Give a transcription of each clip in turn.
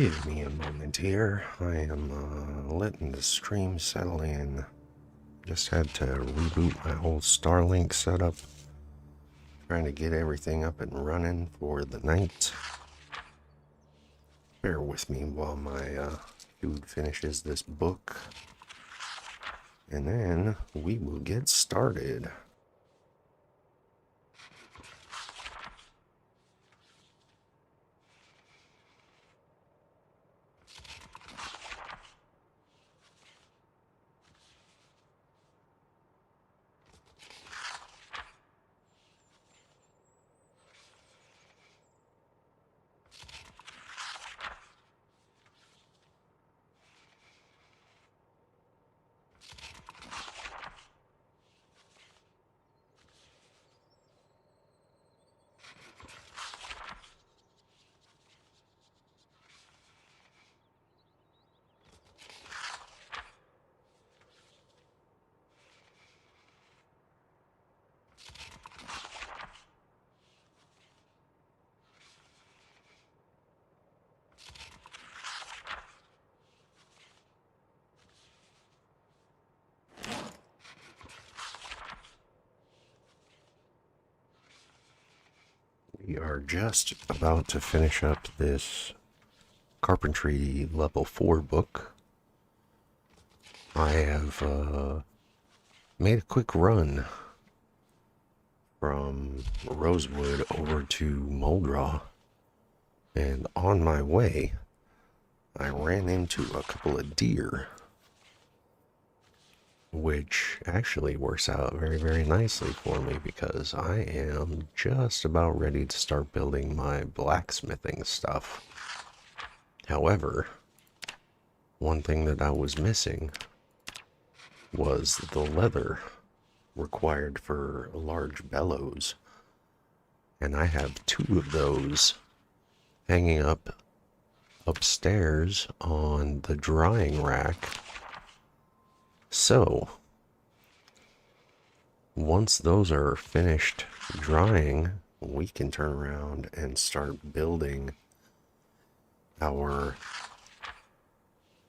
Give me a moment here. I am letting the stream settle in. Just had to reboot my whole Starlink setup. Trying to get everything up and running for the night. Bear with me while my dude finishes this book. And then we will get started. We are just about to finish up this Carpentry Level 4 book. I have made a quick run from Rosewood over to Muldraw, and on my way I ran into a couple of deer, which actually works out very, very nicely for me because I am just about ready to start building my blacksmithing stuff. However, one thing that I was missing was the leather required for large bellows, and I have 2 of those hanging up upstairs on the drying rack. So once those are finished drying, we can turn around and start building our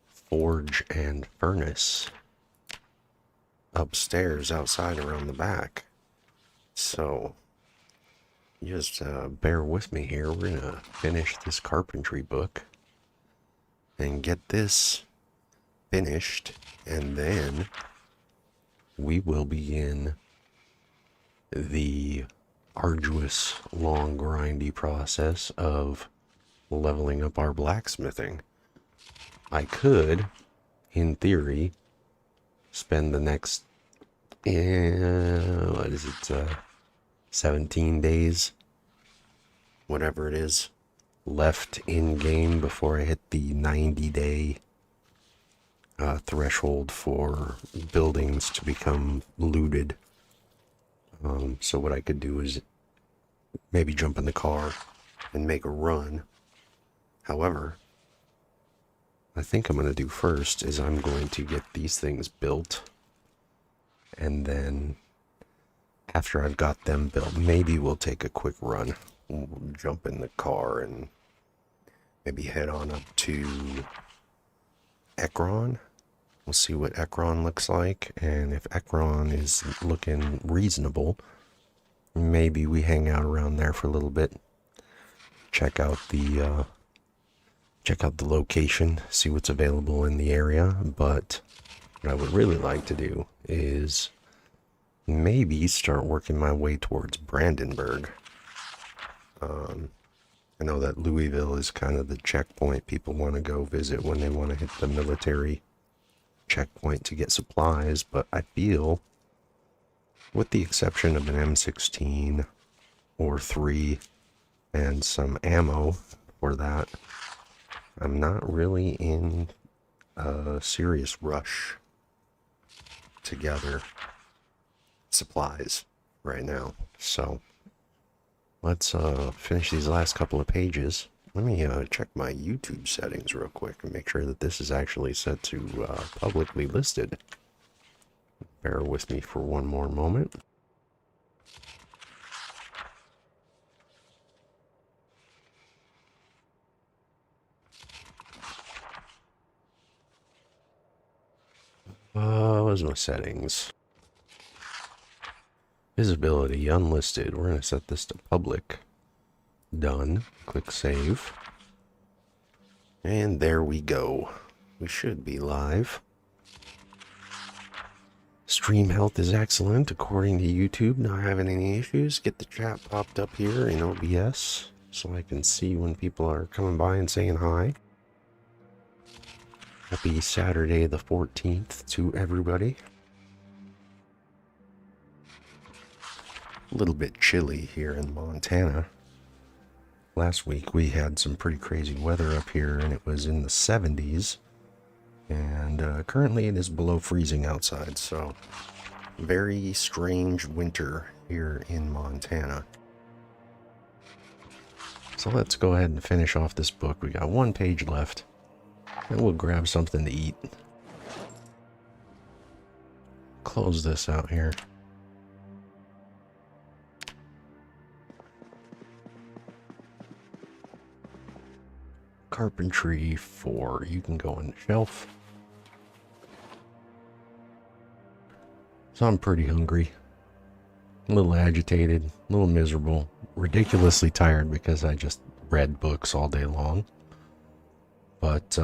forge and furnace upstairs outside around the back. So just bear with me here. We're gonna finish this carpentry book and get this finished, and then we will begin the arduous, long, grindy process of leveling up our blacksmithing. I could, in theory, spend the next, what is it, 17 days, whatever it is, left in game before I hit the 90-day threshold for buildings to become looted. So what I could do is maybe jump in the car and make a run. However, I think I'm going to do first is I'm going to get these things built, and then after I've got them built, maybe we'll take a quick run. We'll jump in the car and maybe head on up to Ekron. We'll see what Ekron looks like, and if Ekron is looking reasonable, maybe we hang out around there for a little bit. Check out the location, see what's available in the area. But what I would really like to do is maybe start working my way towards Brandenburg. I know that Louisville is kind of the checkpoint people want to go visit when they want to hit the military checkpoint to get supplies, but I feel, with the exception of an M16 or 3 and some ammo for that, I'm not really in a serious rush to gather supplies right now. So let's finish these last couple of pages. Let me check my YouTube settings real quick and make sure that this is actually set to publicly listed. Bear with me for one more moment. What's my settings? Visibility, unlisted. We're going to set this to public. Done. Click save. And there we go. We should be live. Stream health is excellent according to YouTube. Not having any issues. Get the chat popped up here in OBS so I can see when people are coming by and saying hi. Happy Saturday the 14th to everybody. A little bit chilly here in Montana. Last week we had some pretty crazy weather up here and it was in the 70s. And currently it is below freezing outside, so very strange winter here in Montana. So let's go ahead and finish off this book. We got one page left. And we'll grab something to eat. Close this out here. Carpentry 4. You can go on the shelf. So I'm pretty hungry. A little agitated. A little miserable. Ridiculously tired because I just read books all day long. But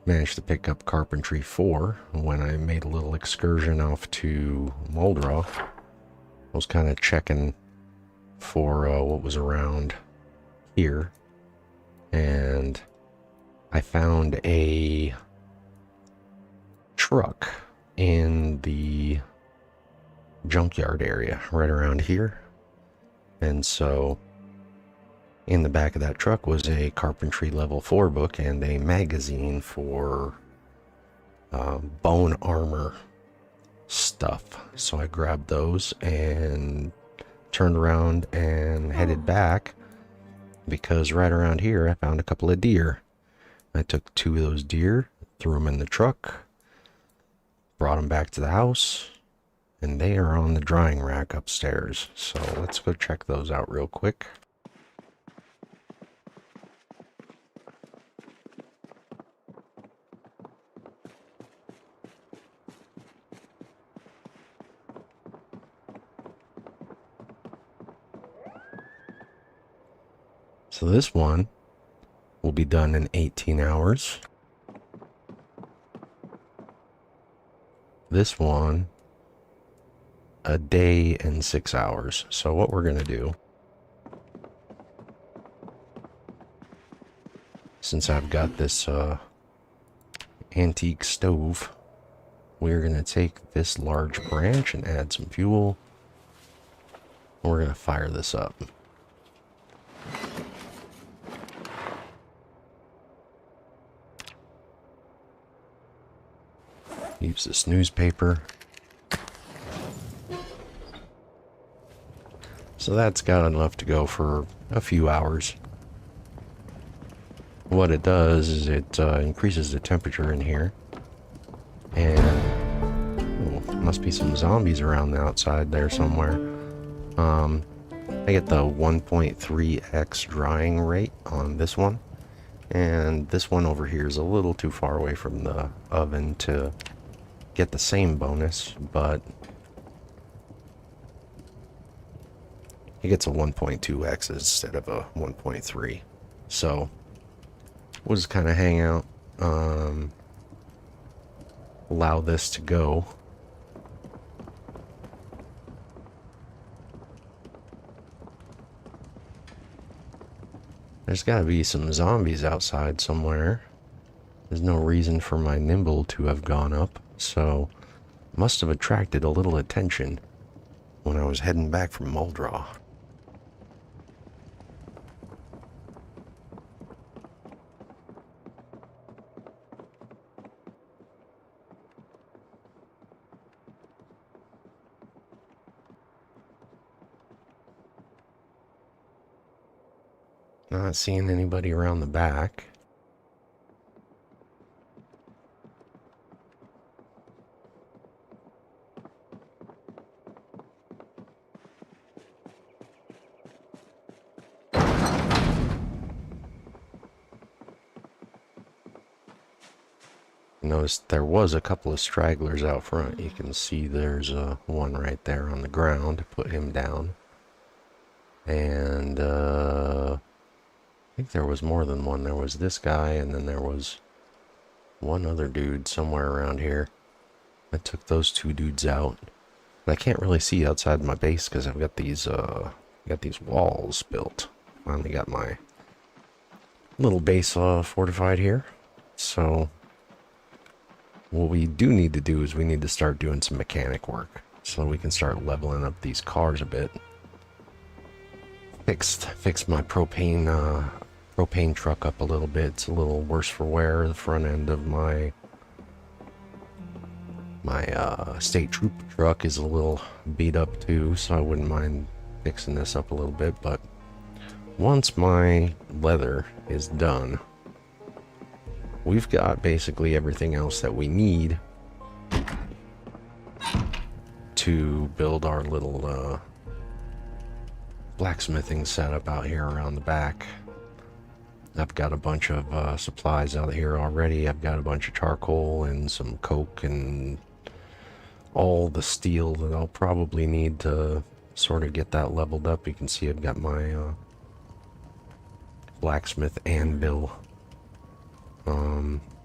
managed to pick up Carpentry 4 when I made a little excursion off to Muldrow. I was kind of checking for what was around here. And I found a truck in the junkyard area right around here. And so in the back of that truck was a Carpentry Level 4 book and a magazine for bone armor stuff. So I grabbed those and turned around and headed back because right around here I found a couple of deer. I took 2 of those deer, threw them in the truck, brought them back to the house, and they are on the drying rack upstairs. So let's go check those out real quick. So this one will be done in 18 hours. This one, a day and 6 hours. So what we're going to do, since I've got this antique stove, we're going to take this large branch and add some fuel. We're going to fire this up. Use this newspaper. So that's got enough to go for a few hours. What it does is it increases the temperature in here. And must be some zombies around the outside there somewhere. I get the 1.3x drying rate on this one. And this one over here is a little too far away from the oven to get the same bonus, but it gets a 1.2x instead of a 1.3. So we'll just kind of hang out, allow this to go. There's got to be some zombies outside somewhere. There's no reason for my nimble to have gone up, so must have attracted a little attention when I was heading back from Muldrow. Not seeing anybody around the back. Noticed there was a couple of stragglers out front. You can see there's one right there on the ground. Put him down. And I think there was more than one. There was this guy, and then there was one other dude somewhere around here. I took those two dudes out. But I can't really see outside my base because I've got these walls built. Finally got my little base fortified here. So what we do need to do is we need to start doing some mechanic work so we can start leveling up these cars a bit. Fixed my propane truck up a little bit. It's a little worse for wear. The front end of my state troop truck is a little beat up too, so I wouldn't mind fixing this up a little bit. But once my leather is done, we've got basically everything else that we need to build our little blacksmithing setup out here around the back. I've got a bunch of supplies out here already. I've got a bunch of charcoal and some coke and all the steel that I'll probably need to sort of get that leveled up. You can see I've got my blacksmith anvil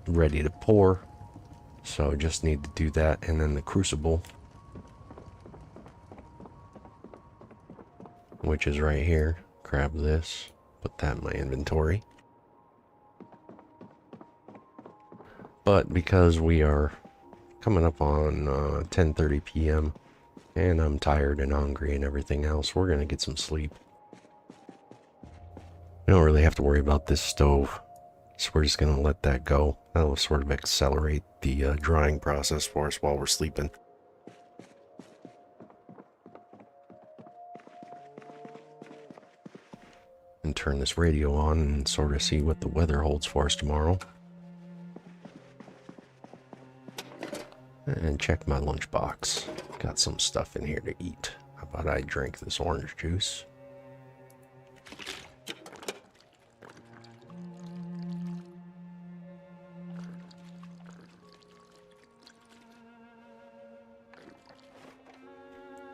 ready to pour, so just need to do that. And then the crucible, which is right here. Grab this, put that in my inventory. But because we are coming up on 10:30 p.m. and I'm tired and hungry and everything else, we're gonna get some sleep. We don't really have to worry about this stove, so we're just gonna let that go. That'll sort of accelerate the drying process for us while we're sleeping. And turn this radio on and sort of see what the weather holds for us tomorrow. And check my lunchbox. Got some stuff in here to eat. How about I drink this orange juice?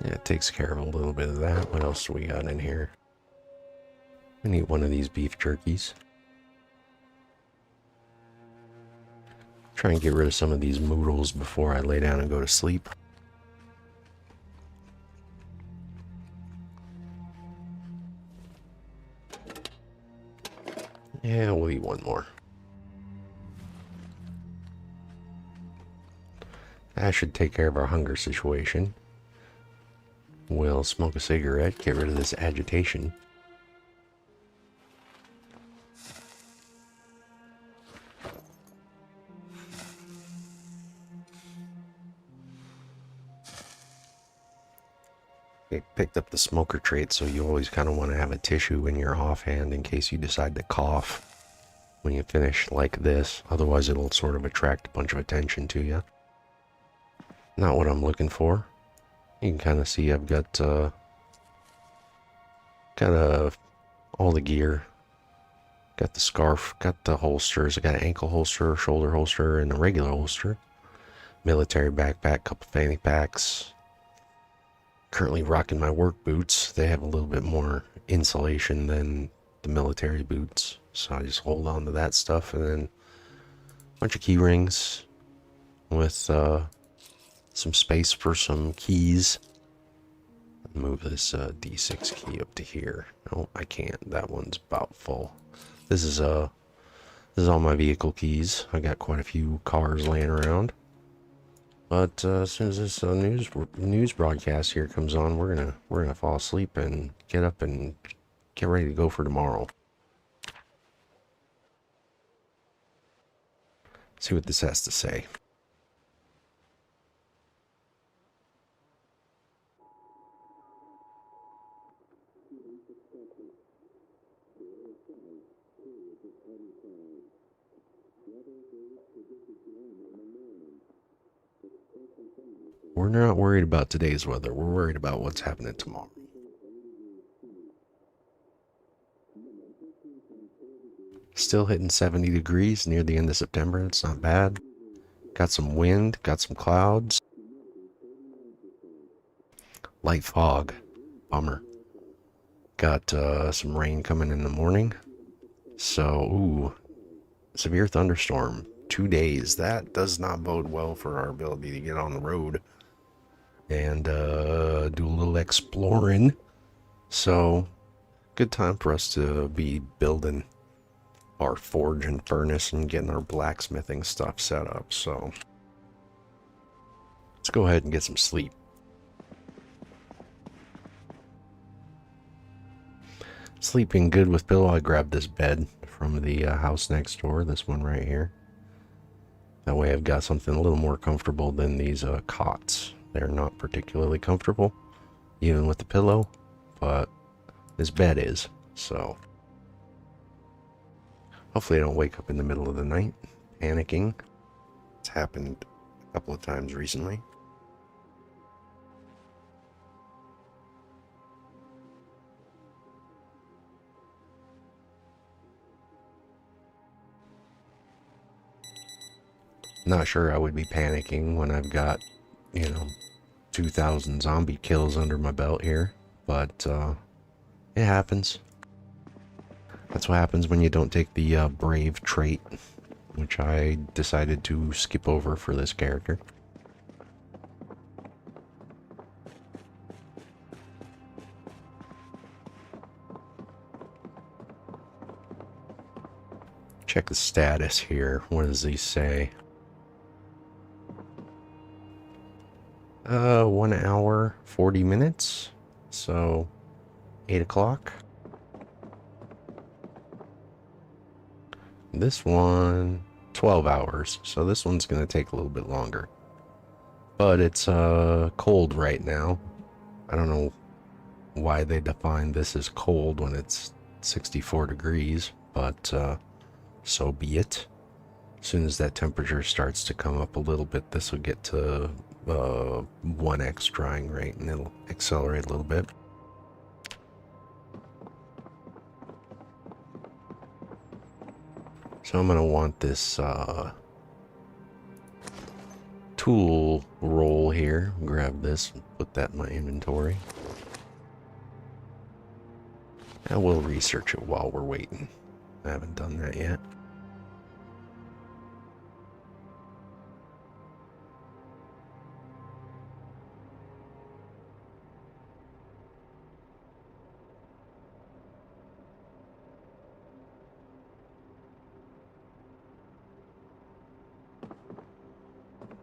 Yeah, it takes care of a little bit of that. What else do we got in here? I need one of these beef jerkies. Try and get rid of some of these noodles before I lay down and go to sleep. Yeah, we'll eat one more. That should take care of our hunger situation. We'll smoke a cigarette, get rid of this agitation. I picked up the smoker trait, so you always kind of want to have a tissue in your offhand in case you decide to cough when you finish like this. Otherwise it'll sort of attract a bunch of attention to you. Not what I'm looking for. You can kind of see I've got all the gear. Got the scarf, got the holsters. I got an ankle holster, shoulder holster, and a regular holster. Military backpack, couple fanny packs. Currently rocking my work boots. They have a little bit more insulation than the military boots, so I just hold on to that stuff. And then a bunch of key rings with some space for some keys. Move this D6 key up to here. No, I can't. That one's about full. This is all my vehicle keys. I got quite a few cars laying around. But as soon as this news broadcast here comes on, we're gonna fall asleep and get up and get ready to go for tomorrow. See what this has to say. We're not worried about today's weather. We're worried about what's happening tomorrow. Still hitting 70 degrees near the end of September. It's not bad. Got some wind, got some clouds. Light fog. Bummer. Got some rain coming in the morning. So, ooh, severe thunderstorm. 2 days. That does not bode well for our ability to get on the road and do a little exploring. So, good time for us to be building our forge and furnace and getting our blacksmithing stuff set up. So, let's go ahead and get some sleep. Sleeping good with pillow. I grabbed this bed from the house next door, this one right here. That way I've got something a little more comfortable than these cots. They're not particularly comfortable, even with the pillow, but this bed is. So hopefully I don't wake up in the middle of the night panicking. It's happened a couple of times recently. Not sure I would be panicking when I've got, 2,000 zombie kills under my belt here, but it happens. That's what happens when you don't take the brave trait, which I decided to skip over for this character. Check the status here. What does he say? 1 hour, 40 minutes. So, 8 o'clock. This one, 12 hours. So this one's going to take a little bit longer. But it's cold right now. I don't know why they define this as cold when it's 64 degrees, but so be it. As soon as that temperature starts to come up a little bit, this will get to 1x drying rate, and it'll accelerate a little bit. So I'm going to want this tool roll here. Grab this and put that in my inventory. And we'll research it while we're waiting. I haven't done that yet.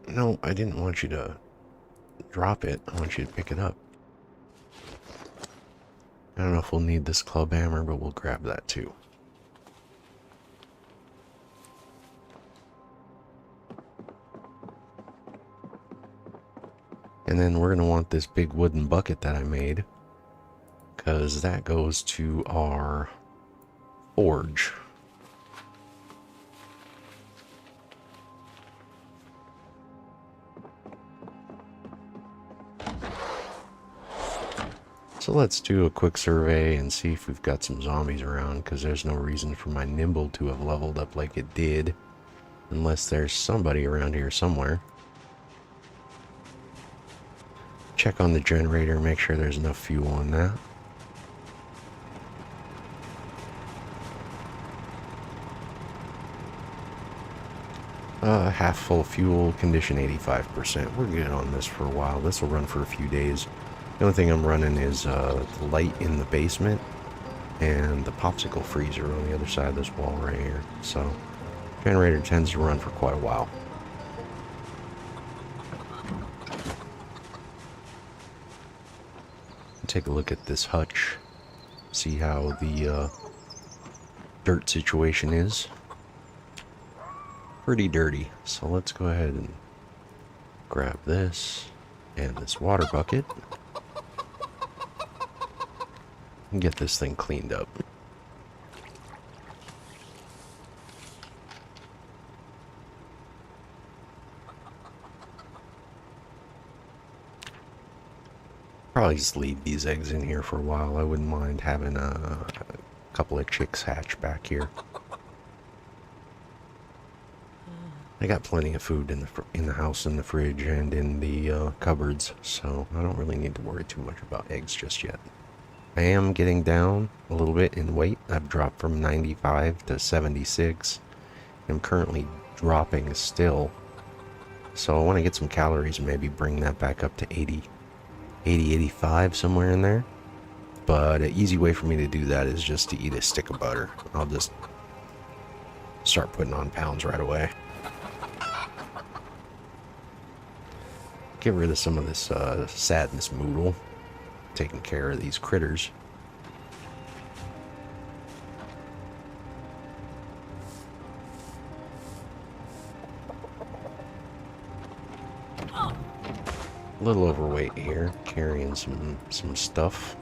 No, I didn't want you to drop it. I want you to pick it up. I don't know if we'll need this club hammer, but we'll grab that too. And then we're going to want this big wooden bucket that I made, because that goes to our forge. So let's do a quick survey and see if we've got some zombies around, because there's no reason for my nimble to have leveled up like it did, unless there's somebody around here somewhere. Check on the generator, make sure there's enough fuel in that. Half full fuel, condition 85%. We're good on this for a while. This will run for a few days. The only thing I'm running is the light in the basement and the popsicle freezer on the other side of this wall right here. So, generator tends to run for quite a while. Take a look at this hutch, see how the dirt situation is. Pretty dirty, so let's go ahead and grab this and this water bucket and get this thing cleaned up. Probably just leave these eggs in here for a while. I wouldn't mind having a couple of chicks hatch back here. I got plenty of food in the house, in the fridge, and in the cupboards, so I don't really need to worry too much about eggs just yet. I am getting down a little bit in weight. I've dropped from 95 to 76. I'm currently dropping still, so I want to get some calories and maybe bring that back up to 80, 85, somewhere in there. But an easy way for me to do that is just to eat a stick of butter. I'll just start putting on pounds right away. Get rid of some of this sadness moodle, taking care of these critters. A little overweight here, carrying some stuff.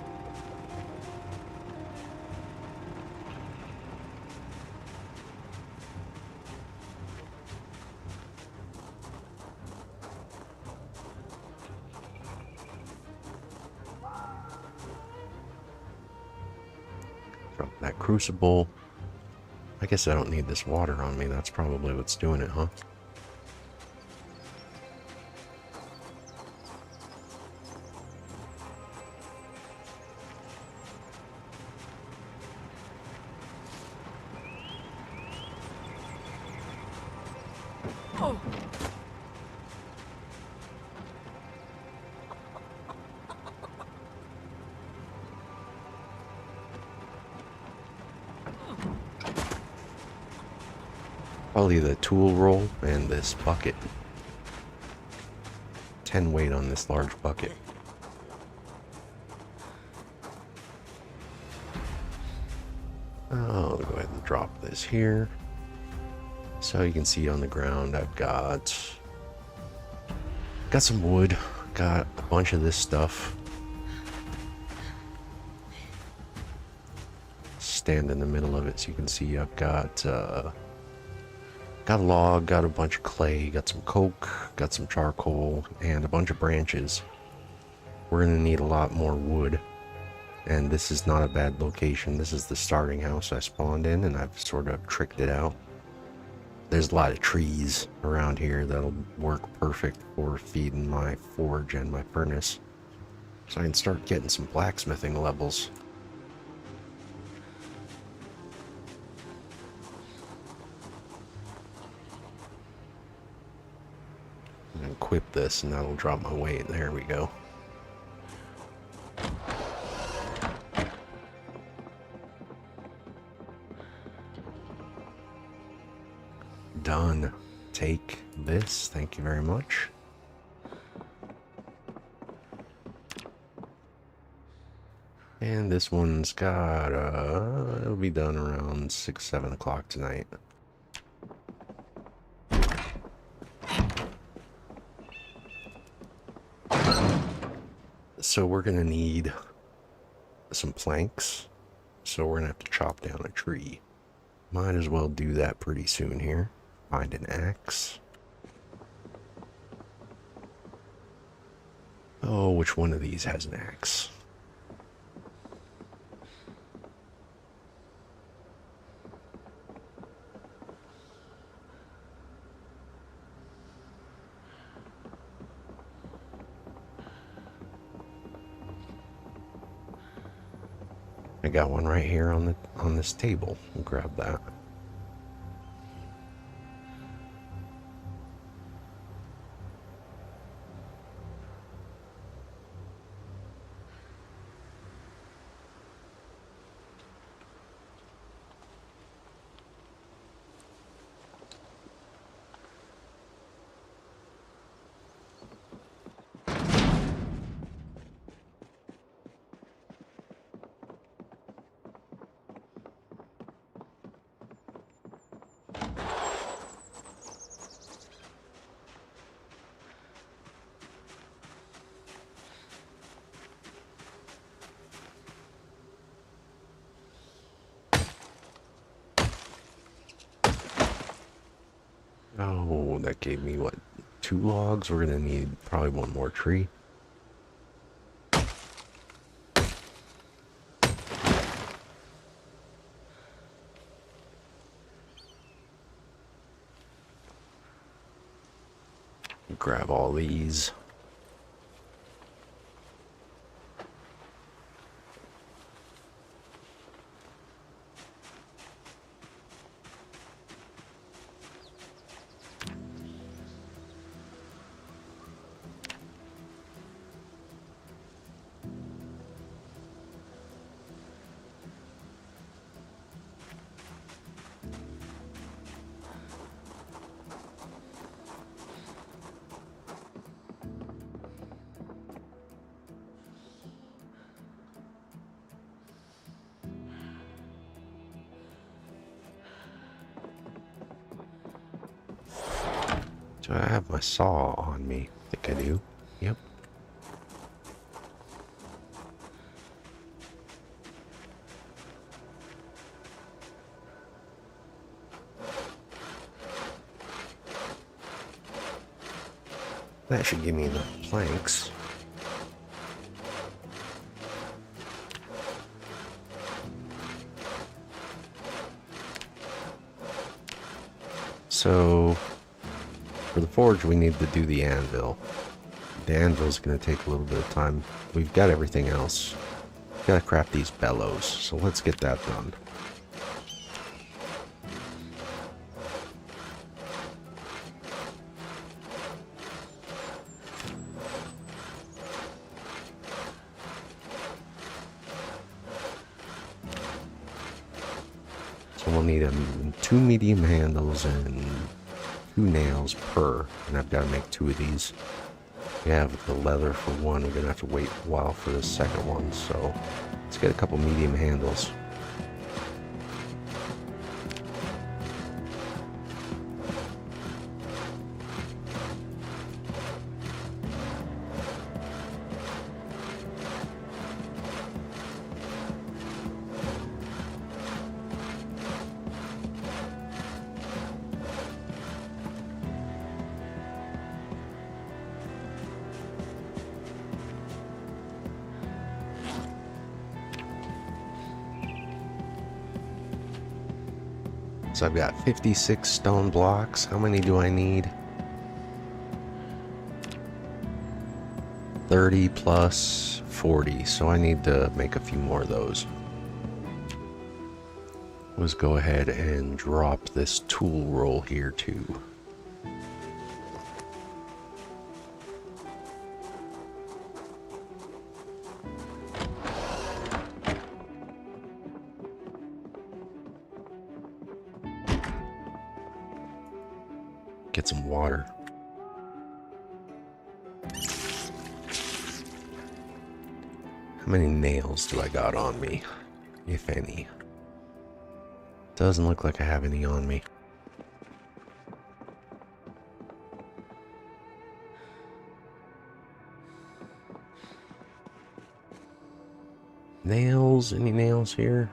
Drop that crucible. I guess I don't need this water on me. That's probably what's doing it, huh? Probably the tool roll and this bucket. 10 weight on this large bucket. I'll go ahead and drop this here. So you can see on the ground I've got some wood, got a bunch of this stuff. Stand in the middle of it so you can see I've got a log, got a bunch of clay, got some coke, got some charcoal, and a bunch of branches. We're gonna need a lot more wood, and this is not a bad location. This is the starting house I spawned in, and I've sort of tricked it out. There's a lot of trees around here that'll work perfect for feeding my forge and my furnace, so I can start getting some blacksmithing levels. And equip this, and that'll drop my weight. There we go. Done. Take this. Thank you very much. And this one's got, it'll be done around 6, 7 o'clock tonight. So we're gonna need some planks. So we're gonna have to chop down a tree. Might as well do that pretty soon here. Find an axe. Oh, which one of these has an axe? I got one right here on this table. We'll grab that. Oh, that gave me, what, 2 logs? We're gonna need probably one more tree. Grab all these. Do I have my saw on me? I think I do. Yep. That should give me enough planks. So, for the forge, we need to do the anvil. The anvil's going to take a little bit of time. We've got everything else. We've got to craft these bellows, so let's get that done. So we'll need 2 medium handles and 2 nails per, and I've got to make 2 of these. We have the leather for one. We're going to have to wait a while for the second one, so let's get a couple medium handles. So I've got 56 stone blocks. How many do I need? 30 plus 40. So I need to make a few more of those. Let's go ahead and drop this tool roll here too. Get some water. How many nails do I got on me, if any? Doesn't look like I have any on me. Nails? Any nails here?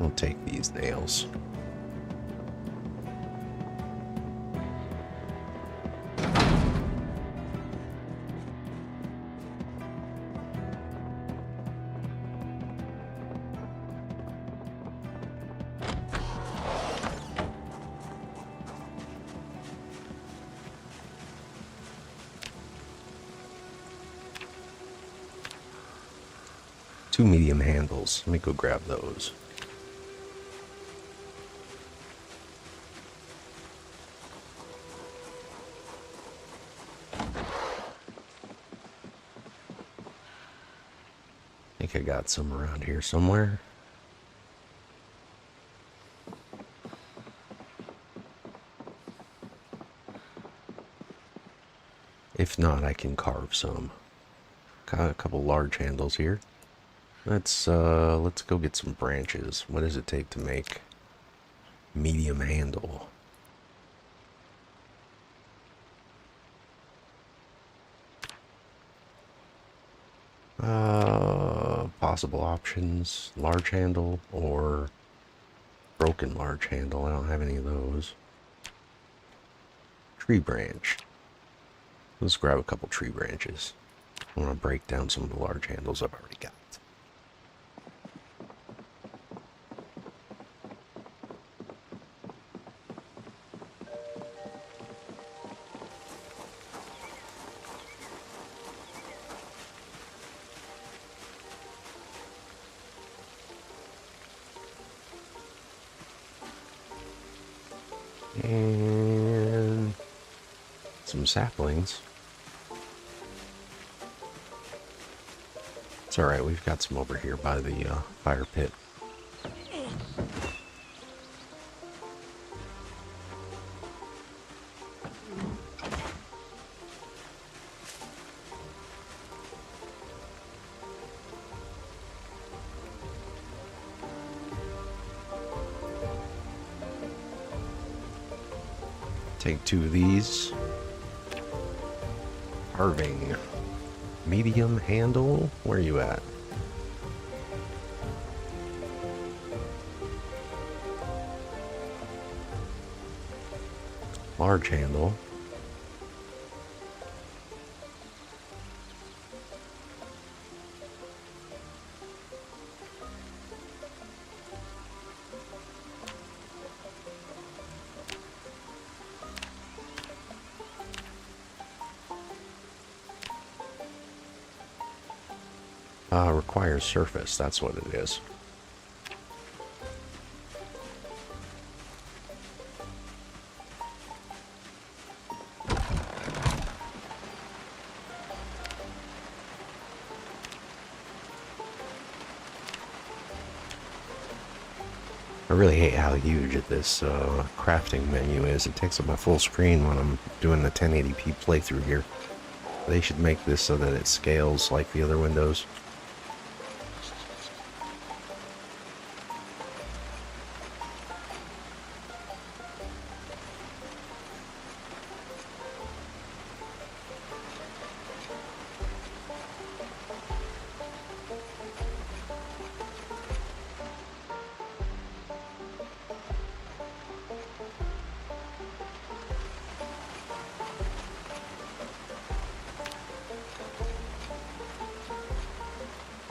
I'll take these nails. Two medium handles. Let me go grab those. I think I got some around here somewhere. If not, I can carve some. Got a couple large handles here. Let's go get some branches. What does it take to make medium handle? Possible options, large handle or broken large handle. I don't have any of those. Tree branch. Let's grab a couple tree branches. I want to break down some of the large handles I've already got. And some saplings. It's alright, we've got some over here by the fire pit. Take 2 of these. Carving. Medium handle? Where are you at? Large handle. Requires surface, that's what it is. I really hate how huge this crafting menu is. It takes up my full screen when I'm doing the 1080p playthrough here. They should make this so that it scales like the other windows.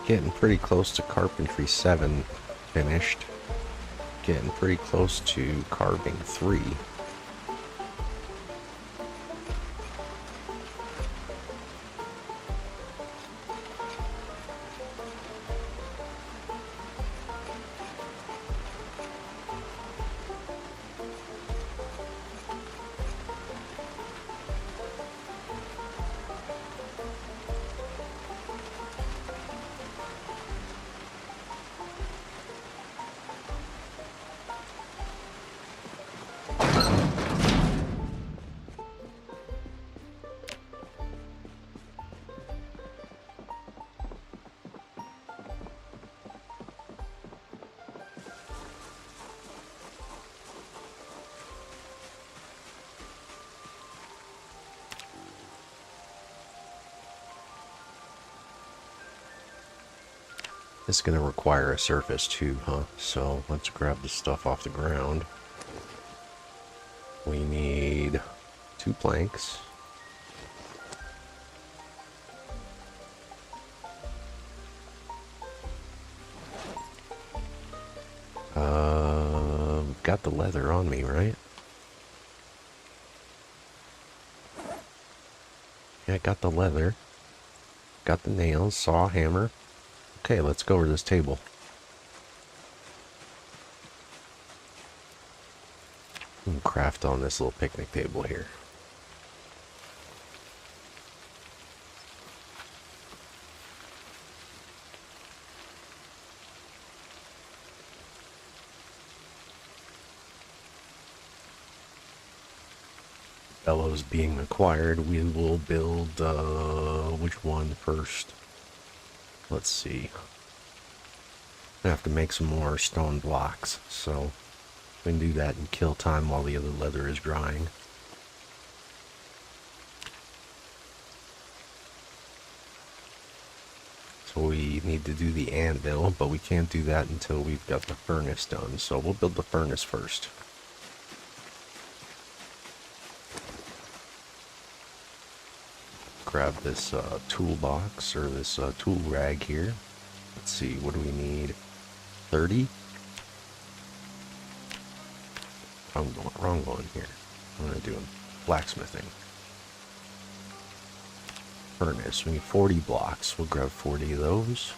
Getting pretty close to Carpentry 7 finished. Getting pretty close to Carving 3. It's going to require a surface too, huh? So let's grab the stuff off the ground. We need 2 planks. Got the leather on me, right? Yeah, I got the leather. Got the nails, saw, hammer. Okay, let's go over this table. And craft on this little picnic table here. Bellows being acquired, we will build, which one first? Let's see. I have to make some more stone blocks, so we can do that and kill time while the other leather is drying. So we need to do the anvil, but we can't do that until we've got the furnace done. So we'll build the furnace first. Grab this toolbox, or this tool rag here. Let's see, what do we need? 30? I'm going wrong one here. I'm going to do blacksmithing. Furnace, we need 40 blocks. We'll grab 40 of those.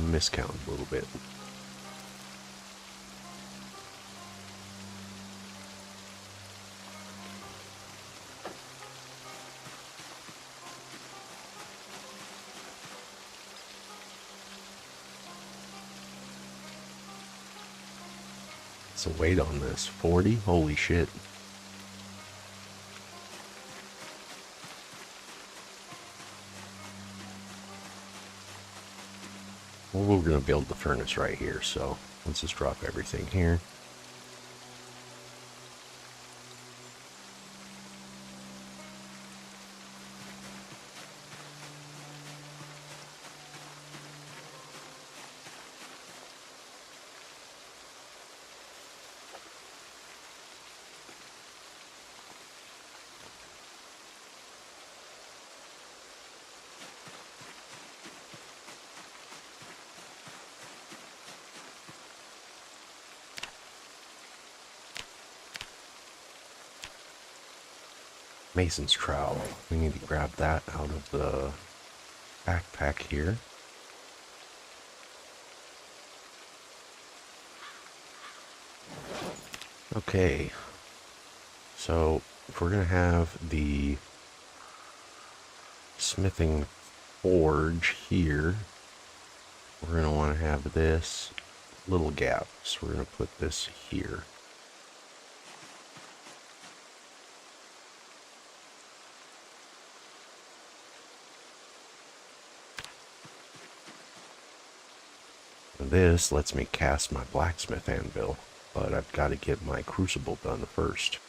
Miscount a little bit. What's the weight on this? 40? Holy shit. Well, we're going to build the furnace right here, so let's just drop everything here. Mason's trowel. We need to grab that out of the backpack here. Okay. So, if we're going to have the smithing forge here, we're going to want to have this little gap. So we're going to put this here. This lets me cast my blacksmith anvil, but I've got to get my crucible done first.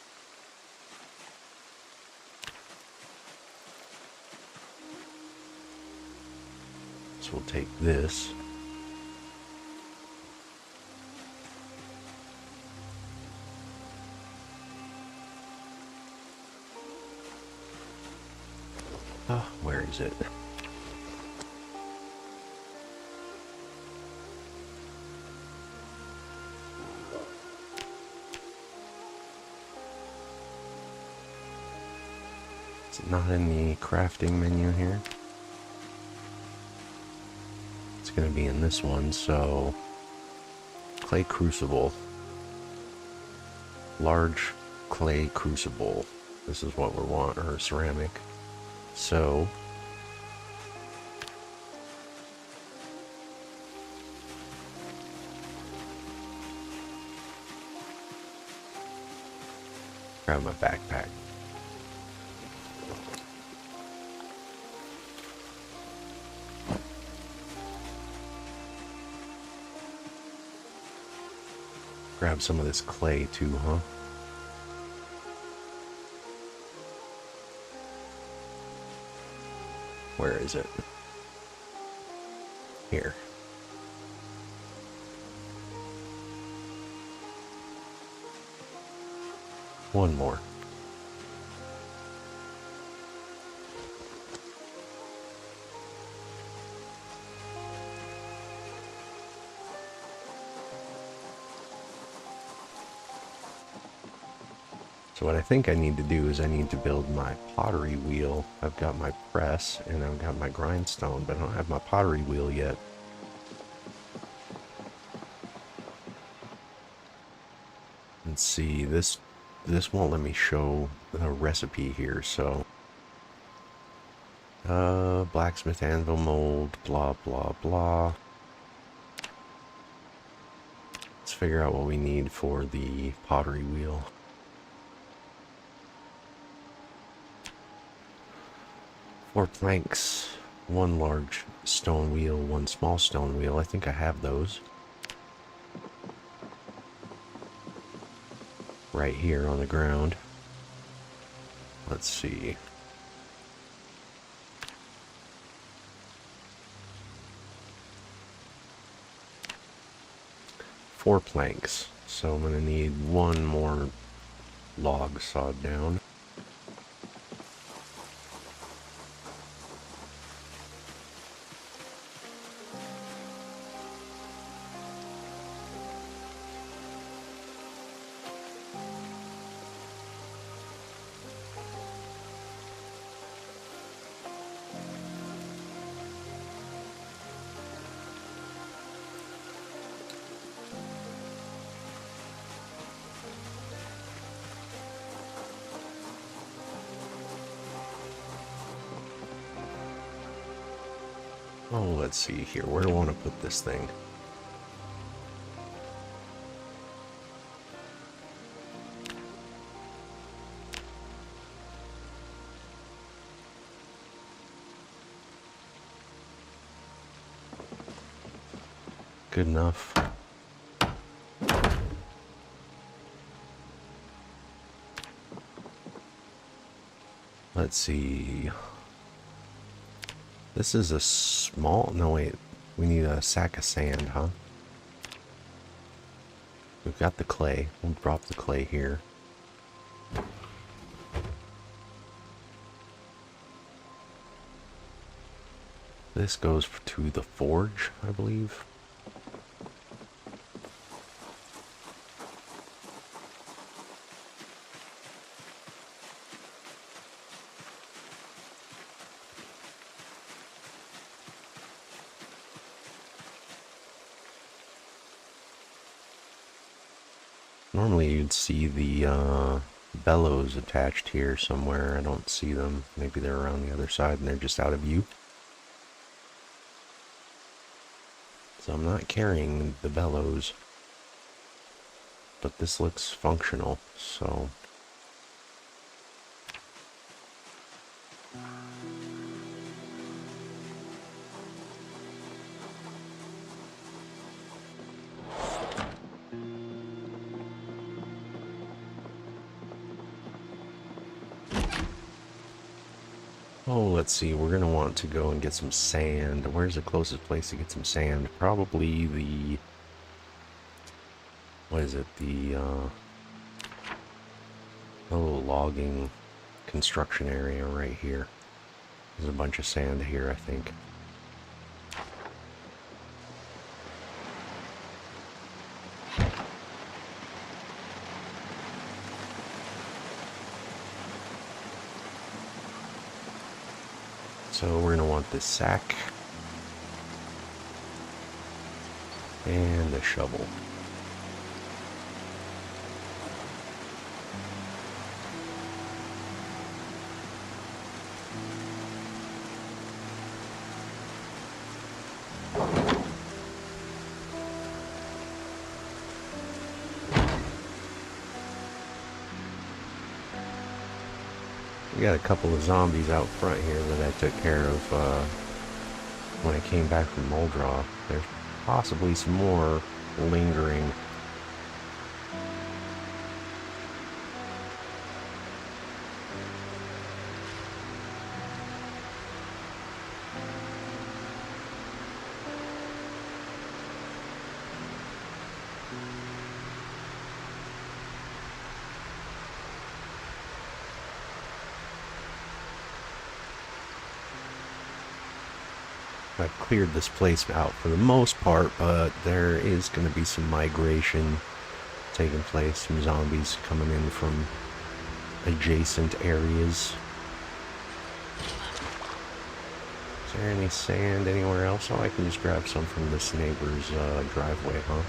So we'll take this. Where is it? Not in the crafting menu here. It's going to be in this one, so clay crucible. Large clay crucible. This is what we want, or ceramic. So grab my backpack. Grab some of this clay too, huh? Where is it? Here. One more. So what I think I need to do is I need to build my pottery wheel. I've got my press and I've got my grindstone, but I don't have my pottery wheel yet. let's see, this won't let me show the recipe here, so blacksmith anvil mold, blah blah blah. Let's figure out what we need for the pottery wheel. 4 planks, 1 large stone wheel, 1 small stone wheel. I think I have those right here on the ground. Let's see. Four planks, so I'm gonna need 1 more log sawed down. Oh, let's see here. Where do I want to put this thing? Good enough. Let's see. This is a small... No, wait. We need a sack of sand, huh? We've got the clay. We'll drop the clay here. This goes to the forge, I believe. Normally you'd see the bellows attached here somewhere. I don't see them. Maybe they're around the other side and they're just out of view. So I'm not carrying the bellows. But this looks functional, so... Oh, let's see, we're going to want to go and get some sand. Where's the closest place to get some sand? Probably the... What is it? The, little logging construction area right here. There's a bunch of sand here, I think. So we're going to want this sack and a shovel. We got a couple of zombies out front here that I took care of when I came back from Muldrow. There's possibly some more lingering. I've cleared this place out for the most part, but there is going to be some migration taking place, some zombies coming in from adjacent areas. Is there any sand anywhere else? Oh, I can just grab some from this neighbor's driveway, huh?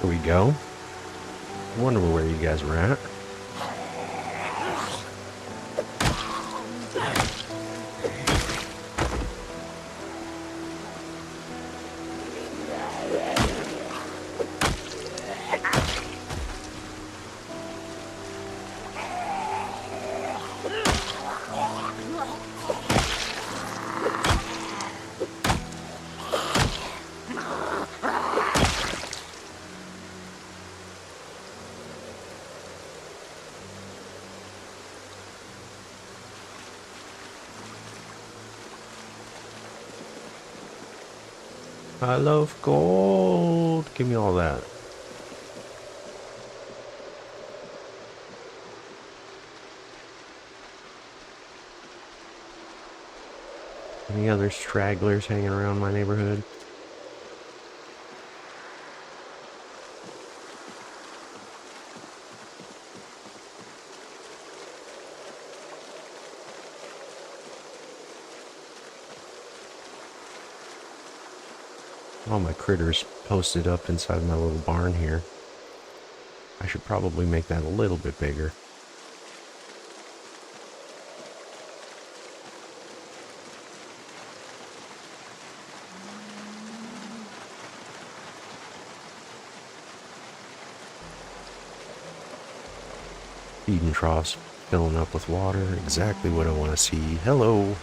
There we go. I wonder where you guys were at. I love gold. Give me all that. Any other stragglers hanging around my neighborhood? All my critters posted up inside my little barn here. I should probably make that a little bit bigger. Feeding troughs filling up with water. Exactly what I want to see. Hello.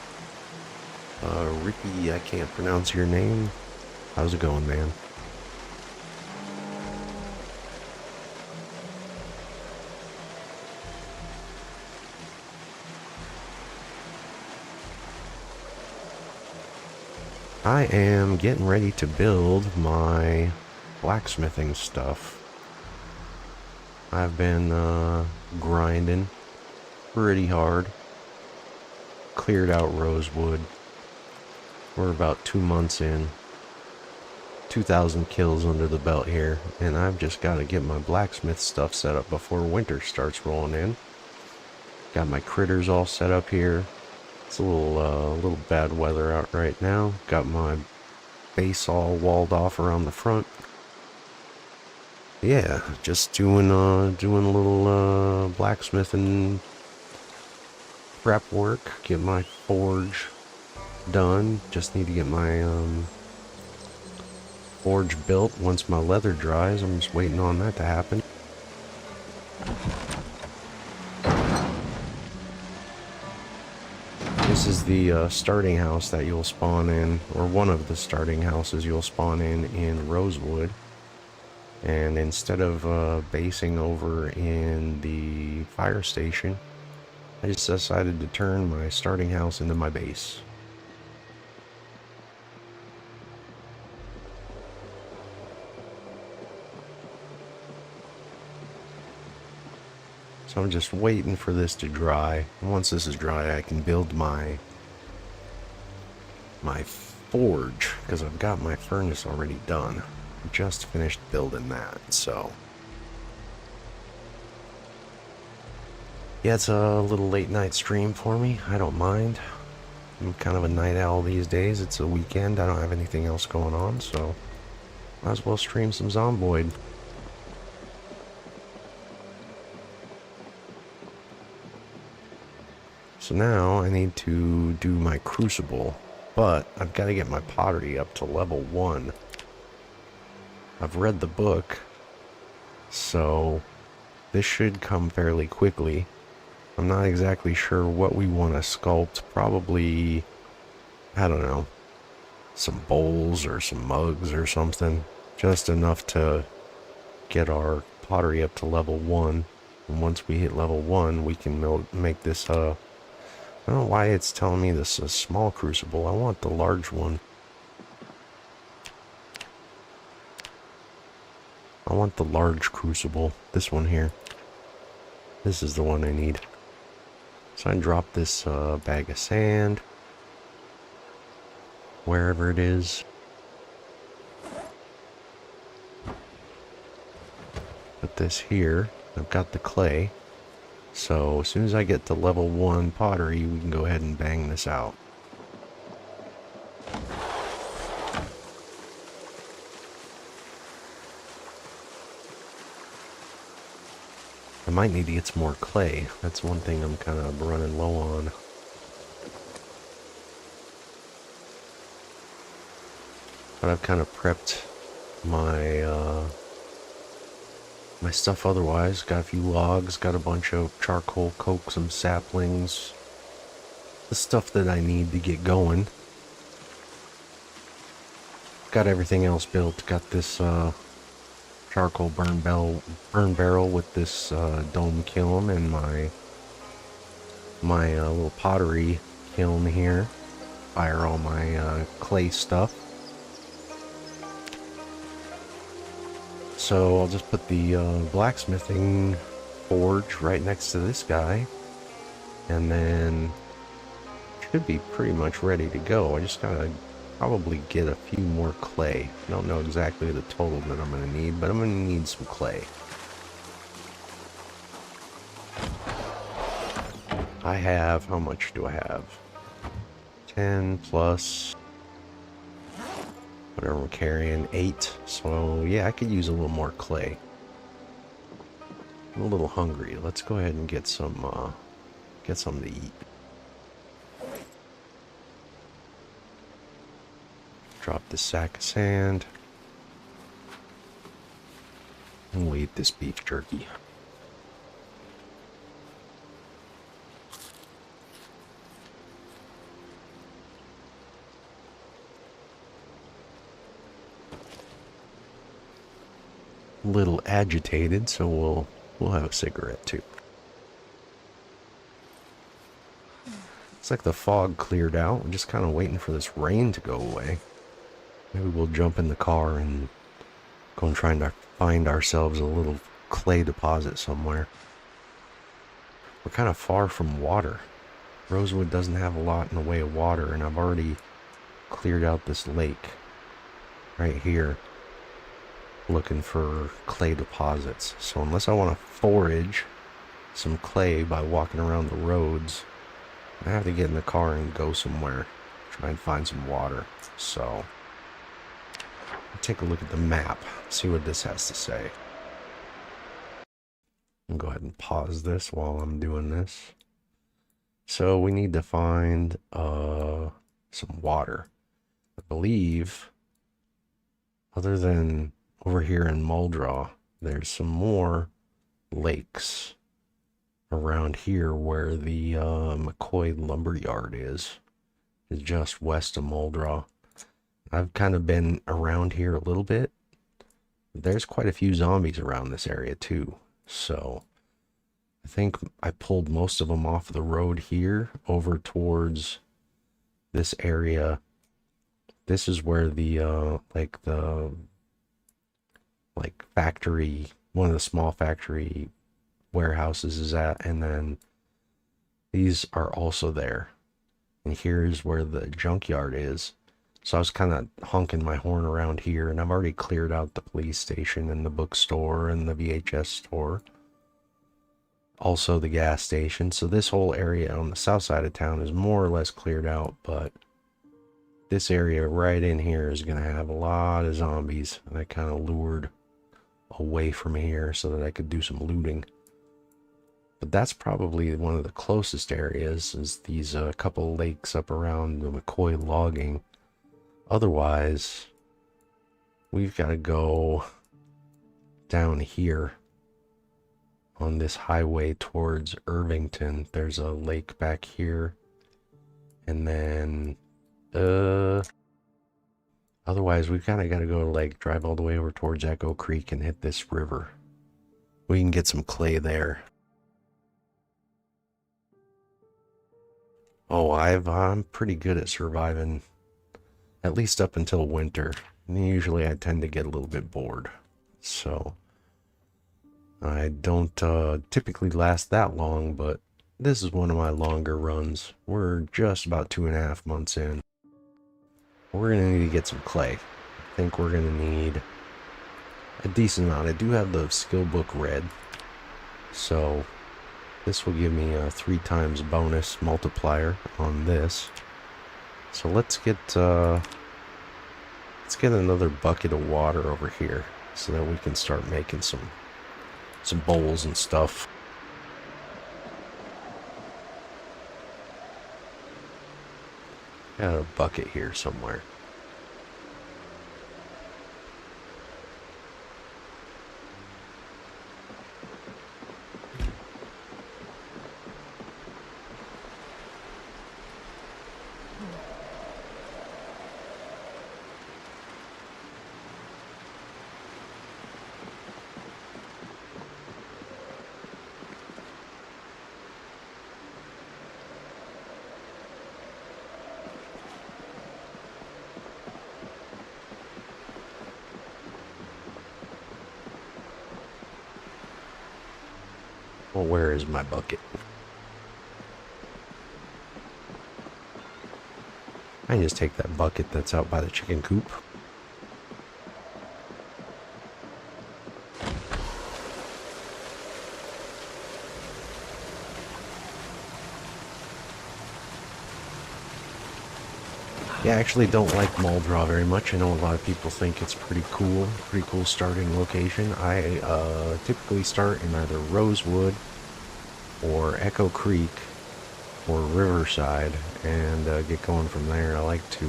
Ricky, I can't pronounce your name. How's it going, man? I am getting ready to build my blacksmithing stuff. I've been grinding pretty hard. Cleared out rosewood. We're about 2 months in. 2,000 kills under the belt here, and I've just got to get my blacksmith stuff set up before winter starts rolling in. Got my critters all set up here. It's a little bad weather out right now. Got my base all walled off around the front. Yeah, just doing a little blacksmithing prep work. Get my forge done. Just need to get my forge built once my leather dries. I'm just waiting on that to happen. This is the starting house that you'll spawn in, or one of the starting houses you'll spawn in Rosewood. And instead of basing over in the fire station, I just decided to turn my starting house into my base. So I'm just waiting for this to dry. And once this is dry, I can build my forge, because I've got my furnace already done. Just finished building that, so yeah, it's a little late night stream for me. I don't mind. I'm kind of a night owl these days. It's a weekend. I don't have anything else going on, so might as well stream some zomboid. So now I need to do my crucible, but I've got to get my pottery up to level 1. I've read the book, so this should come fairly quickly. I'm not exactly sure what we want to sculpt. Probably, I don't know, some bowls or some mugs or something. Just enough to get our pottery up to level 1. And once we hit level 1, we can make this, I don't know why it's telling me this is a small crucible. I want the large one. I want the large crucible. This one here. This is the one I need. So I drop this bag of sand wherever it is. Put this here. I've got the clay. So as soon as I get to level 1 pottery, we can go ahead and bang this out. I might need to get some more clay. That's one thing I'm kind of running low on. But I've kind of prepped my my stuff otherwise. Got a few logs, got a bunch of charcoal, coke, some saplings. The stuff that I need to get going. Got everything else built. Got this charcoal burn barrel with this dome kiln and my little pottery kiln here. Fire all my clay stuff. So I'll just put the blacksmithing forge right next to this guy, and then should be pretty much ready to go. I just gotta probably get a few more clay. I don't know exactly the total that I'm gonna need, but I'm gonna need some clay. I have, how much do I have? 10 plus whatever I'm carrying, 8. So yeah, I could use a little more clay. I'm a little hungry. Let's go ahead and get something to eat. Drop this sack of sand. And we'll eat this beef jerky. A little agitated, so we'll have a cigarette too. It's like the fog cleared out. I'm just kind of waiting for this rain to go away. Maybe we'll jump in the car and go and try to find ourselves a little clay deposit somewhere. We're kind of far from water. Rosewood doesn't have a lot in the way of water, and I've already cleared out this lake right here looking for clay deposits. So unless I want to forage some clay by walking around the roads, I have to get in the car and go somewhere, try and find some water. So I'll take a look at the map, see what this has to say. I'll go ahead and pause this while I'm doing this. So we need to find some water. I believe, other than over here in Muldraw, there's some more lakes around here where the McCoy Lumberyard is just west of Muldraw. I've kind of been around here a little bit. There's quite a few zombies around this area too, so I think I pulled most of them off the road here over towards this area. This is where the factory, one of the small factory warehouses is at, and then these are also there. And here's where the junkyard is. So I was kind of honking my horn around here, and I've already cleared out the police station and the bookstore and the VHS store. Also the gas station. So this whole area on the south side of town is more or less cleared out, but this area right in here is going to have a lot of zombies. And I kind of lured away from here so that I could do some looting. But that's probably one of the closest areas, is these couple lakes up around the McCoy logging. Otherwise, we've got to go down here on this highway towards Irvington. There's a lake back here, and then otherwise we've kind of got to go like drive all the way over towards Echo Creek and hit this river. We can get some clay there. Oh, I'm pretty good at surviving, at least up until winter. And usually I tend to get a little bit bored, so I don't typically last that long, but this is one of my longer runs. We're just about 2.5 months in. We're going to need to get some clay. I think we're going to need a decent amount. I do have the skill book read, so this will give me a 3 times bonus multiplier on this. So let's get another bucket of water over here so that we can start making some bowls and stuff. Got a bucket here somewhere. Well, where is my bucket? I can just take that bucket that's out by the chicken coop. Yeah, I actually don't like Muldraw very much. I know a lot of people think it's pretty cool starting location. I typically start in either Rosewood or Echo Creek or Riverside and get going from there. I like to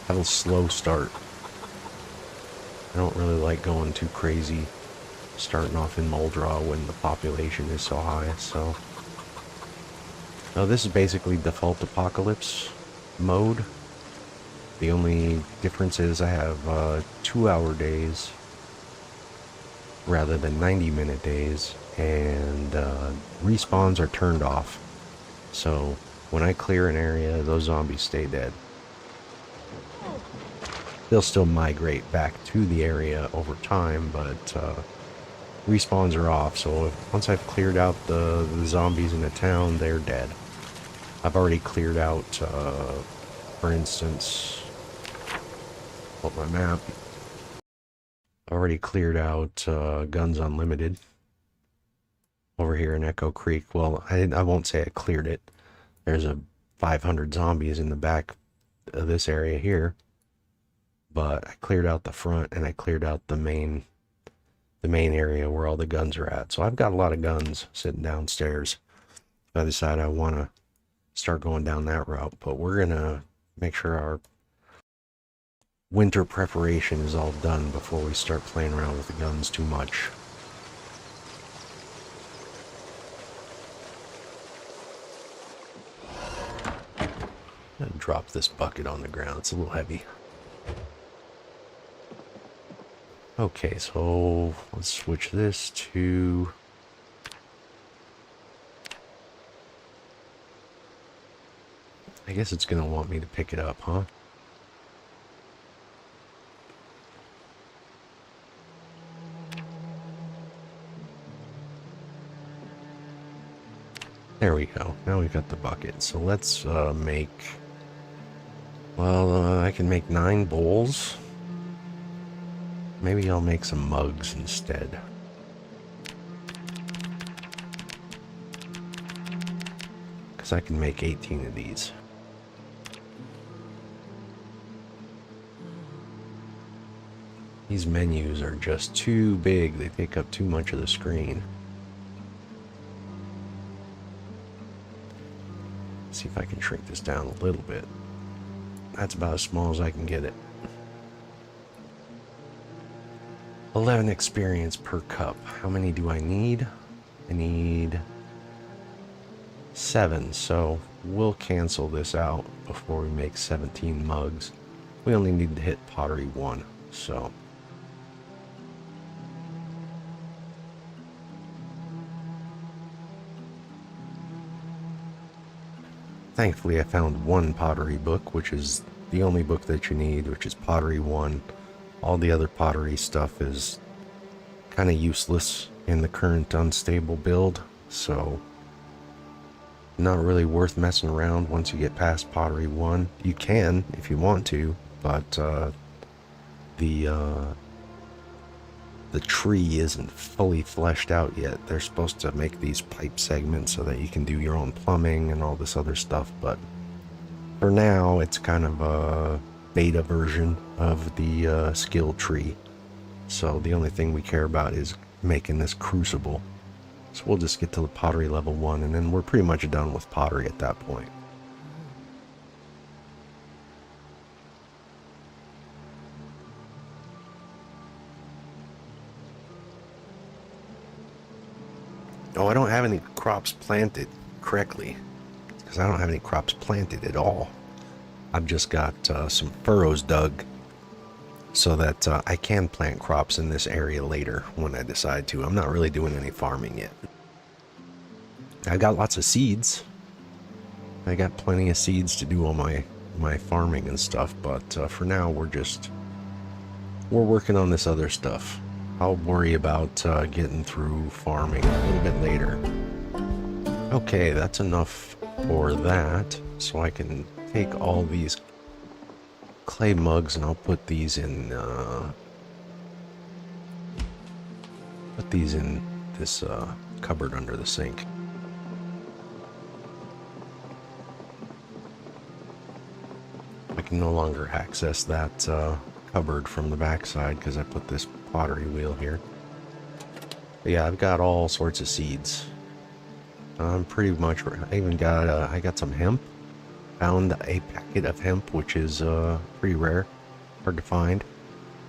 have a slow start. I don't really like going too crazy starting off in Muldraw when the population is so high. So now this is basically default apocalypse mode. The only difference is I have 2-hour days rather than 90-minute days, and respawns are turned off. So when I clear an area, those zombies stay dead. They'll still migrate back to the area over time, but respawns are off. So once I've cleared out the zombies in the town, they're dead. I've already cleared out, for instance, hold my map. Already cleared out Guns Unlimited over here in Echo Creek. Well, I won't say I cleared it. There's a 500 zombies in the back of this area here, but I cleared out the front and I cleared out the main area where all the guns are at. So I've got a lot of guns sitting downstairs. If I decide I want to start going down that route, but we're gonna make sure our winter preparation is all done before we start playing around with the guns too much. I'm gonna drop this bucket on the ground. It's a little heavy. Okay, so let's switch this to I guess it's gonna want me to pick it up, huh? There we go. Now we've got the bucket. So let's make... Well, I can make 9 bowls. Maybe I'll make some mugs instead. Because I can make 18 of these. These menus are just too big. They take up too much of the screen. See if I can shrink this down a little bit. That's about as small as I can get it. 11 experience per cup. How many do I need? I need 7, so we'll cancel this out before we make 17 mugs. We only need to hit pottery 1, so... Thankfully, I found one pottery book, which is the only book that you need, which is Pottery 1. All the other pottery stuff is kind of useless in the current unstable build, so not really worth messing around once you get past Pottery 1. You can, if you want to, but the tree isn't fully fleshed out yet. They're supposed to make these pipe segments so that you can do your own plumbing and all this other stuff, but for now it's kind of a beta version of the skill tree. So the only thing we care about is making this crucible. So we'll just get to the pottery level 1 and then we're pretty much done with pottery at that point. Oh, I don't have any crops planted correctly, because I don't have any crops planted at all. I've just got some furrows dug so that I can plant crops in this area later when I decide to. I'm not really doing any farming yet. I got lots of seeds. I got plenty of seeds to do all my farming and stuff, but for now we're working on this other stuff. I'll worry about getting through farming a little bit later. Okay, that's enough for that. So I can take all these clay mugs and I'll put these in this cupboard under the sink. I can no longer access that cupboard from the backside because I put this pottery wheel here. But yeah, I've got all sorts of seeds. I'm pretty much, I even got, I got some hemp. Found a packet of hemp, which is pretty rare, hard to find.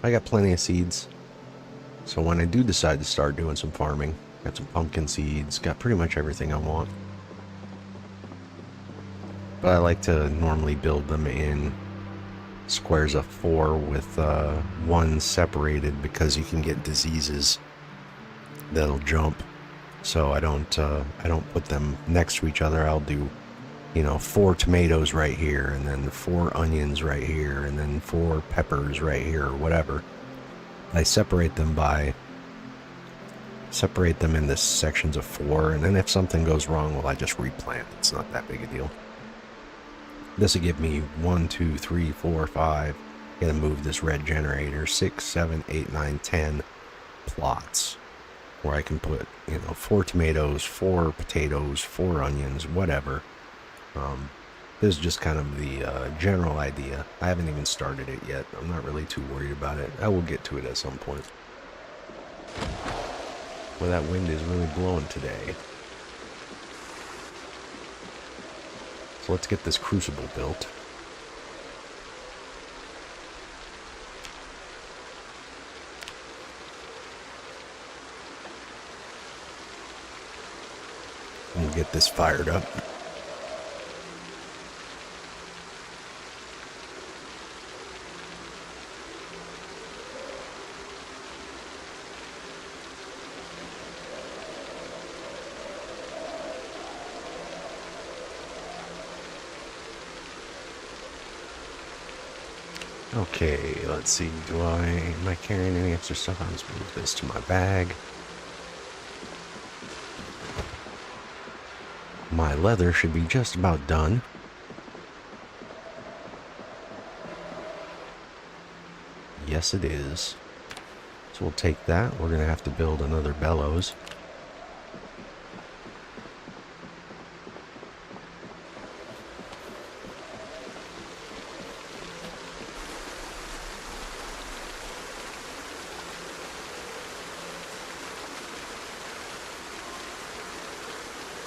I got plenty of seeds. So when I do decide to start doing some farming, got some pumpkin seeds, got pretty much everything I want. But I like to normally build them in squares of 4 with one separated because you can get diseases that'll jump. So I don't put them next to each other. I'll do, you know, 4 tomatoes right here, and then 4 onions right here, and then 4 peppers right here, or whatever. I separate them into sections of 4, and then if something goes wrong, well, I just replant. It's not that big a deal. This will give me 1, 2, 3, 4, 5. Gonna move this red generator 6, 7, 8, 9, 10 plots where I can put, you know, 4 tomatoes, 4 potatoes, 4 onions, whatever. This is just kind of the general idea. I haven't even started it yet. I'm not really too worried about it. I will get to it at some point. Well, that wind is really blowing today. So let's get this crucible built. We'll get this fired up. Okay, let's see, am I carrying any extra stuff? I'll just move this to my bag. My leather should be just about done. Yes, it is. So we'll take that. We're going to have to build another bellows.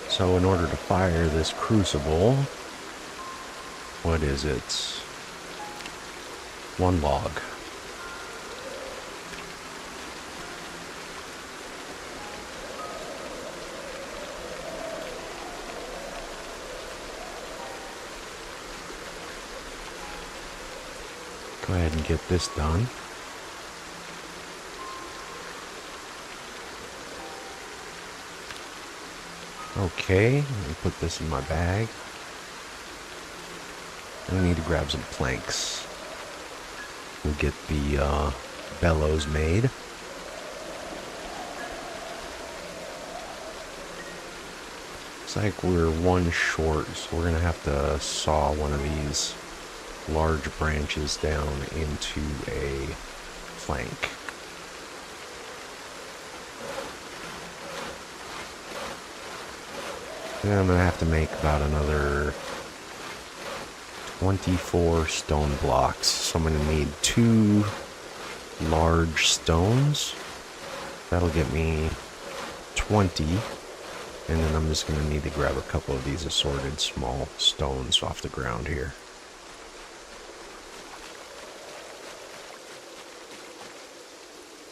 So in order to fire this crucible, what is it? 1 log. Go ahead and get this done. Okay, let me put this in my bag. I need to grab some planks. We'll get the bellows made. Looks like we're 1 short, so we're gonna have to saw one of these large branches down into a plank. And I'm going to have to make about another 24 stone blocks. So I'm going to need 2 large stones. That'll get me 20. And then I'm just going to need to grab a couple of these assorted small stones off the ground here.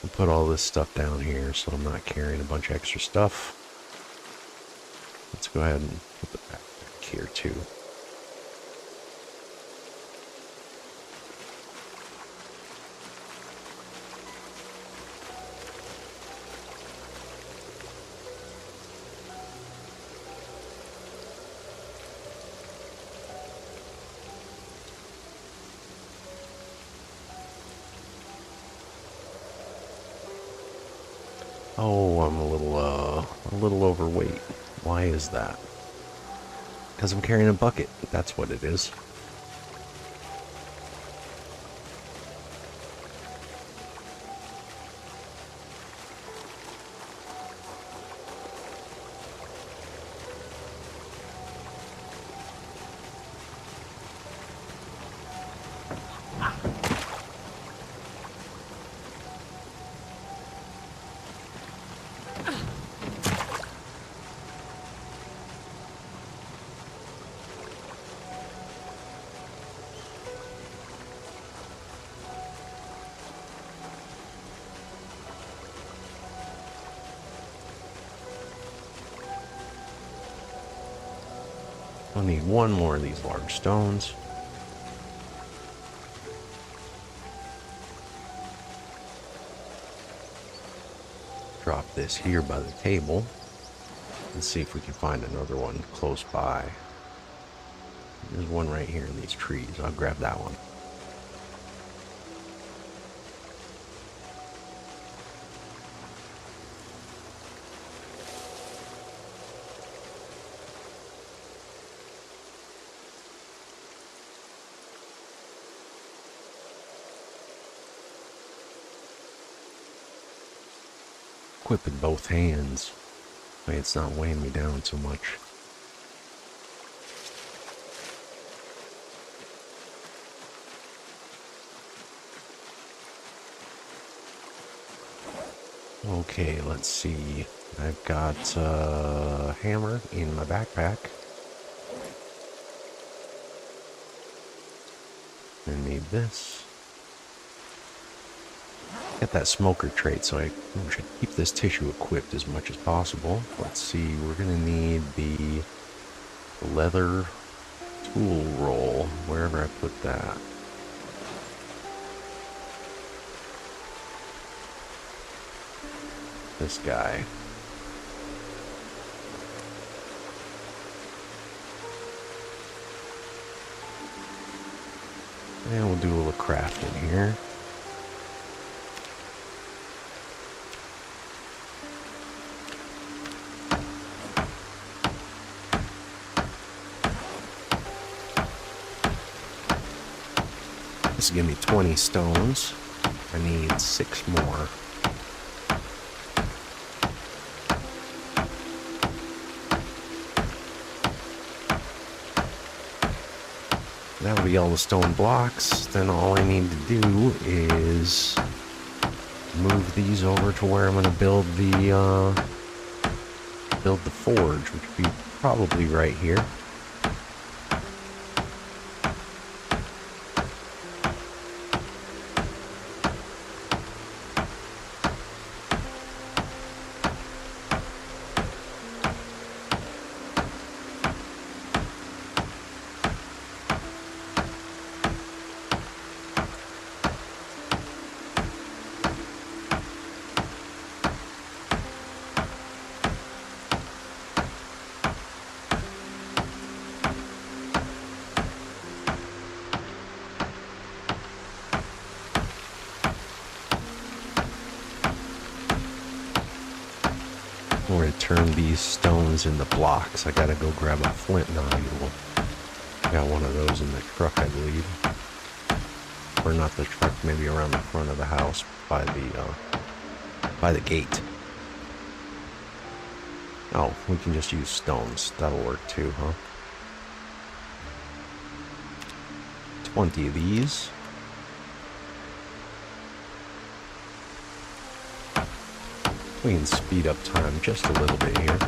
I'll put all this stuff down here so I'm not carrying a bunch of extra stuff. Let's go ahead and put the backpack here too. Oh, I'm a little overweight. Why is that? Because I'm carrying a bucket. That's what it is. I'll need one more of these large stones. Drop this here by the table and see if we can find another one close by. There's one right here in these trees. I'll grab that one. Equipping both hands. Way it's not weighing me down so much. Okay, let's see. I've got a hammer in my backpack. I need this. Got that smoker trait, so I should keep this tissue equipped as much as possible. Let's see, we're gonna need the leather tool roll, wherever I put that. This guy. And we'll do a little crafting here. This will give me 20 stones. I need 6 more. That'll be all the stone blocks. Then all I need to do is move these over to where I'm going to build the forge, which would be probably right here. I'm going to turn these stones into blocks. I gotta go grab a flint nodule. Got one of those in the truck, I believe. Or not the truck, maybe around the front of the house by the gate. Oh, we can just use stones. That'll work too, huh? 20 of these. We can speed up time just a little bit here.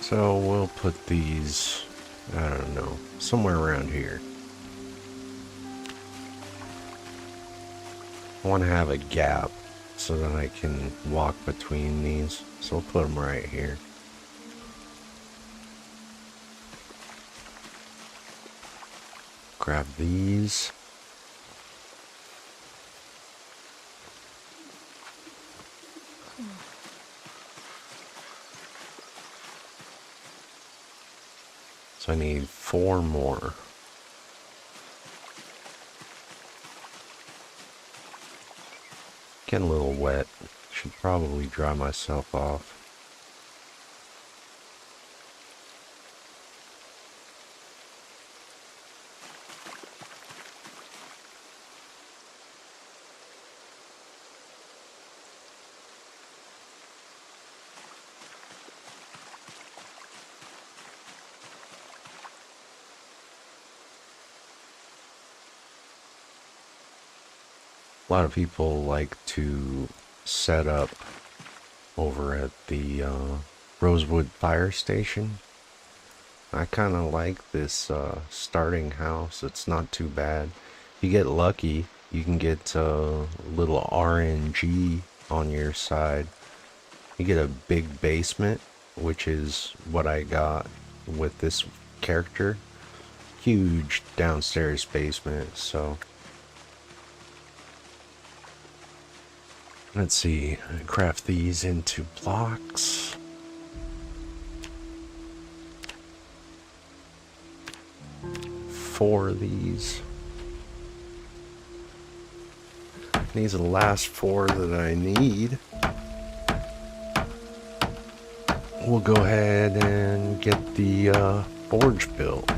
So we'll put these, I don't know, somewhere around here. I want to have a gap so that I can walk between these. So we'll put them right here. Grab these. So I need 4 more. Getting a little wet. Should probably dry myself off. A lot of people like to set up over at the Rosewood fire station. I kind of like this starting house. It's not too bad. If you get lucky, you can get a little RNG on your side. You get a big basement, which is what I got with this character. Huge downstairs basement, so... Let's see, craft these into blocks. Four of these. These are the last 4 that I need. We'll go ahead and get the forge built.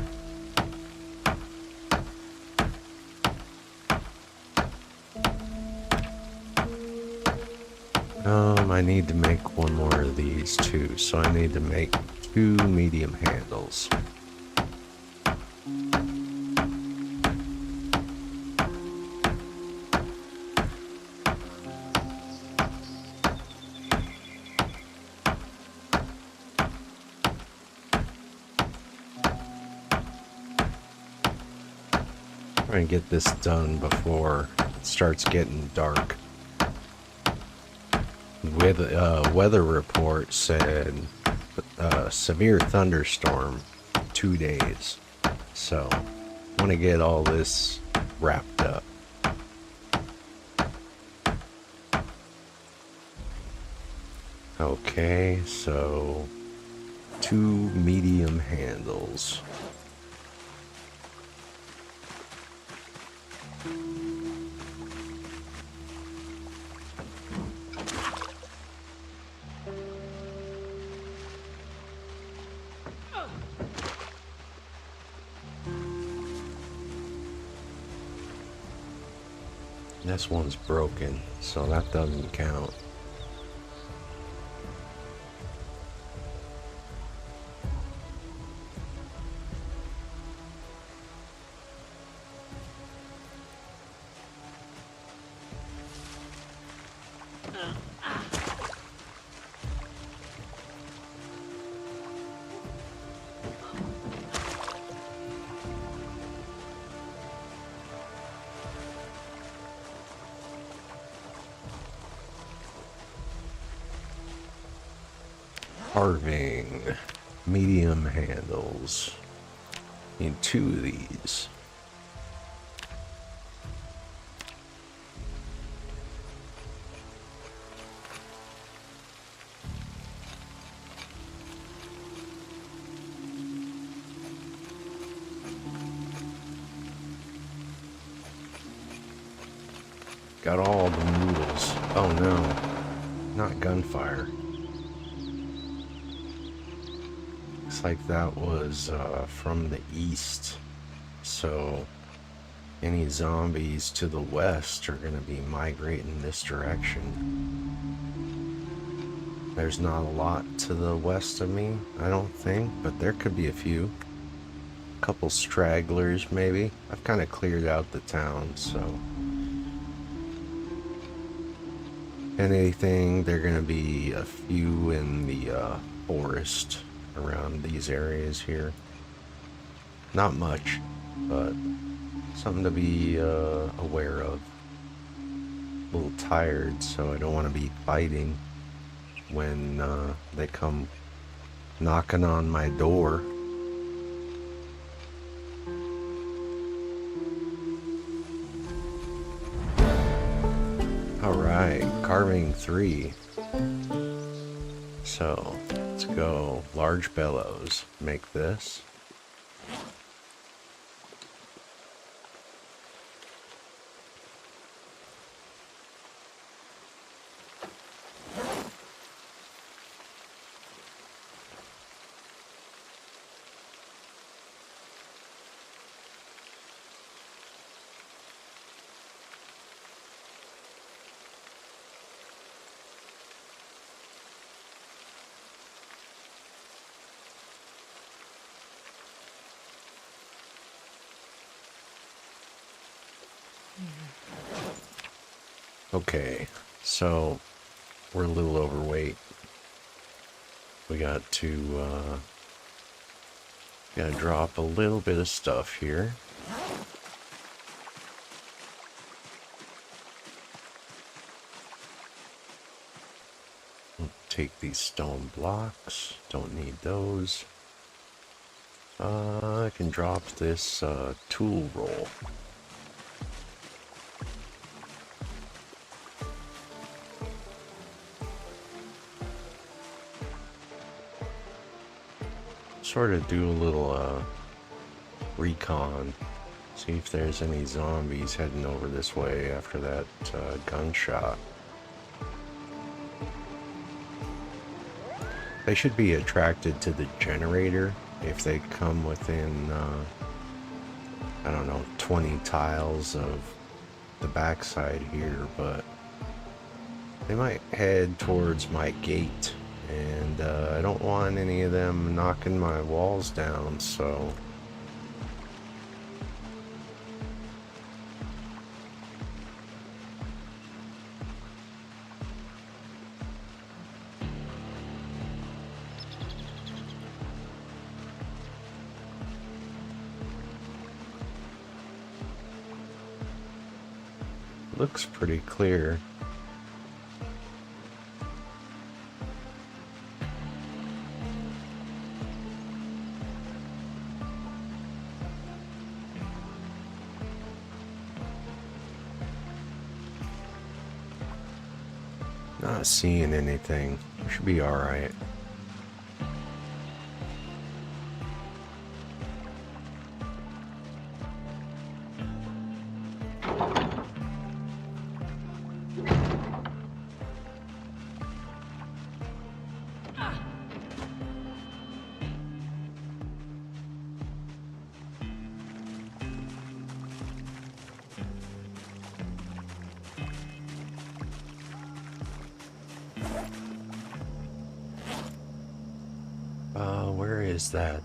I need to make 1 more of these too, so I need to make 2 medium handles. Try and get this done before it starts getting dark. With weather report said severe thunderstorm 2 days, so I want to get all this wrapped up. Okay, so 2 medium handles. This one's broken, so that doesn't count. Carving, medium handles. Need 2 of these. Got all the noodles. Oh no, not gunfire. Looks like that was from the east, so any zombies to the west are going to be migrating this direction. There's not a lot to the west of me, I don't think, but there could be a few. A couple stragglers maybe. I've kind of cleared out the town, so if anything, they're going to be a few in the forest around these areas here. Not much, but something to be aware of. A little tired, so I don't want to be fighting when they come knocking on my door. Alright, carving 3. So, let's go. Large bellows. Make this. Okay, so we're a little overweight. We got to gotta drop a little bit of stuff here. Take these stone blocks. Don't need those. I can drop this tool roll. Sort of do a little recon. See if there's any zombies heading over this way after that gunshot. They should be attracted to the generator if they come within, I don't know, 20 tiles of the backside here, but they might head towards my gate, and I don't want any of them knocking my walls down, so... Looks pretty clear. Not seeing anything. We should be alright. Where is that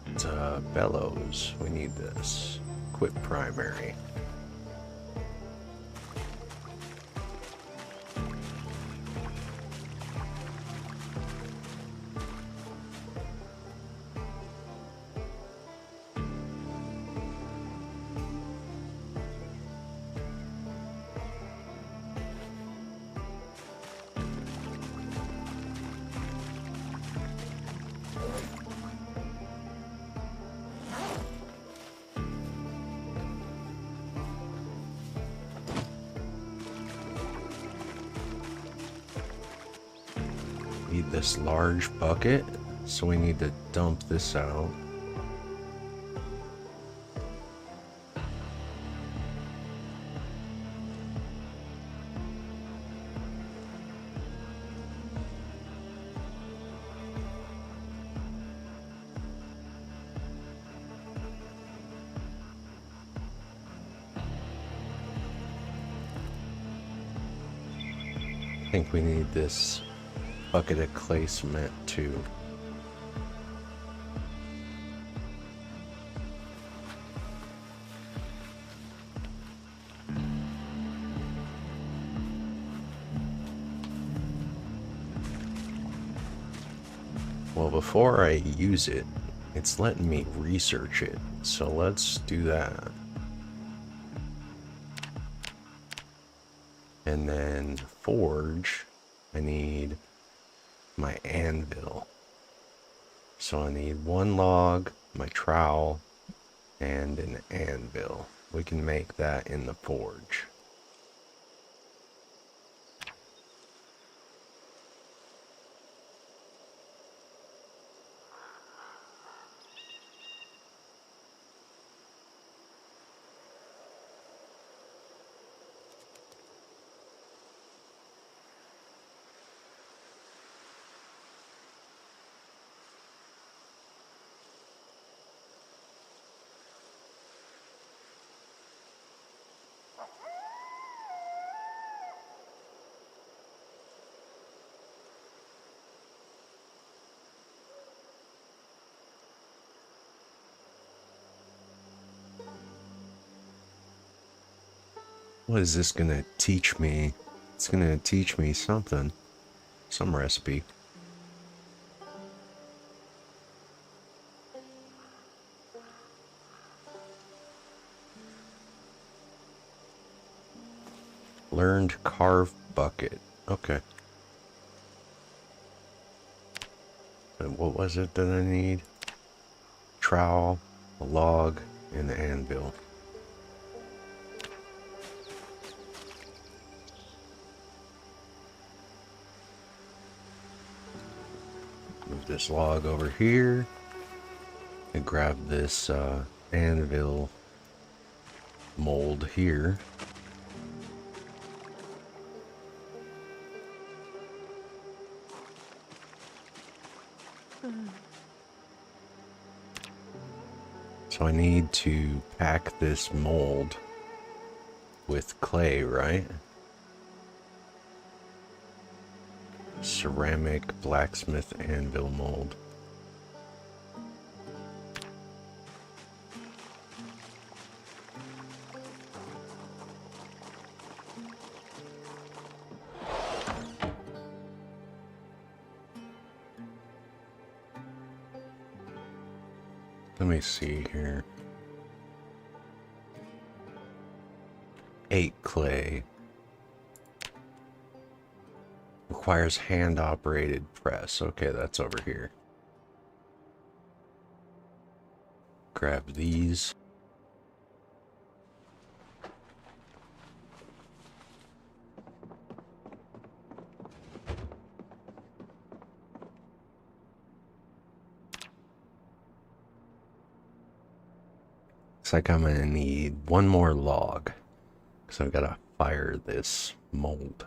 bellows? We need this. Quit primary. Need this large bucket, so we need to dump this out. I think we need this bucket of clay cement too. Well, before I use it, it's letting me research it. So let's do that. And then forge, I need my anvil. So I need one log, my trowel, and an anvil. We can make that in the forge. What is this gonna teach me? It's gonna teach me something. Some recipe. Learned carve bucket. Okay. And what was it that I need? Trowel, a log, and the anvil. Move this log over here and grab this anvil mold here. So I need to pack this mold with clay, right? Ceramic blacksmith anvil mold. Let me see here. 8 clay. Requires hand-operated press. Okay, that's over here. Grab these. Looks like I'm gonna need one more log, because I've got to fire this mold.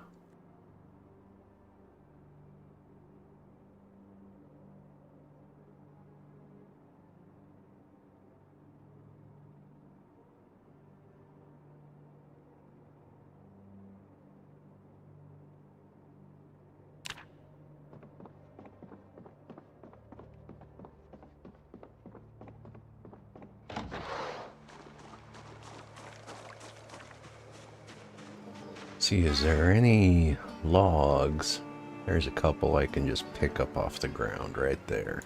See, is there any logs? There's a couple I can just pick up off the ground right there.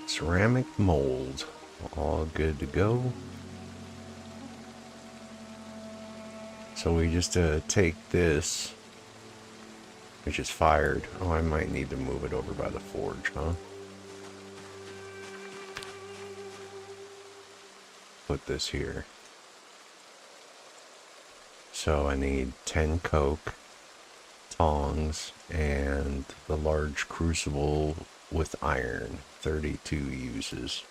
Ceramic mold, all good to go. So we just take this, which is fired. Oh, I might need to move it over by the forge, huh? put this here. So I need 10 coke, tongs, and the large crucible with iron, 32 uses.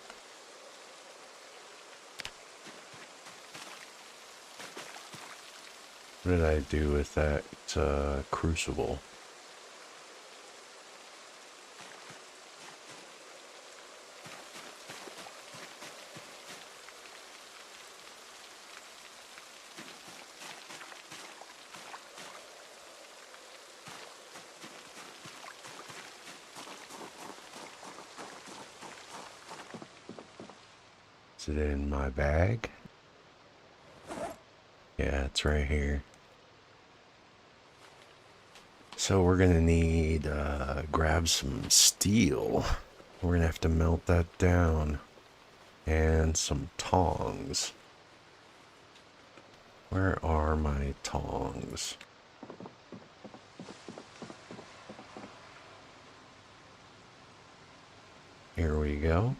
What did I do with that crucible? Is it in my bag? Yeah, it's right here. So we're gonna need, grab some steel. We're gonna have to melt that down. And some tongs. Where are my tongs? Here we go.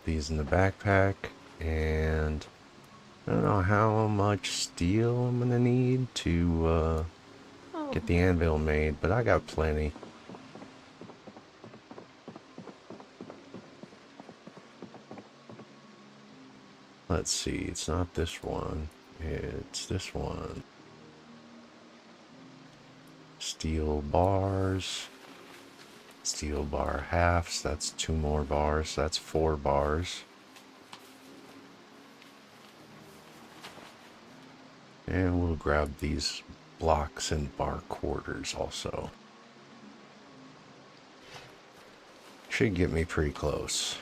These in the backpack. And I don't know how much steel I'm gonna need to, get the anvil made, but I got plenty. Let's see, it's not this one, it's this one. Steel bars, steel bar halves, that's 2 more bars, that's 4 bars. And we'll grab these blocks and bar quarters also. Should get me pretty close.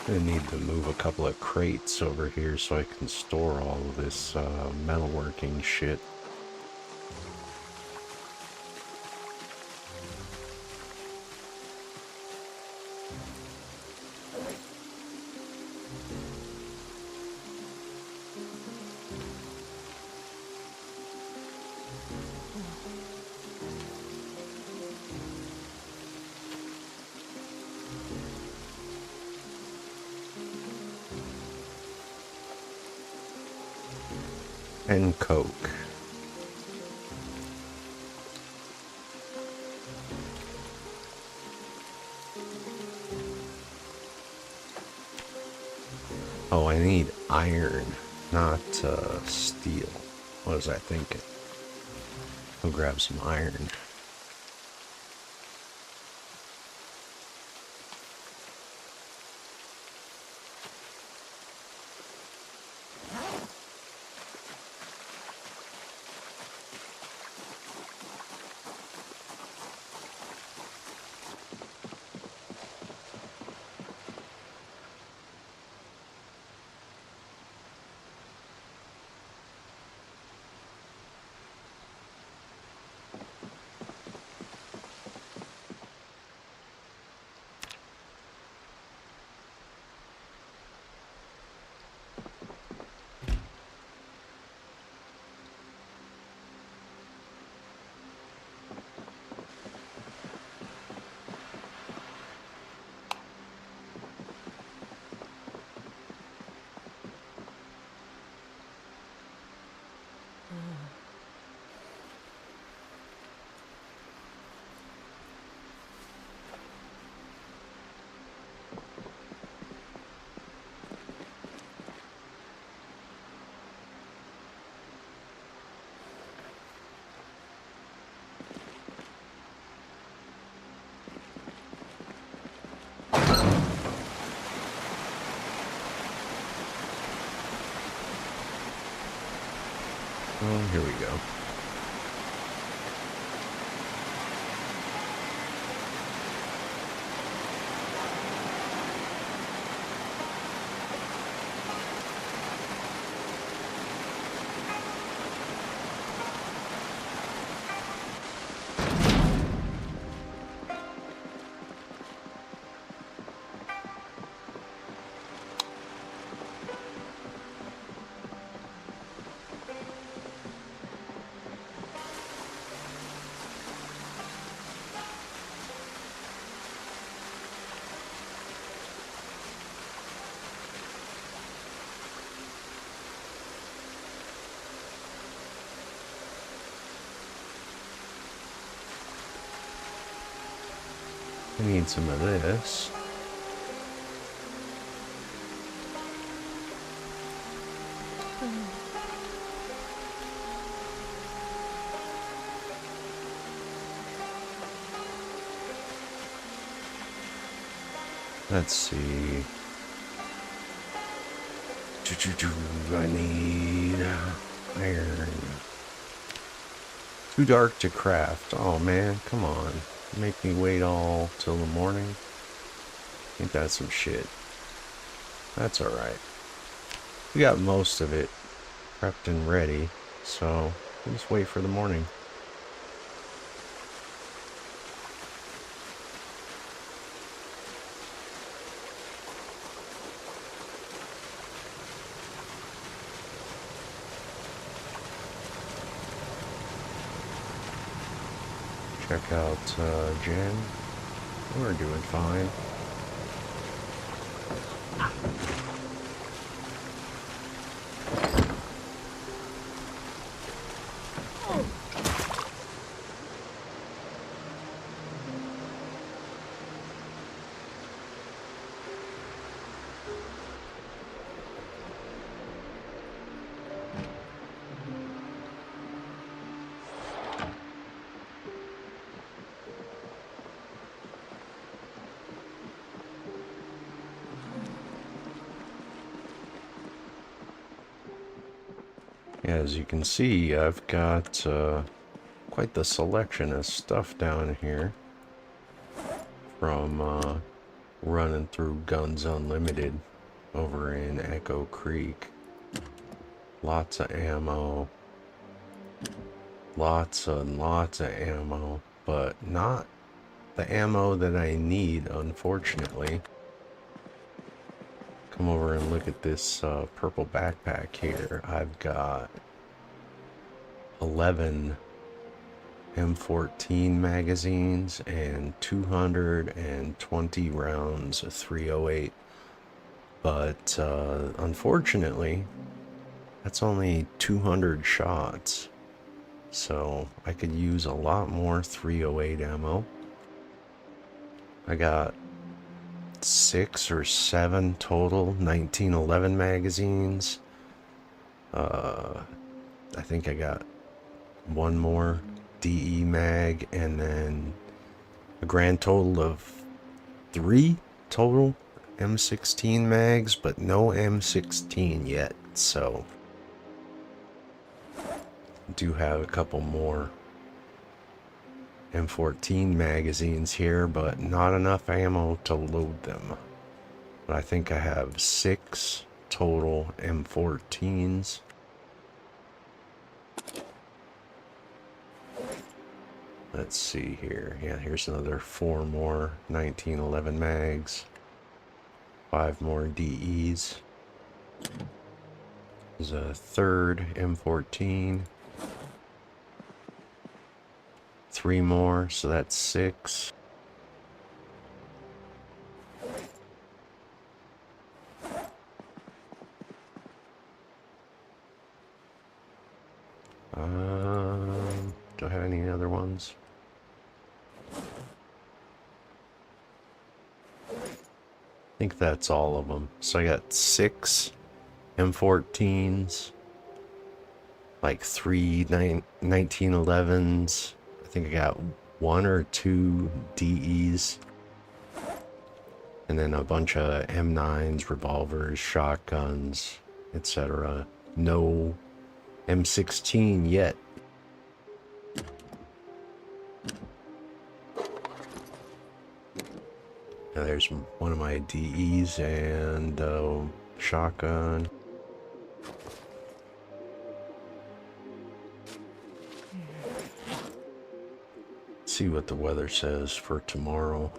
I need to move a couple of crates over here so I can store all of this metalworking shit. And coke. Oh, I need iron, not steel. What was I thinking? I'll grab some iron. Oh, here we go. I need some of this. Let's see. I need iron. Too dark to craft. Oh man, come on. Make me wait all till the morning. Ain't that some shit? That's alright. We got most of it prepped and ready, so we'll just wait for the morning. Check out Jen. We're doing fine. As you can see, I've got quite the selection of stuff down here from running through Guns Unlimited over in Echo Creek. Lots of ammo. Lots and lots of ammo, but not the ammo that I need, unfortunately. Come over and look at this purple backpack here. I've got 11 M14 magazines and 220 rounds of 308. But unfortunately, that's only 200 shots. So I could use a lot more 308 ammo. I got 6 or 7 total 1911 magazines. I think I got one more DE mag, and then a grand total of 3 total M16 mags, but no M16 yet, so I do have a couple more M14 magazines here, but not enough ammo to load them. But I think I have 6 total M14s. Let's see here. Yeah, here's another 4 more 1911 mags. 5 more DEs. There's a third M14. 3 more, so that's 6. Do I have any other ones? I think that's all of them. So I got 6 M14s, like 3 1911s. I think I got 1 or 2 DEs, and then a bunch of M9s, revolvers, shotguns, etc. No M16 yet. Now there's one of my DEs and shotgun. See what the weather says for tomorrow.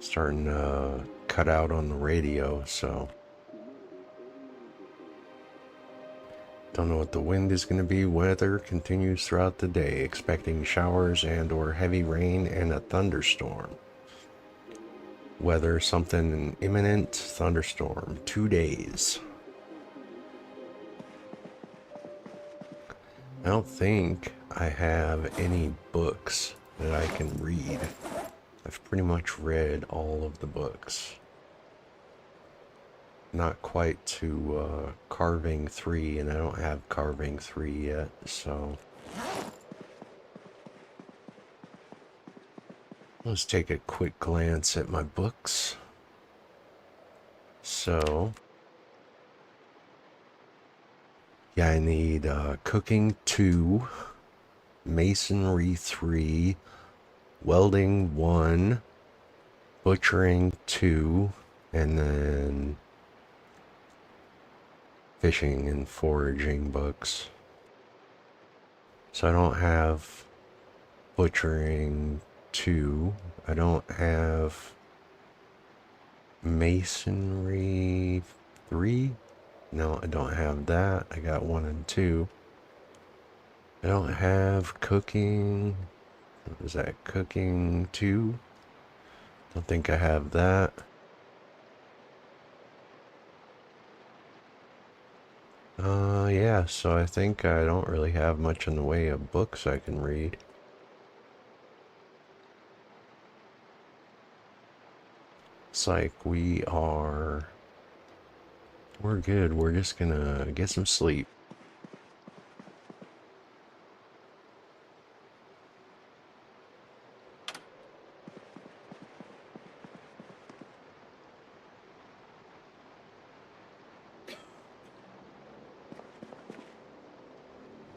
Starting to cut out on the radio, so don't know what the wind is going to be. Weather continues throughout the day, expecting showers and or heavy rain and a thunderstorm. Weather, something, an imminent thunderstorm. 2 days. I don't think I have any books that I can read. I've pretty much read all of the books. Not quite to Carving 3, and I don't have Carving 3 yet, so... Let's take a quick glance at my books. So... yeah, I need Cooking 2, Masonry 3, Welding 1, Butchering 2, and then Fishing and Foraging books. So I don't have Butchering 2. I don't have Masonry 3. No, I don't have that. I got 1 and 2. I don't have Cooking... is that Cooking 2? Don't think I have that. Yeah, so I think I don't really have much in the way of books I can read. It's like we're good. We're just gonna get some sleep.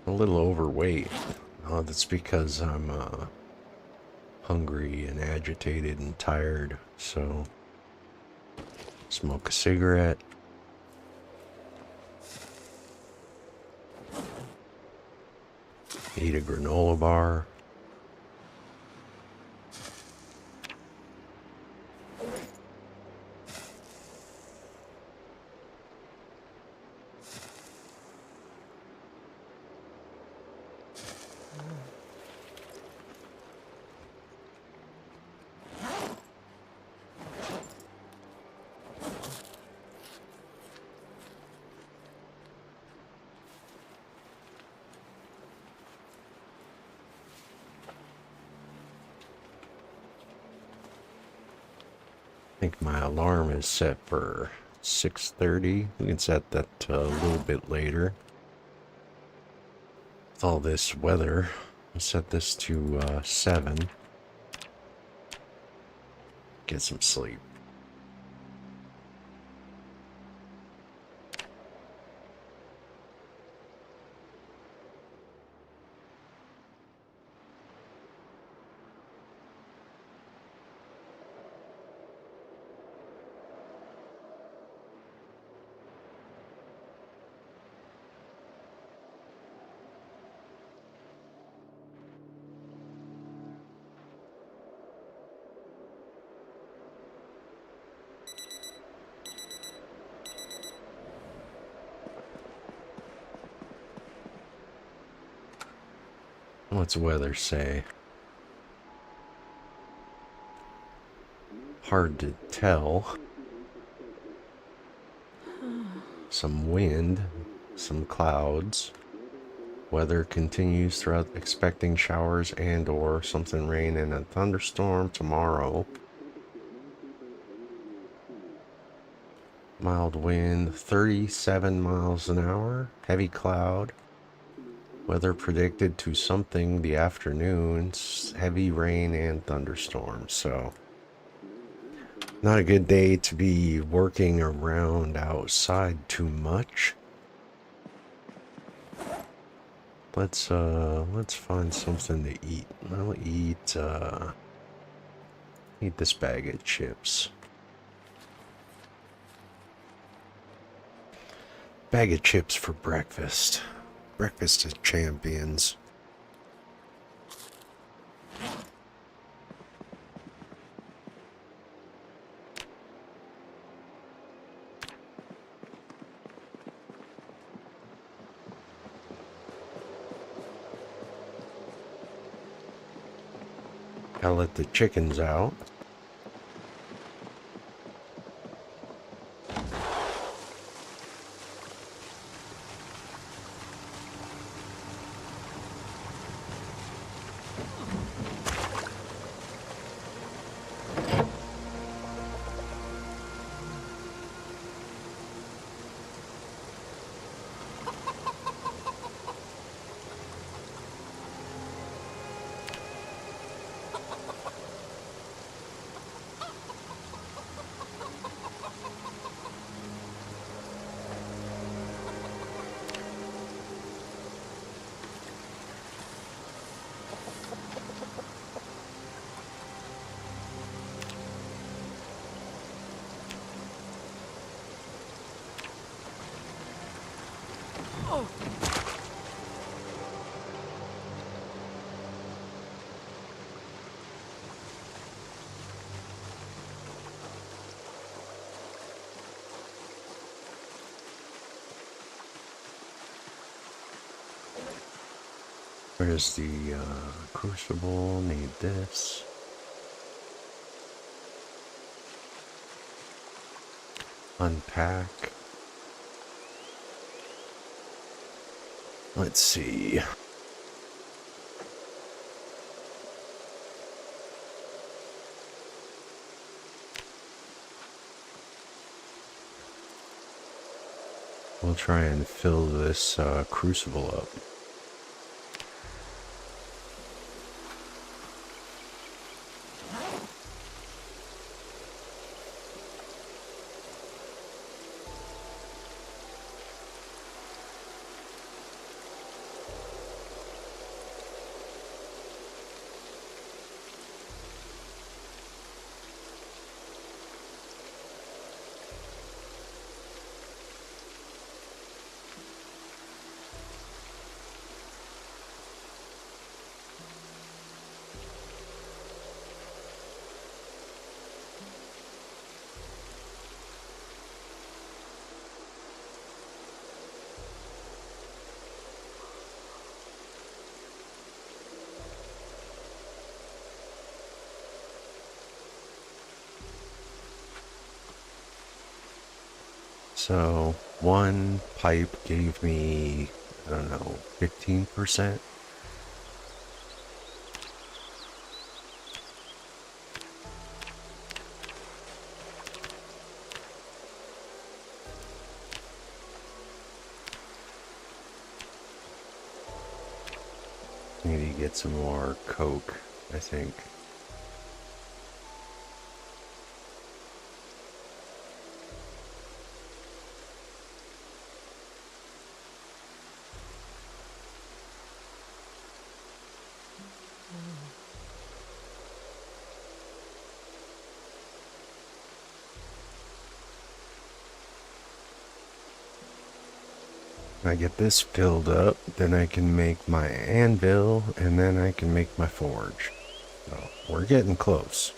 A little overweight. That's because I'm hungry and agitated and tired. So, smoke a cigarette. Eat a granola bar. I think my alarm is set for 6:30. We can set that a little bit later. With all this weather, I'll set this to 7. Get some sleep. What's the weather say? Hard to tell. Some wind, some clouds. Weather continues throughout, expecting showers and or something rain and a thunderstorm tomorrow. Mild wind, 37 miles an hour. Heavy cloud. Weather predicted to something the afternoon. Heavy rain and thunderstorms. So, not a good day to be working around outside too much. Let's find something to eat. I'll eat this bag of chips. Bag of chips for breakfast. Breakfast of champions. Gotta let the chickens out. Where's the crucible? Need this. Unpack. Let's see. We'll try and fill this crucible up. So one pipe gave me, I don't know, 15%. Maybe get some more coke, I think. I get this filled up, then I can make my anvil, and then I can make my forge. So we're getting close.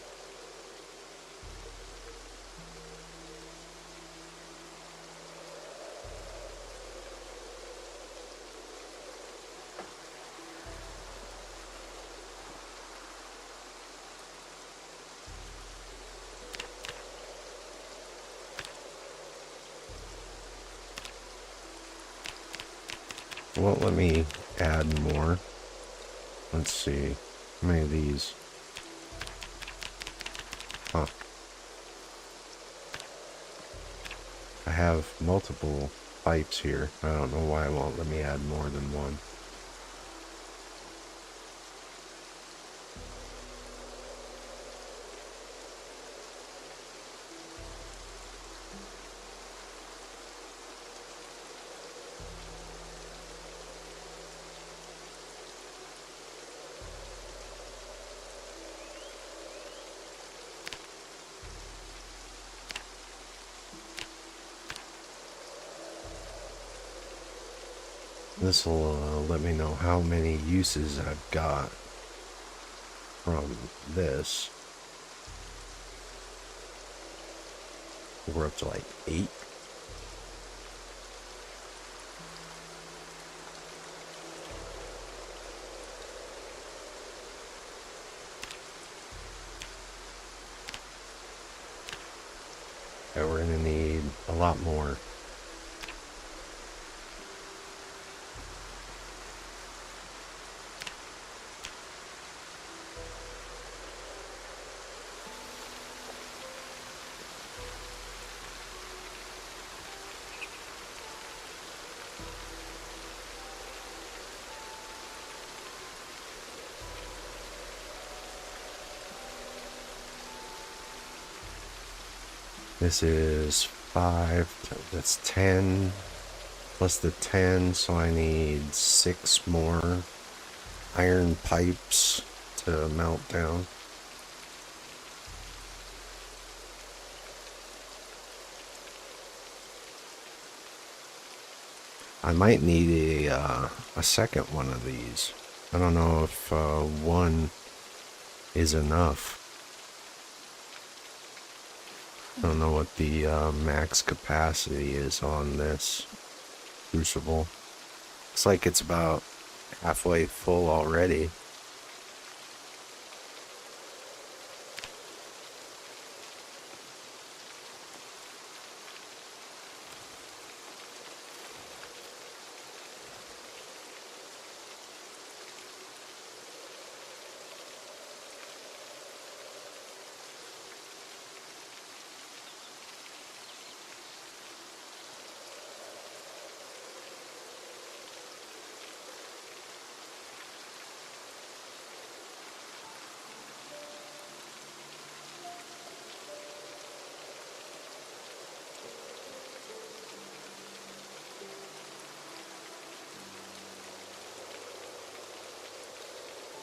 Won't let me add more. Let's see. How many of these? Huh. I have multiple pipes here. I don't know why it won't let me add more than one. This will let me know how many uses I've got from this. We're up to like 8. And we're gonna need a lot more. This is 5, that's 10, plus the 10, so I need 6 more iron pipes to melt down. I might need a second one of these. I don't know if one is enough. I don't know what the max capacity is on this crucible. Looks like it's about halfway full already.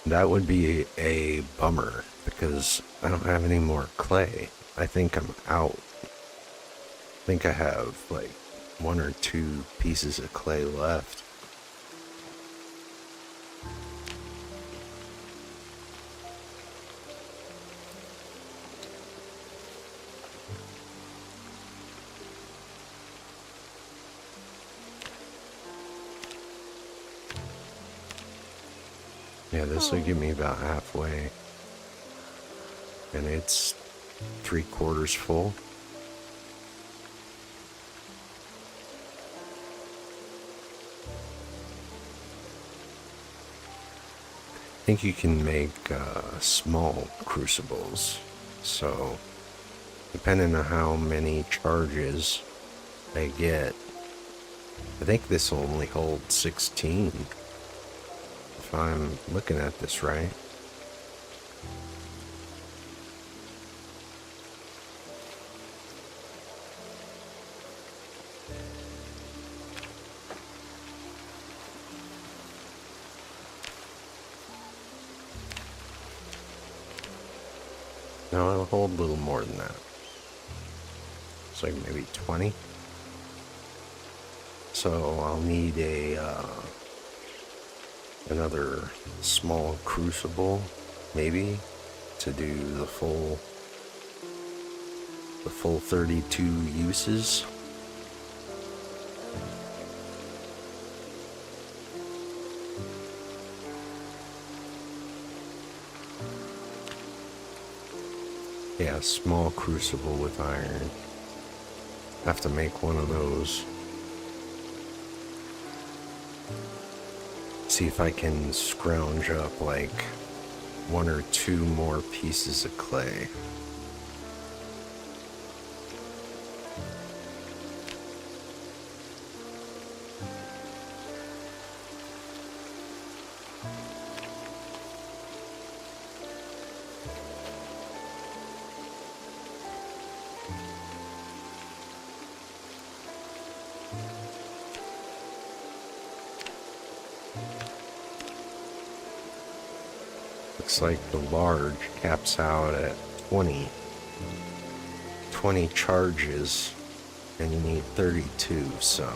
That would be a bummer because I don't have any more clay. I think I'm out. I think I have like 1 or 2 pieces of clay left. Yeah, this will give me about halfway. And it's 3/4 full. I think you can make small crucibles. So, depending on how many charges I get, I think this will only hold 16. If I'm looking at this right. No, it'll hold a little more than that. It's like maybe 20. So I'll need another small crucible, maybe, to do the full 32 uses. Yeah, small crucible with iron. Have to make one of those. See if I can scrounge up like 1 or 2 more pieces of clay. Looks like the large caps out at 20 charges, and you need 32, so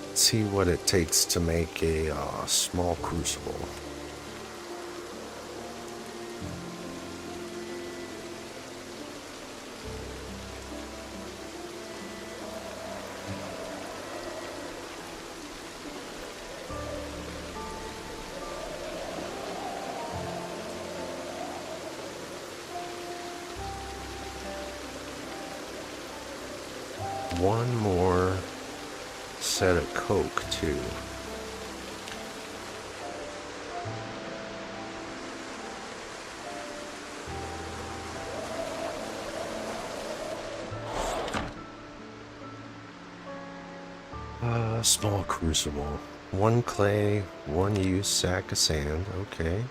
let's see what it takes to make a small crucible. One more set of Coke, too. Small crucible. 1 clay, 1 used sack of sand. Okay.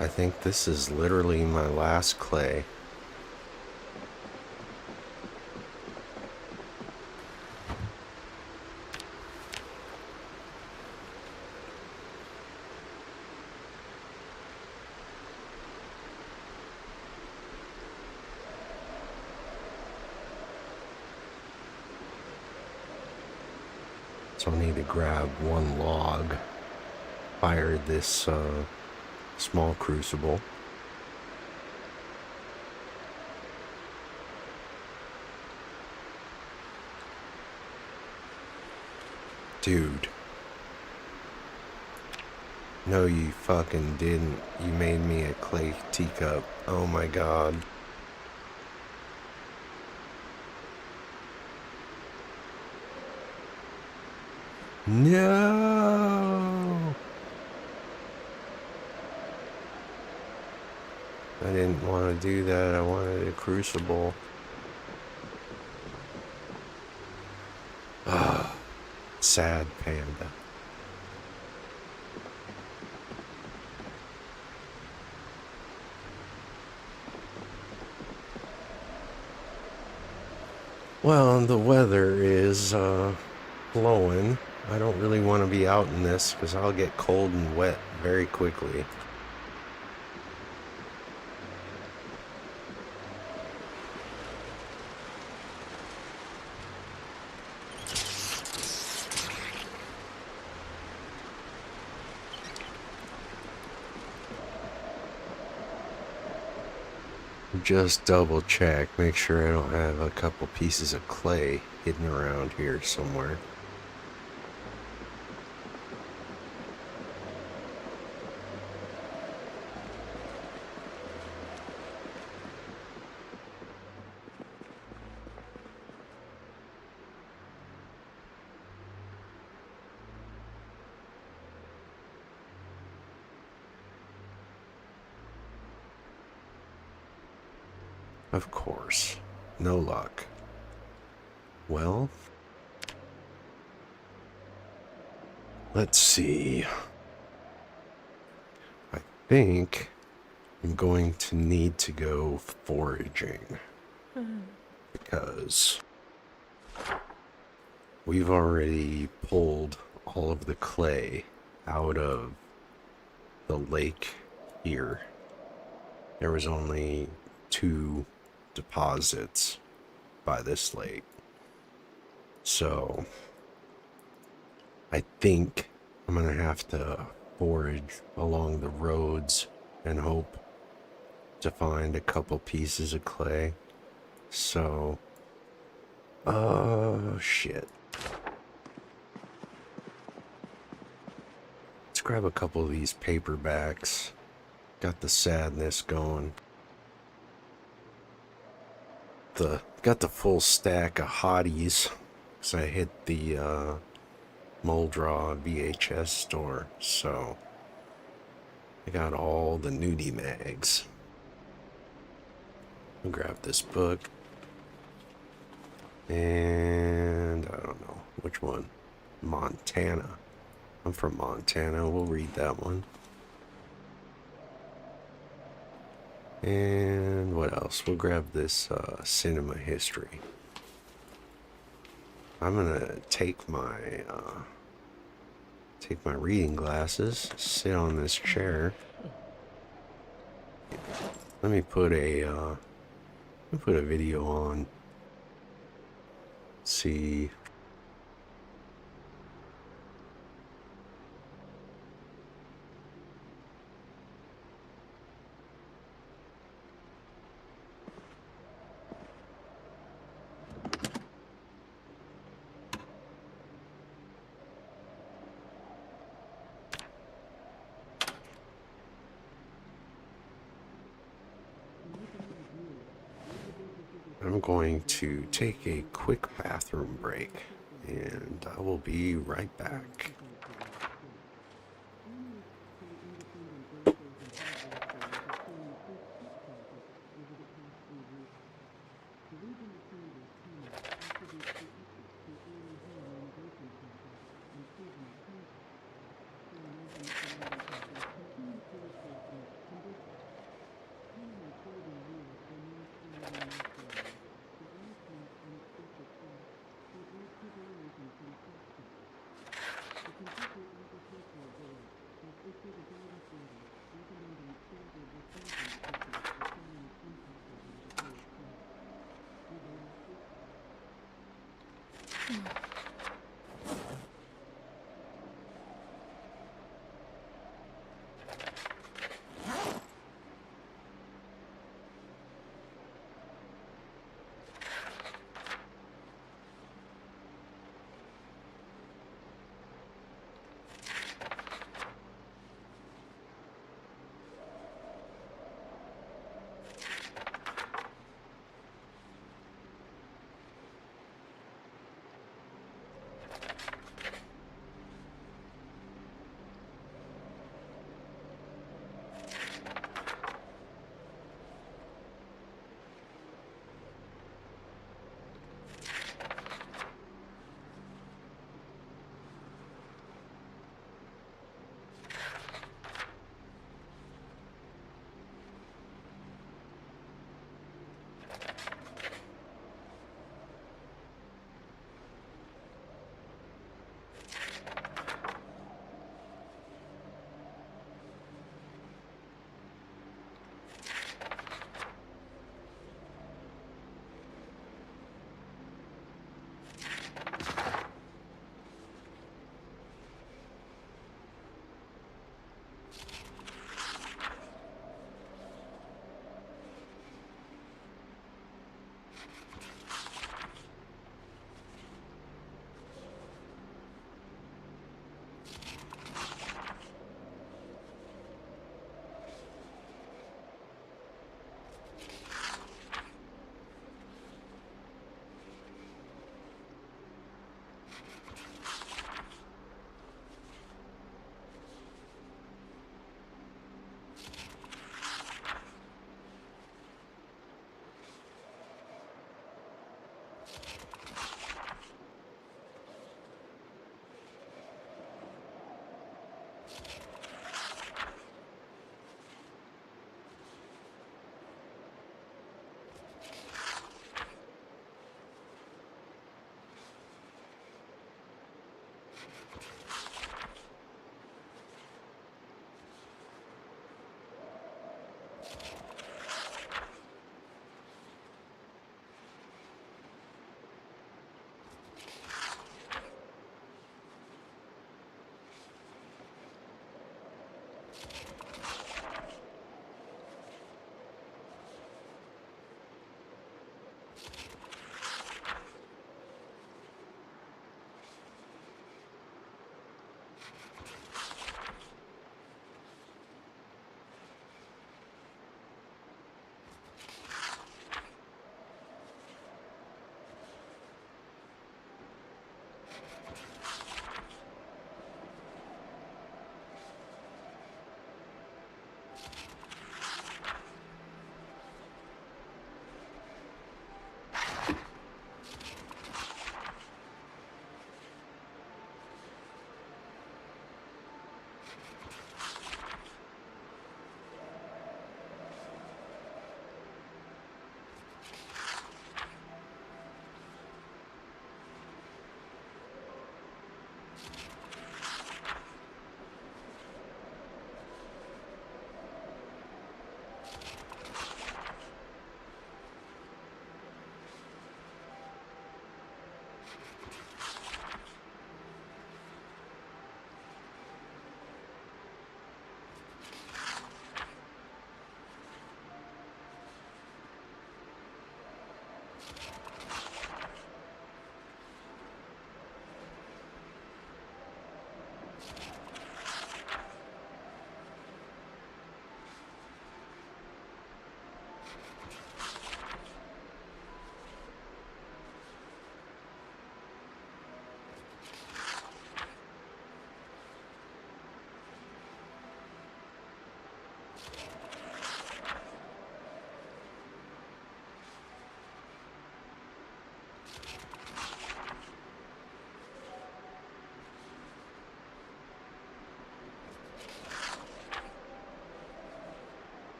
I think this is literally my last clay. So I need to grab 1 log, fire this small crucible. Dude. No, you fucking didn't. You made me a clay teacup. Oh my god. No! I didn't want to do that. I wanted a crucible. Ah, sad panda. Well, the weather is blowing. I don't really want to be out in this because I'll get cold and wet very quickly. Just double check, make sure I don't have a couple pieces of clay hidden around here somewhere. Of course, no luck. Well, let's see. I think I'm going to need to go foraging because we've already pulled all of the clay out of the lake here. There was only 2 deposits by this lake. So I think I'm gonna have to forage along the roads and hope to find a couple pieces of clay. So, oh shit. Let's grab a couple of these paperbacks. Got the sadness going. Got the full stack of hotties. So I hit the Moldraw VHS store. So I got all the nudie mags. I'll grab this book. And I don't know which one. Montana. I'm from Montana. We'll read that one. And what else? We'll grab this cinema history. I'm gonna take my reading glasses, sit on this chair. Let me put a video on. See. I'm going to take a quick bathroom break, and I will be right back.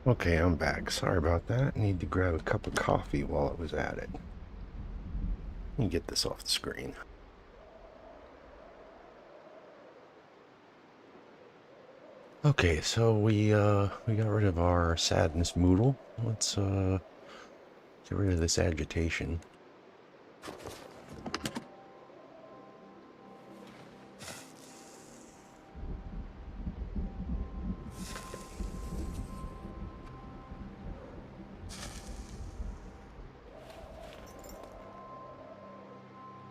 Okay, I'm back. Sorry about that. Need to grab a cup of coffee while I was at it. Let me get this off the screen. Okay, so we got rid of our sadness moodle. Let's get rid of this agitation.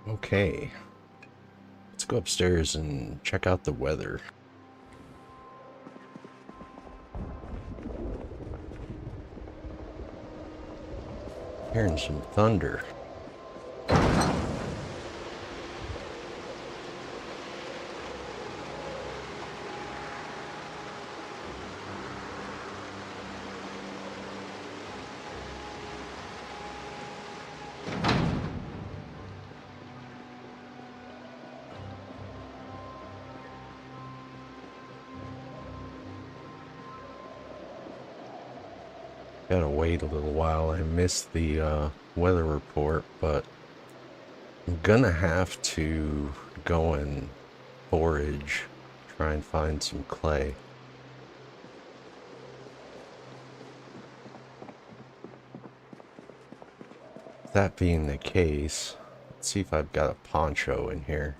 Okay. Let's go upstairs and check out the weather. Hearing some thunder. Gotta wait a little while. I missed the weather report, but I'm gonna have to go and forage, try and find some clay. That being the case, let's see if I've got a poncho in here.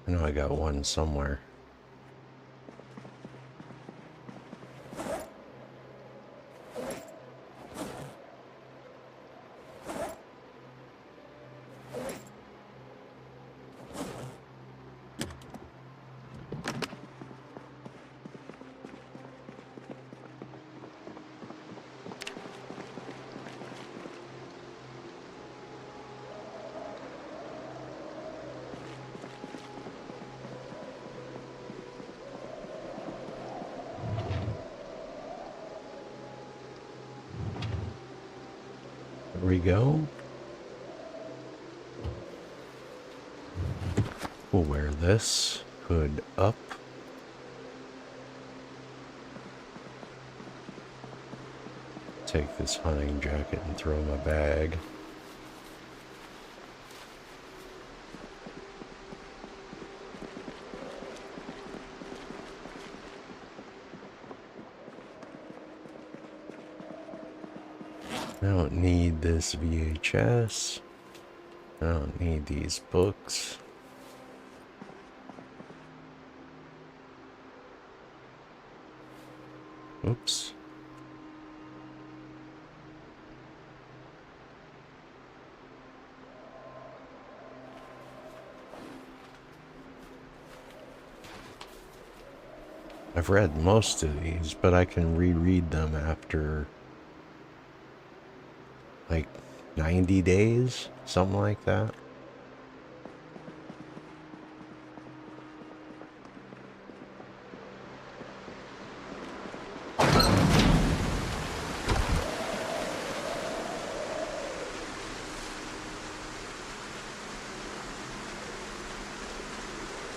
I know I got one somewhere. There we go. We'll wear this hood up. Take this hunting jacket and throw in my bag. I don't need this VHS. I don't need these books. Oops. I've read most of these, but I can reread them after like 90 days, something like that.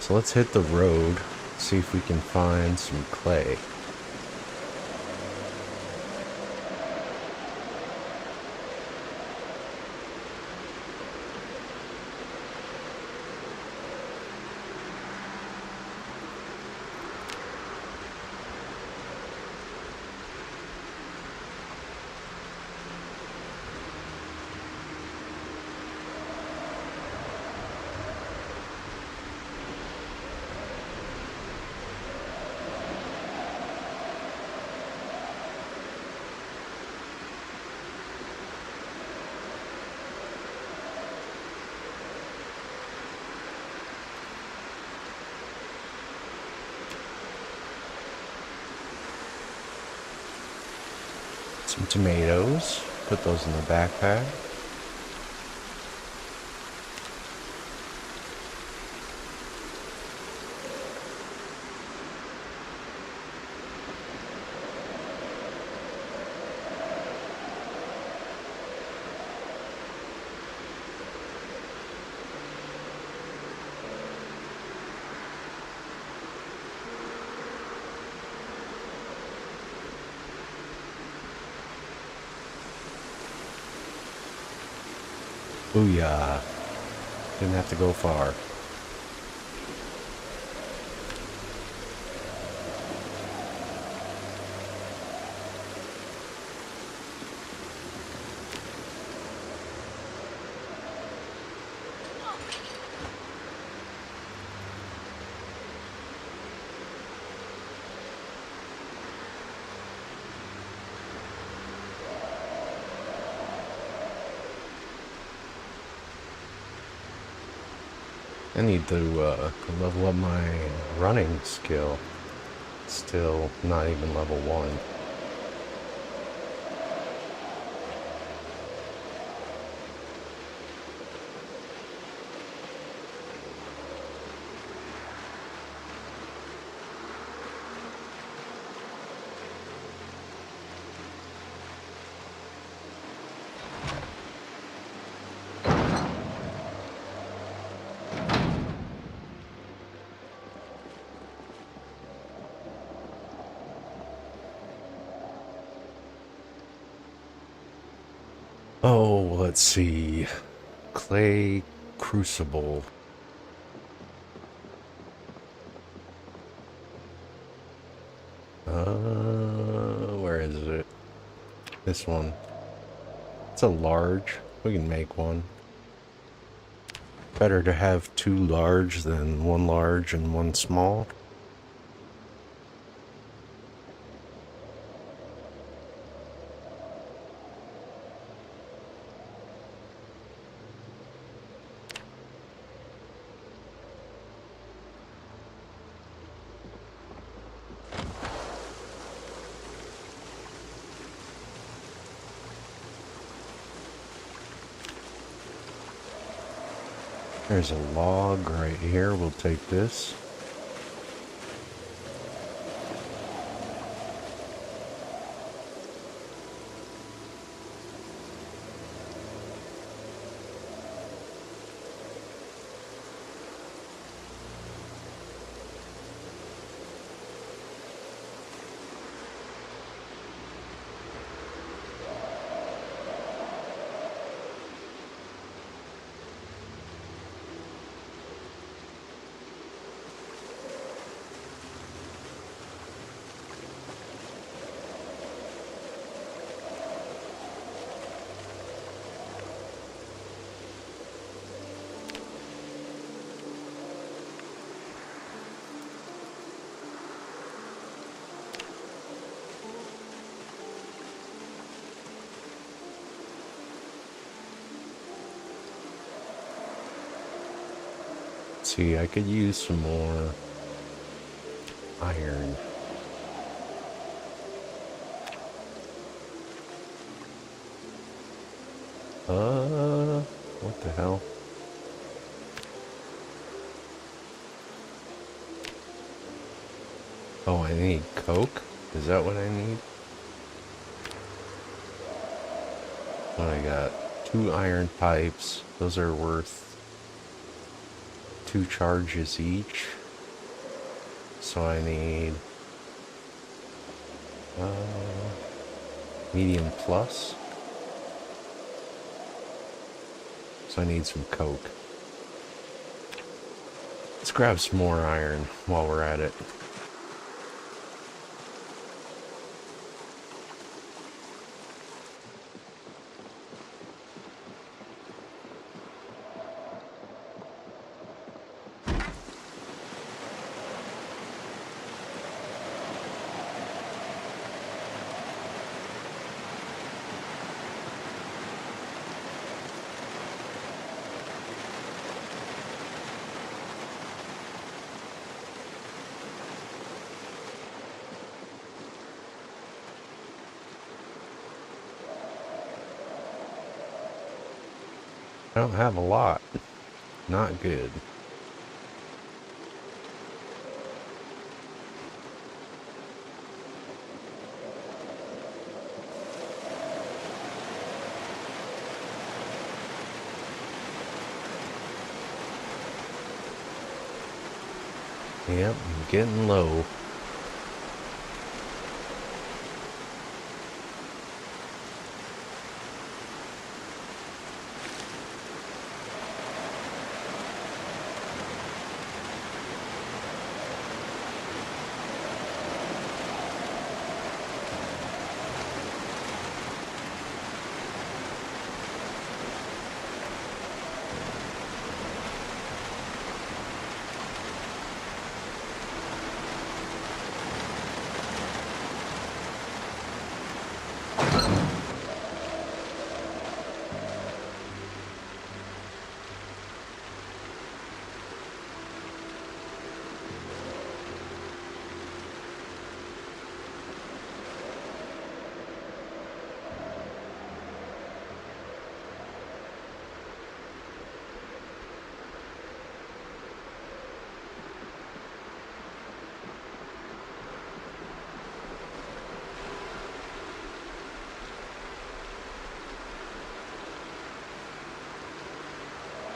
So let's hit the road, see if we can find some clay. Some tomatoes, put those in the backpack. Booyah. Didn't have to go far. I need to level up my running skill. Still not even level 1. Oh, let's see. Clay crucible. Where is it? This one. It's a large. We can make one. Better to have 2 large than 1 large and 1 small. There's a log right here. We'll take this. See, I could use some more iron. What the hell? Oh, I need coke? Is that what I need? What I got? 2 iron pipes. Those are worth 2 charges each. So I need medium plus. So I need some coke. Let's grab some more iron while we're at it. I don't have a lot. Not good. Yep, I'm getting low.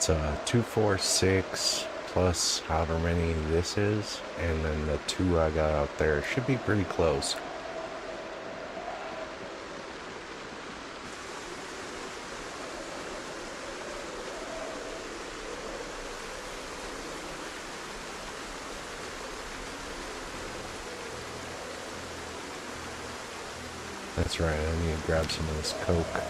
It's a 246 plus however many this is, and then the 2 I got out there should be pretty close. That's right, I need to grab some of this Coke.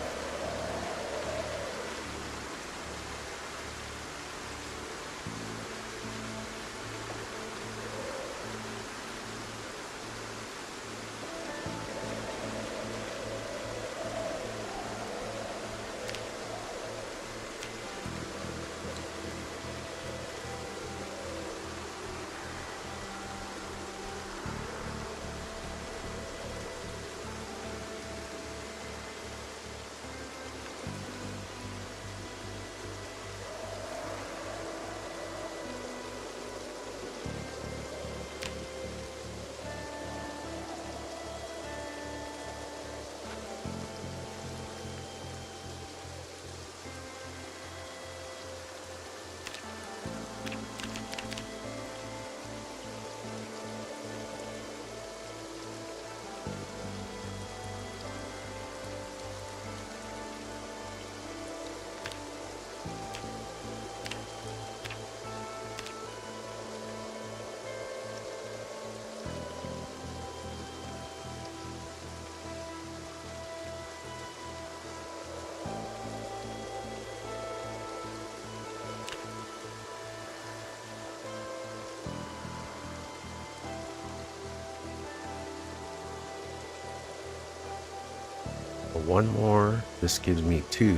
One more, this gives me 2,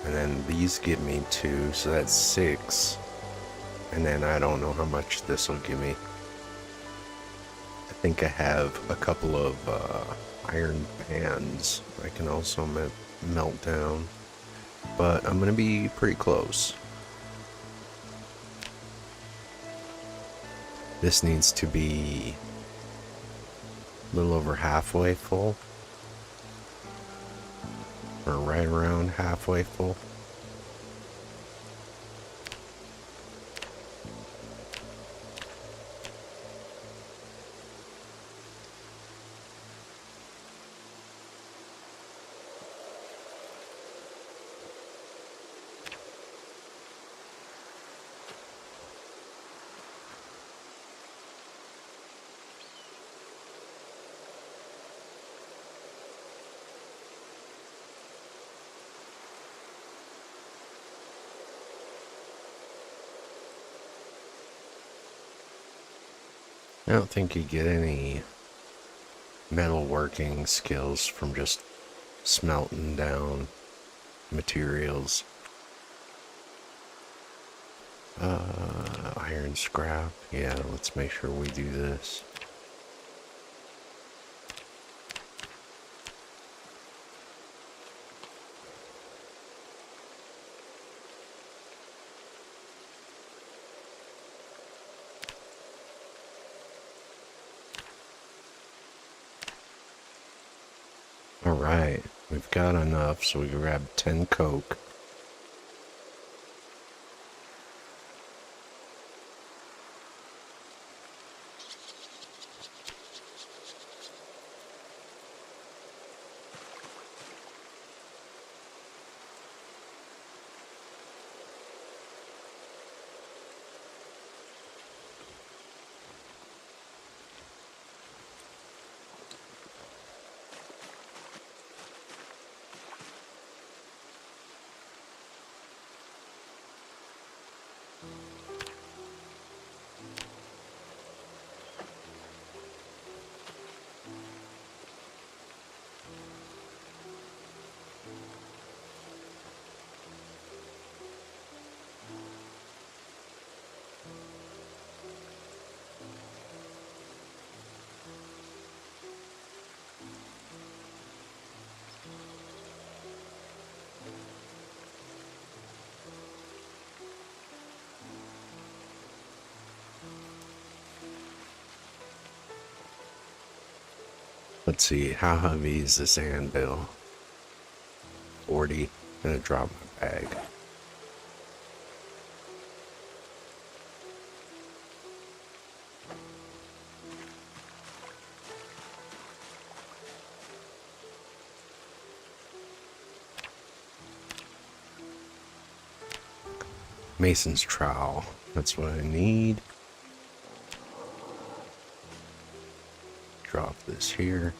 and then these give me 2, so that's 6, and then I don't know how much this will give me. I think I have a couple of iron pans I can also melt down, but I'm gonna be pretty close. This needs to be a little over halfway full. Or right around halfway full. I don't think you get any metalworking skills from just smelting down materials. Iron scrap. Yeah, let's make sure we do this. Alright, we've got enough, so we can grab 10 Coke. Let's see, how heavy is this anvil? 40. I'm gonna drop my bag. Mason's trowel. That's what I need. Drop this here.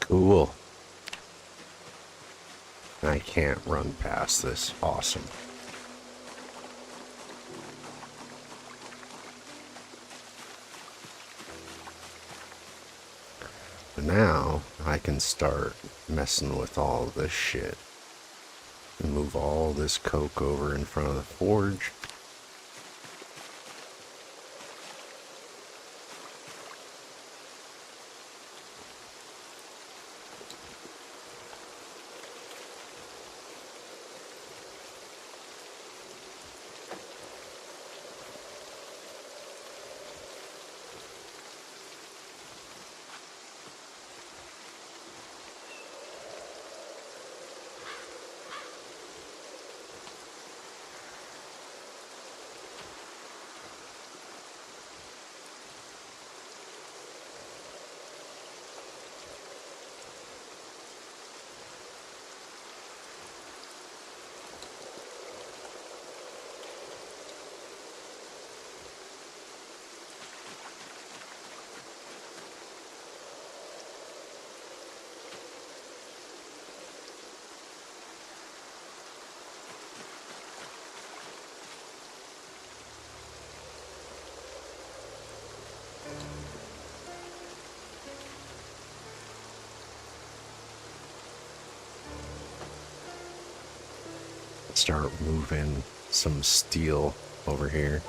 Cool. I can't run past this. Awesome. But now I can start messing with all of this shit. And move all this coke over in front of the forge. Start moving some steel over here.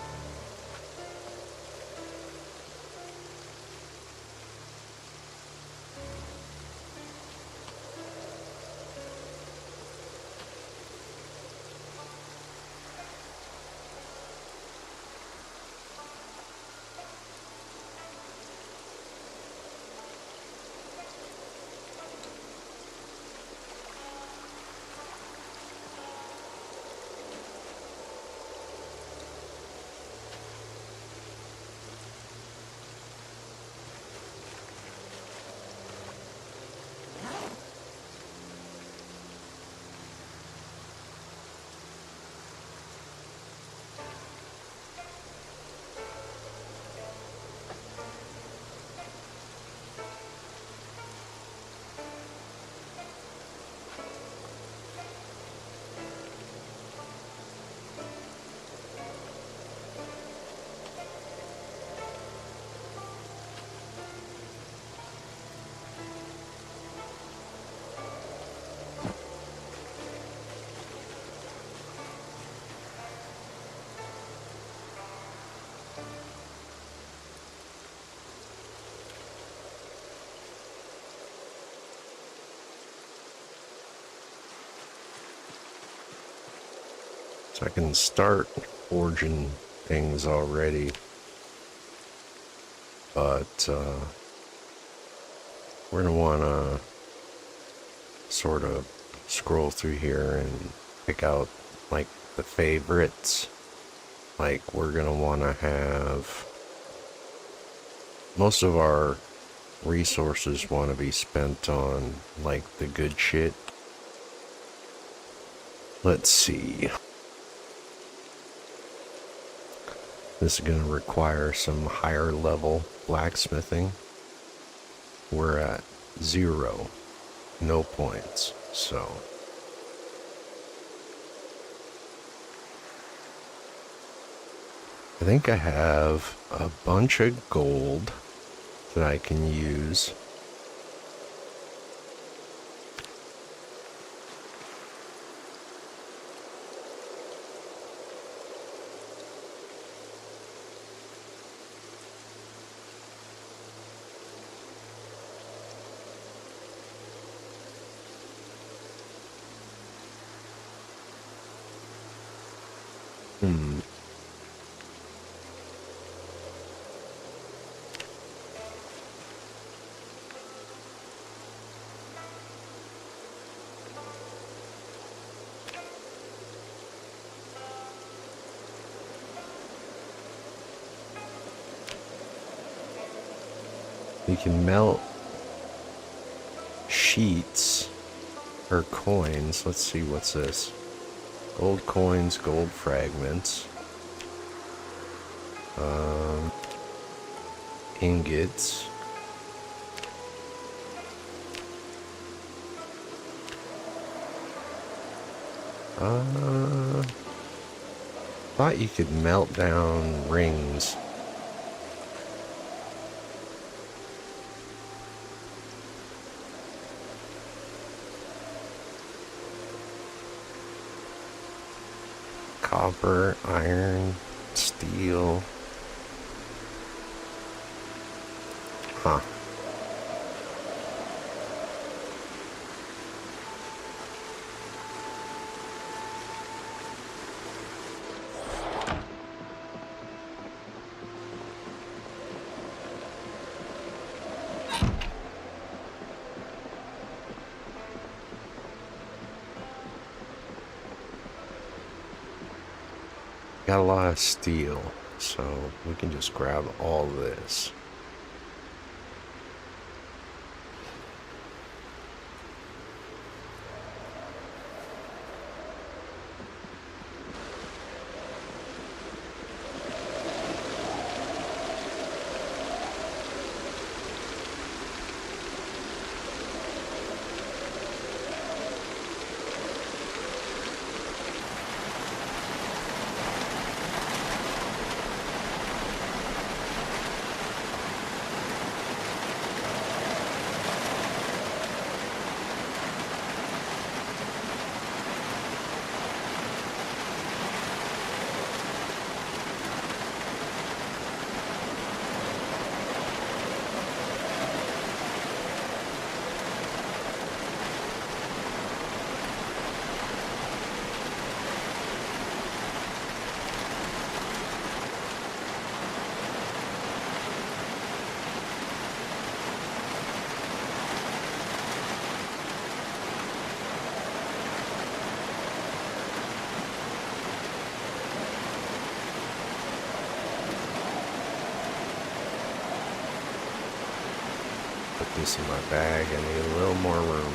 So I can start forging things already, but we're going to want to sort of scroll through here and pick out like the favorites. Like we're going to want to have most of our resources want to be spent on like the good shit. Let's see. This is going to require some higher level blacksmithing. We're at 0, no points, so I think I have a bunch of gold that I can use. Hmm. You can melt sheets or coins. Let's see, what's this? Gold coins, gold fragments, ingots. Thought you could melt down rings. Copper, iron, steel. Huh. Got a lot of steel, so we can just grab all this. Put this in my bag. I need a little more room.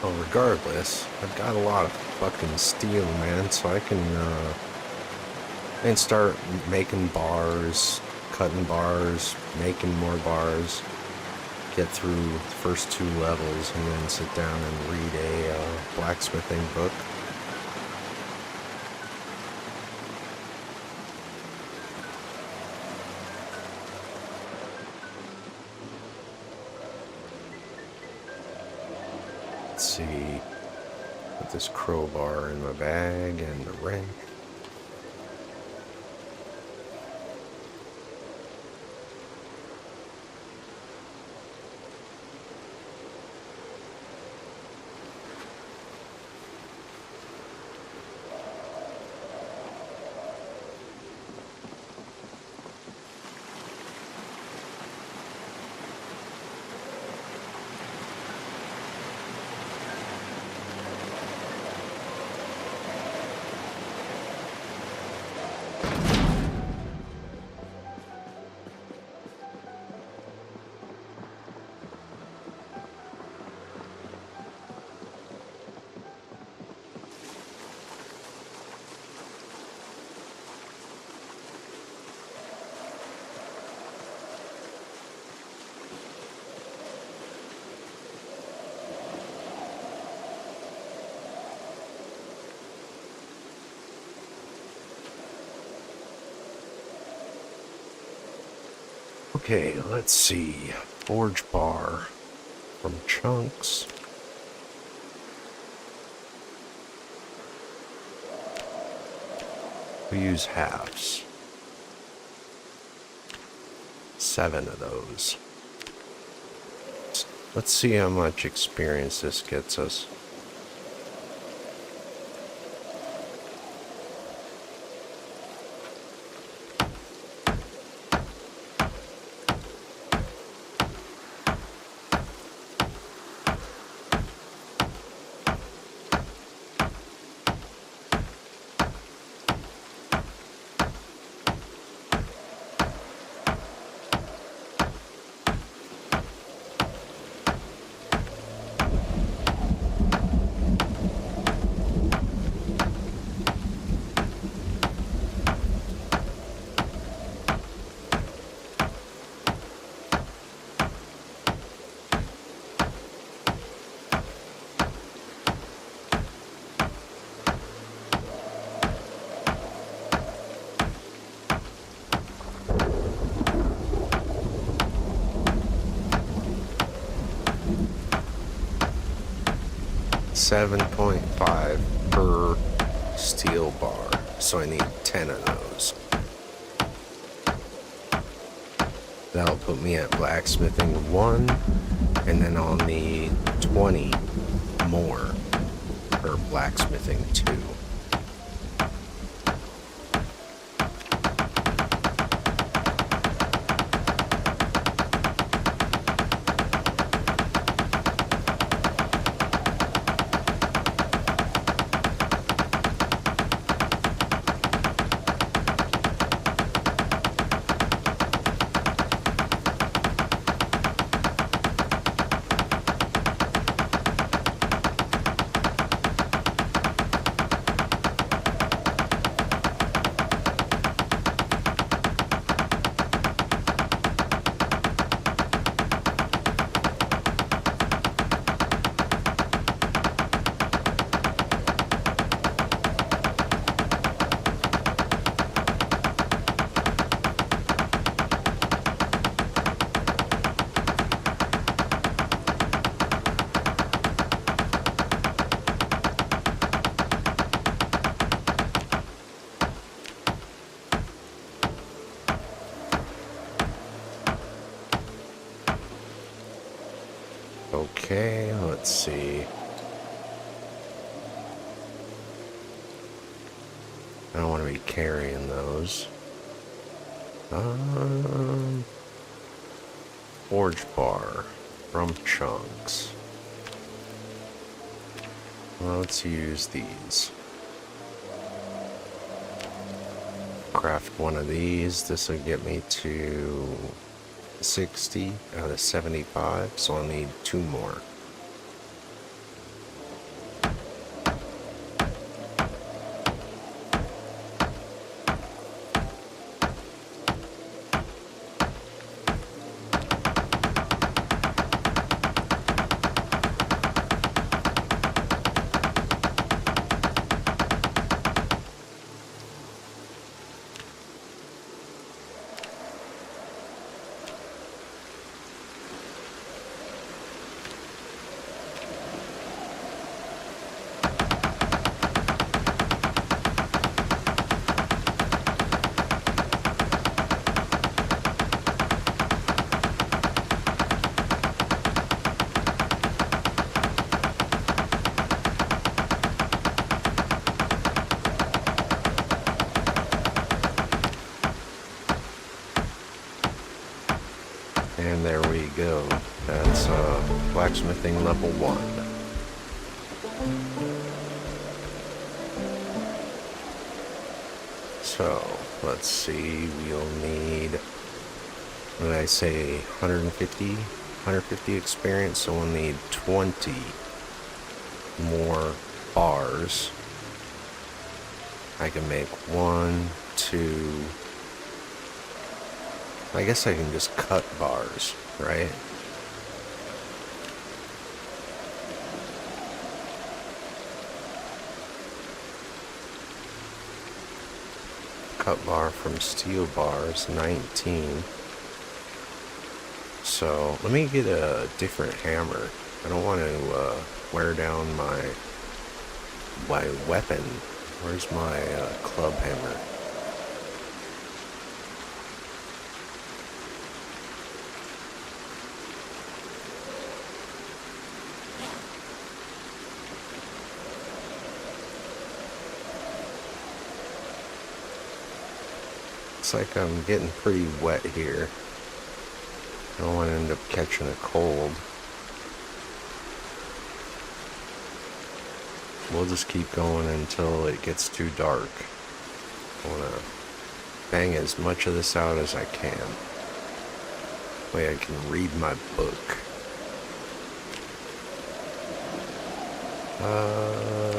Well, regardless, I've got a lot of fucking steel, man, so I can start making bars, cutting bars, making more bars, get through the first 2 levels, and then sit down and read a blacksmithing book. Let's see, put this crowbar in my bag and the wrench. Okay, let's see. Forge bar from chunks. We use halves. 7 of those. Let's see how much experience this gets us. $7.5 per steel bar, so I need 10 of those. That'll put me at blacksmithing 1, and then I'll need 20 more for blacksmithing 2. Okay, let's see. I don't want to be carrying those. Forge bar from chunks. Well, let's use these. Craft one of these. This will get me to 60 out of 75, so I'll need 2 more. And there we go. That's blacksmithing level 1. So, let's see, we'll need, what did I say, 150 experience, so we'll need 20 more bars. I can make 1, 2, I guess I can just cut bars, right? Cut bar from steel bars, 19. So let me get a different hammer. I don't want to wear down my weapon. Where's my club hammer? Looks like I'm getting pretty wet here. I don't want to end up catching a cold. We'll just keep going until it gets too dark. I want to bang as much of this out as I can. That way I can read my book.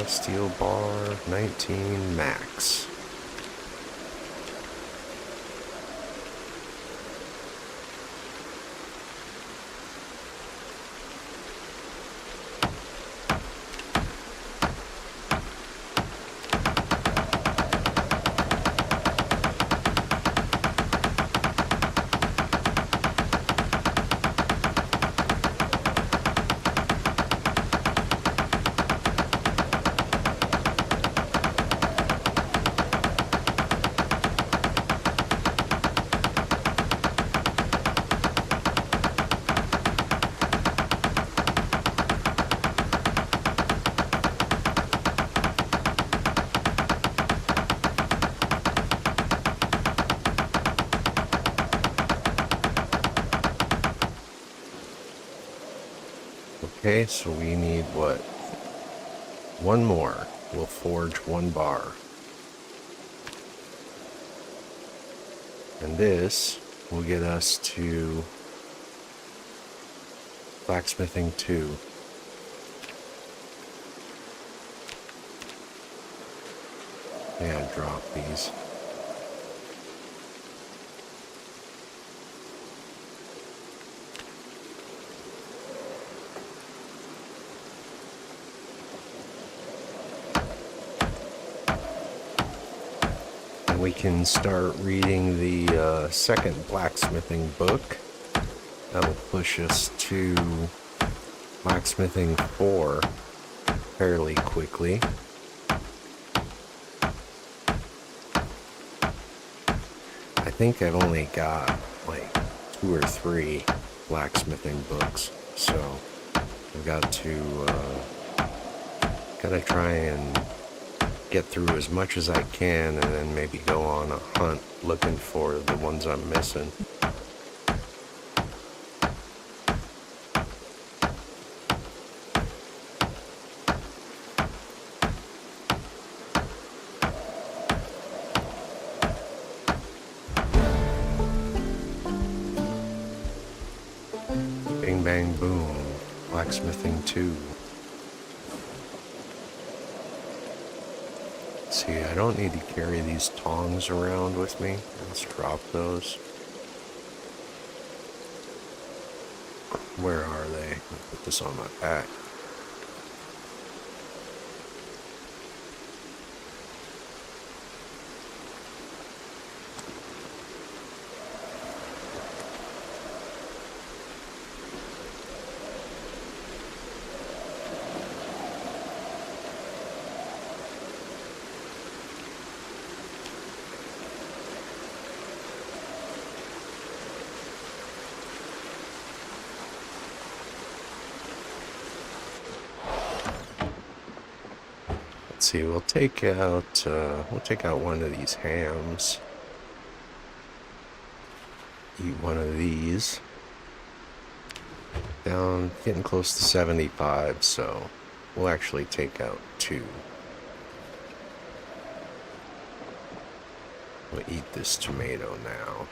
Steel bar, 19 max. Okay, so we need what? One more. We'll forge one bar. And this will get us to blacksmithing 2. Yeah, drop these. We can start reading the second blacksmithing book. That'll push us to blacksmithing 4 fairly quickly. I think I've only got like 2 or 3 blacksmithing books, so I've got to gotta try and get through as much as I can and then maybe go on a hunt looking for the ones I'm missing. Bing bang boom, blacksmithing 2. See, I don't need to carry these tongs around with me. Let's drop those. Where are they? I'll put this on my back. Let's see, we'll take out one of these hams. Eat one of these. Down, getting close to 75, so we'll actually take out 2. We'll eat this tomato now.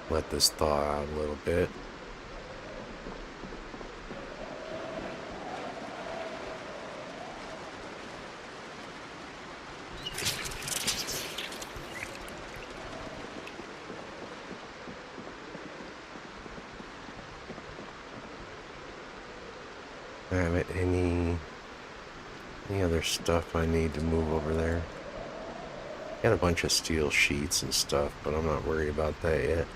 Let this thaw out a little bit. have any other stuff I need to move over there? Got a bunch of steel sheets and stuff, but I'm not worried about that yet.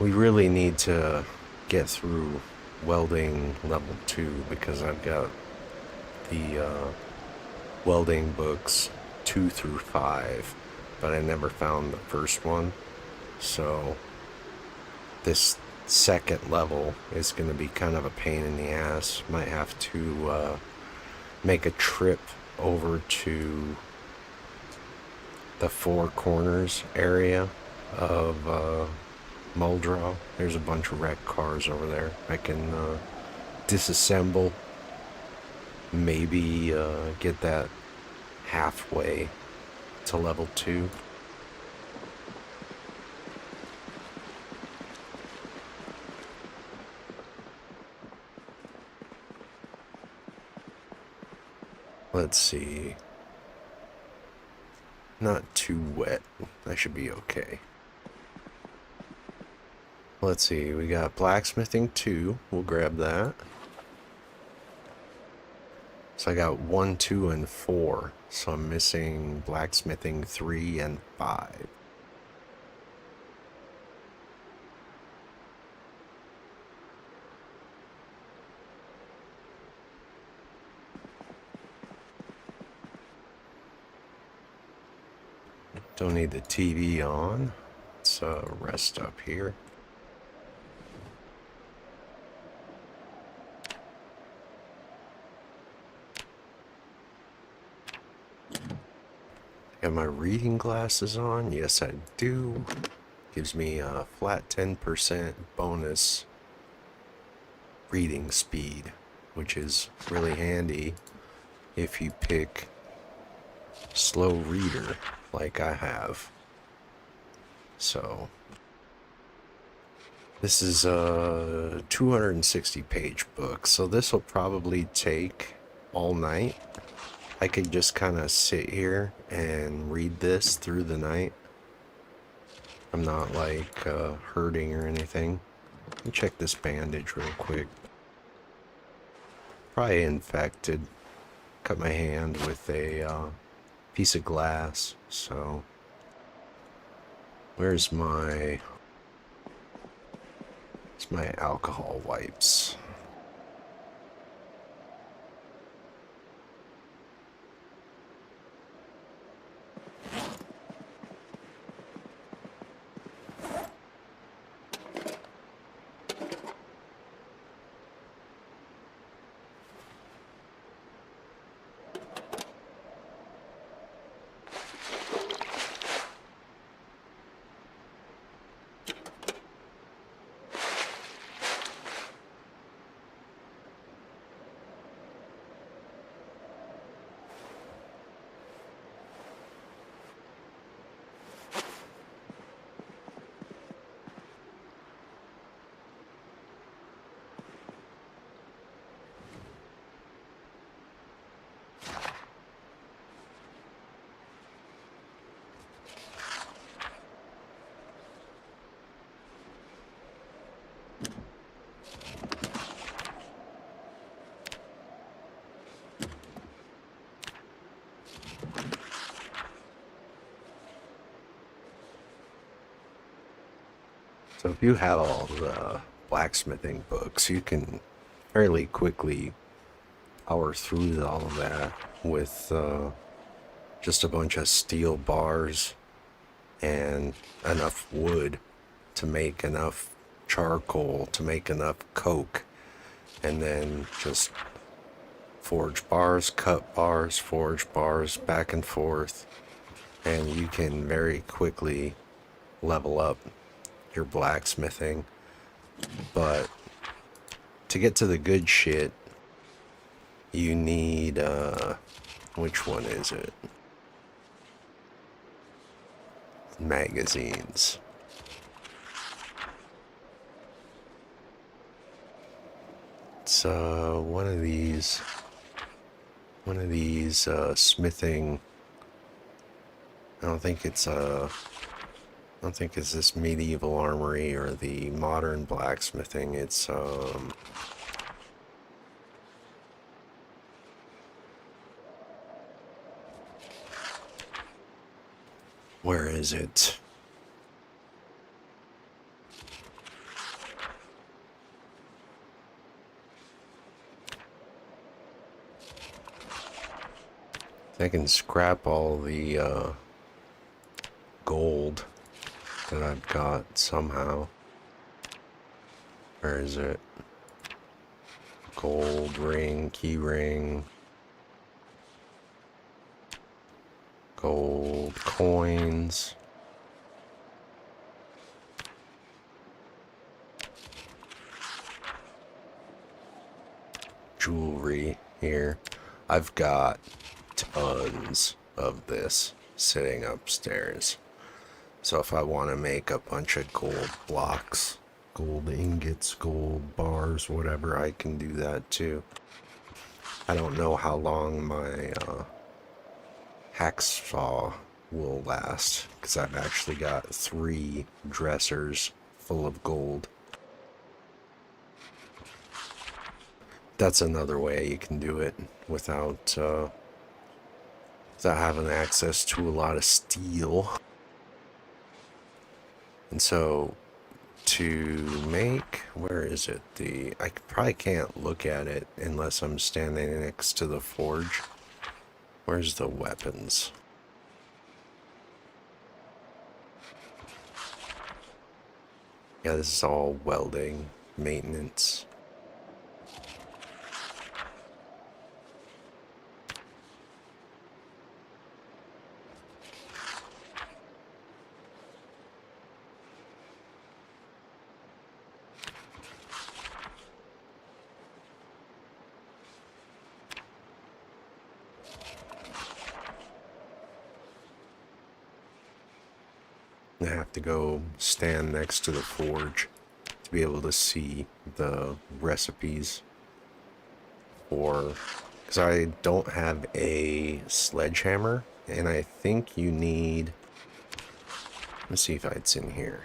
We really need to get through welding level 2 because I've got the welding books 2 through 5, but I never found the first one. So this second level is going to be kind of a pain in the ass. Might have to make a trip over to the Four Corners area of Muldrow. There's a bunch of wrecked cars over there. I can disassemble, maybe get that halfway to level 2. Let's see. Not too wet. I should be okay. Let's see. We got blacksmithing 2. We'll grab that. So I got 1, 2, and 4. So I'm missing blacksmithing 3 and 5. Don't need the TV on. Let's rest up here. Got my reading glasses on. Yes, I do. Gives me a flat 10% bonus reading speed, which is really handy if you pick slow reader like I have. So this is a 260 page book, so this will probably take all night. I could just kind of sit here and read this through the night. I'm not like hurting or anything. Let me check this bandage real quick. Probably infected. Cut my hand with a piece of glass, so where's my alcohol wipes? So if you have all the blacksmithing books, you can fairly quickly power through all of that with just a bunch of steel bars and enough wood to make enough charcoal to make enough coke, and then just forge bars, cut bars, forge bars, back and forth, and you can very quickly level up your blacksmithing. But to get to the good shit, you need which one is it? Magazines. It's one of these smithing. I don't think it's this medieval armory or the modern blacksmithing. It's Where is it? I can scrap all the gold that I've got somehow. Where is it? Gold ring, key ring, gold coins. Jewelry here. I've got tons of this sitting upstairs. So if I want to make a bunch of gold blocks, gold ingots, gold bars, whatever, I can do that too. I don't know how long my hacksaw will last, because I've actually got 3 dressers full of gold. That's another way you can do it without having access to a lot of steel. And so to make, where is it? I probably can't look at it unless I'm standing next to the forge. Where's the weapons? Yeah, this is all welding, maintenance. I have to go stand next to the forge to be able to see the recipes for, because I don't have a sledgehammer, and I think you need, let's see if it's in here.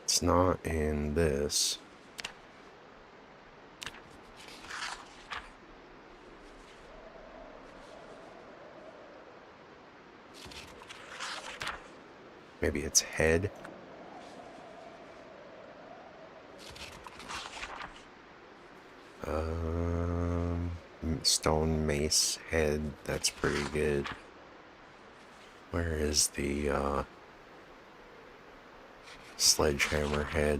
It's not in this. Maybe it's head. Stone mace head. That's pretty good. Where is the sledgehammer head?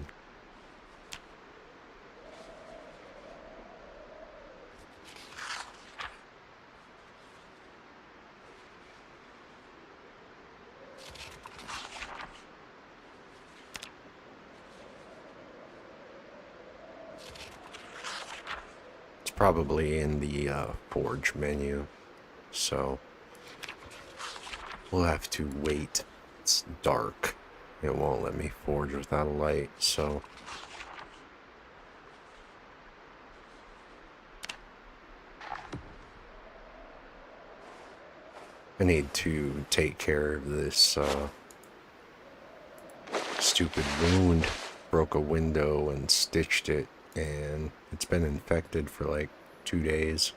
Probably in the forge menu, so we'll have to wait. It's dark. It won't let me forge without a light, so I need to take care of this stupid wound. Broke a window and stitched it, and it's been infected for like 2 days.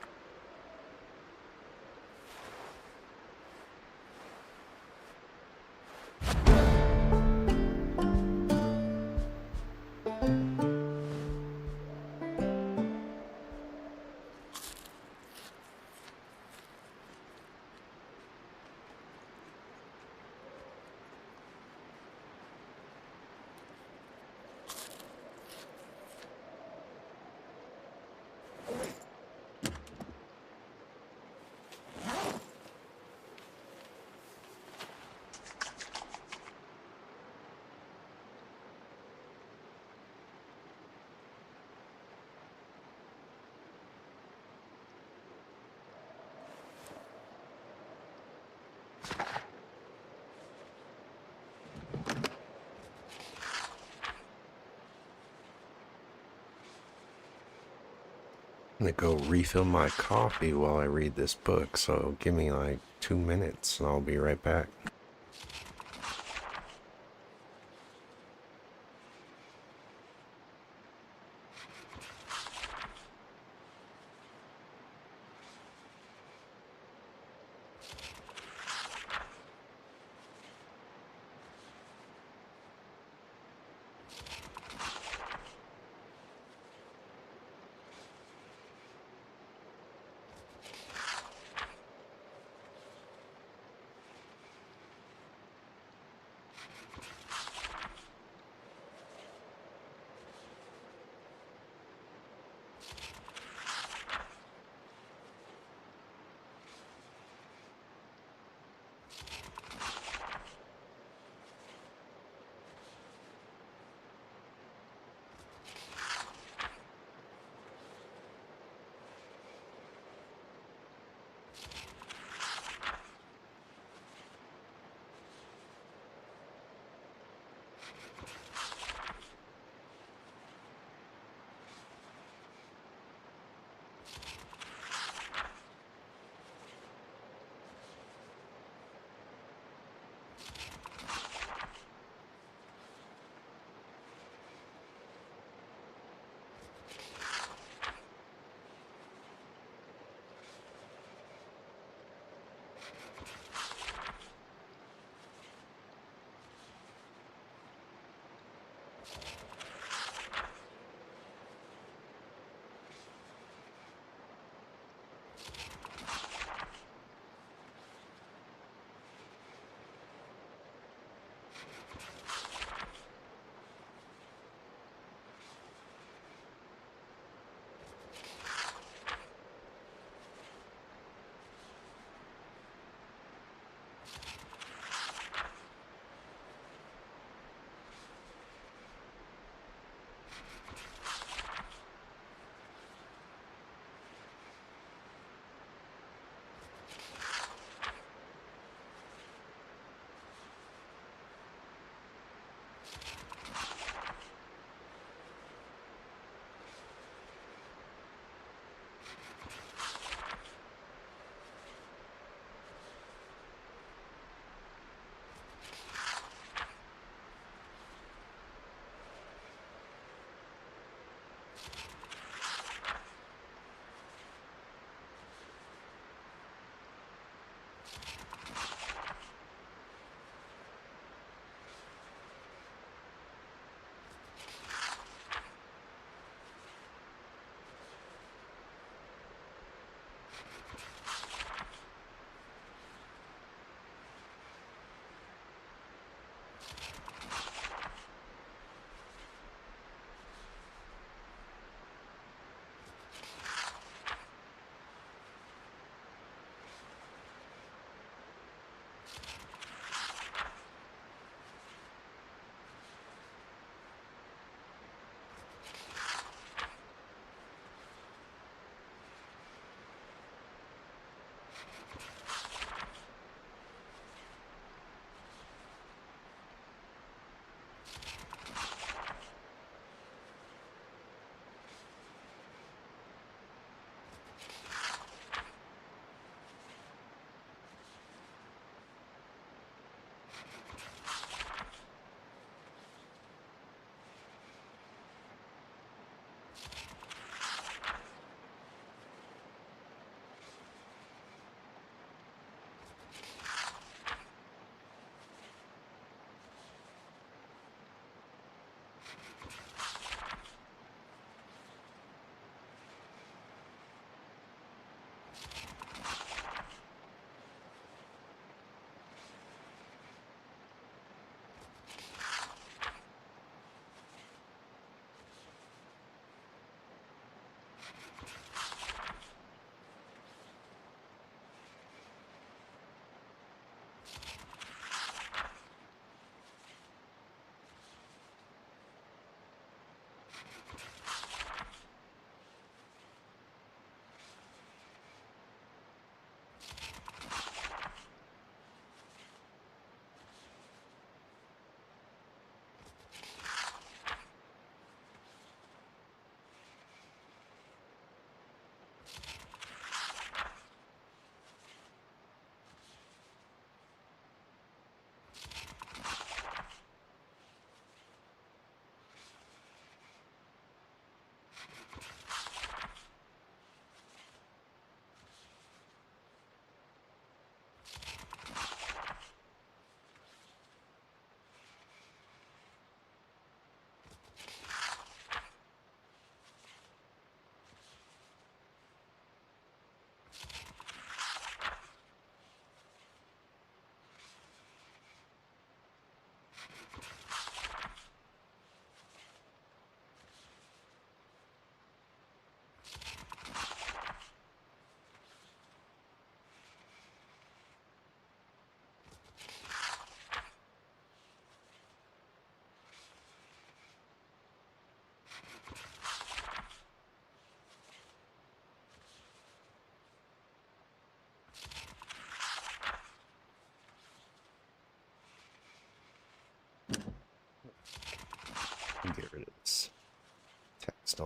I'm gonna go refill my coffee while I read this book, so give me like 2 minutes and I'll be right back.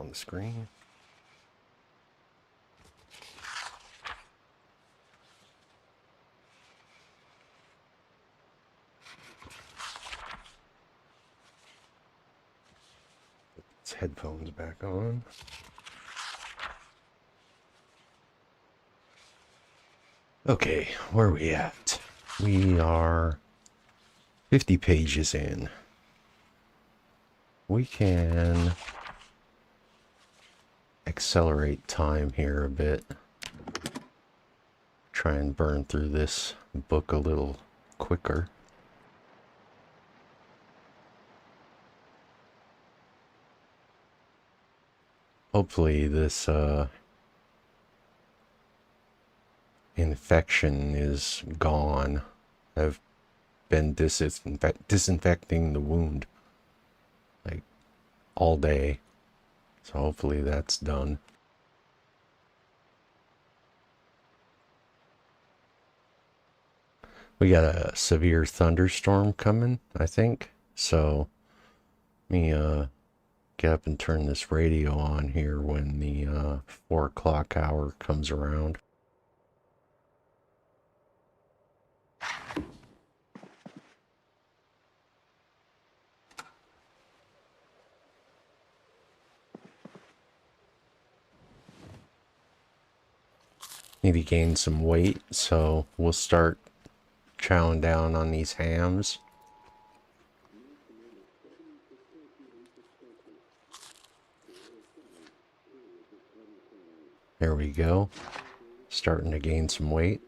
on the screen. Put these headphones back on. Okay, where are we at? We are 50 pages in. We can accelerate time here a bit. Try and burn through this book a little quicker. Hopefully this infection is gone. I've been disinfecting the wound like all day, so hopefully that's done. We got a severe thunderstorm coming, I think, so let me get up and turn this radio on here when the 4 o'clock hour comes around. Need to gain some weight, so we'll start chowing down on these hams. There we go. Starting to gain some weight.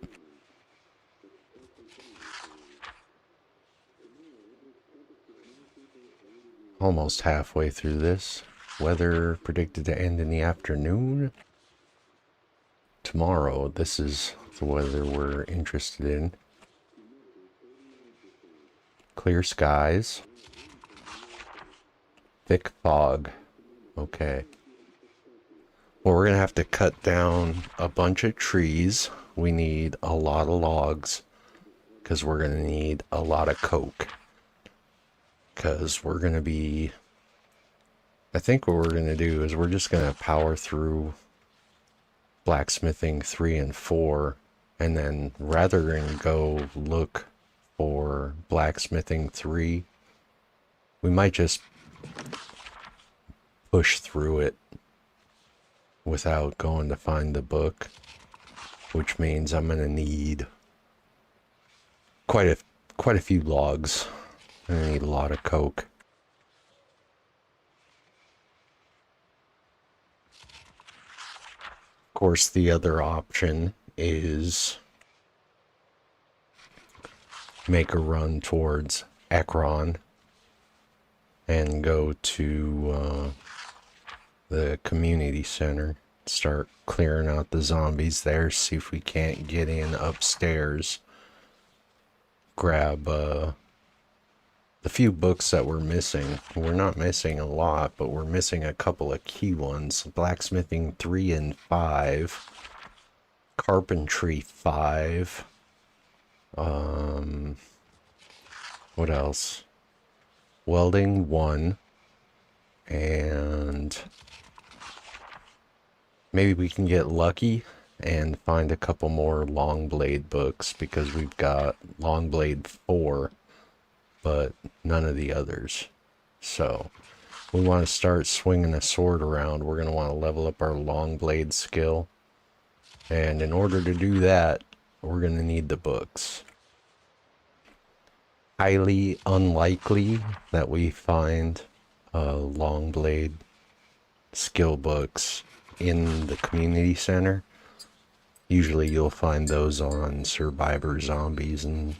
Almost halfway through this. Weather predicted to end in the afternoon. Tomorrow, this is the weather we're interested in. Clear skies. Thick fog. Okay. Well, we're going to have to cut down a bunch of trees. We need a lot of logs because we're going to need a lot of coke. Because we're going to be... I think what we're going to do is we're just going to power through blacksmithing 3 and 4, and then rather than go look for blacksmithing 3, we might just push through it without going to find the book, which means I'm gonna need quite a few logs. I'm gonna need a lot of coke. Of course, the other option is make a run towards Akron and go to the community center, start clearing out the zombies there, see if we can't get in upstairs, grab the few books that we're missing. We're not missing a lot, but we're missing a couple of key ones. Blacksmithing 3 and 5, carpentry 5, what else? Welding 1, and maybe we can get lucky and find a couple more long blade books, because we've got long blade 4, but none of the others. So we want to start swinging a sword around. We're going to want to level up our long blade skill, and in order to do that, we're going to need the books. Highly unlikely that we find long blade skill books in the community center. Usually you'll find those on survivor zombies and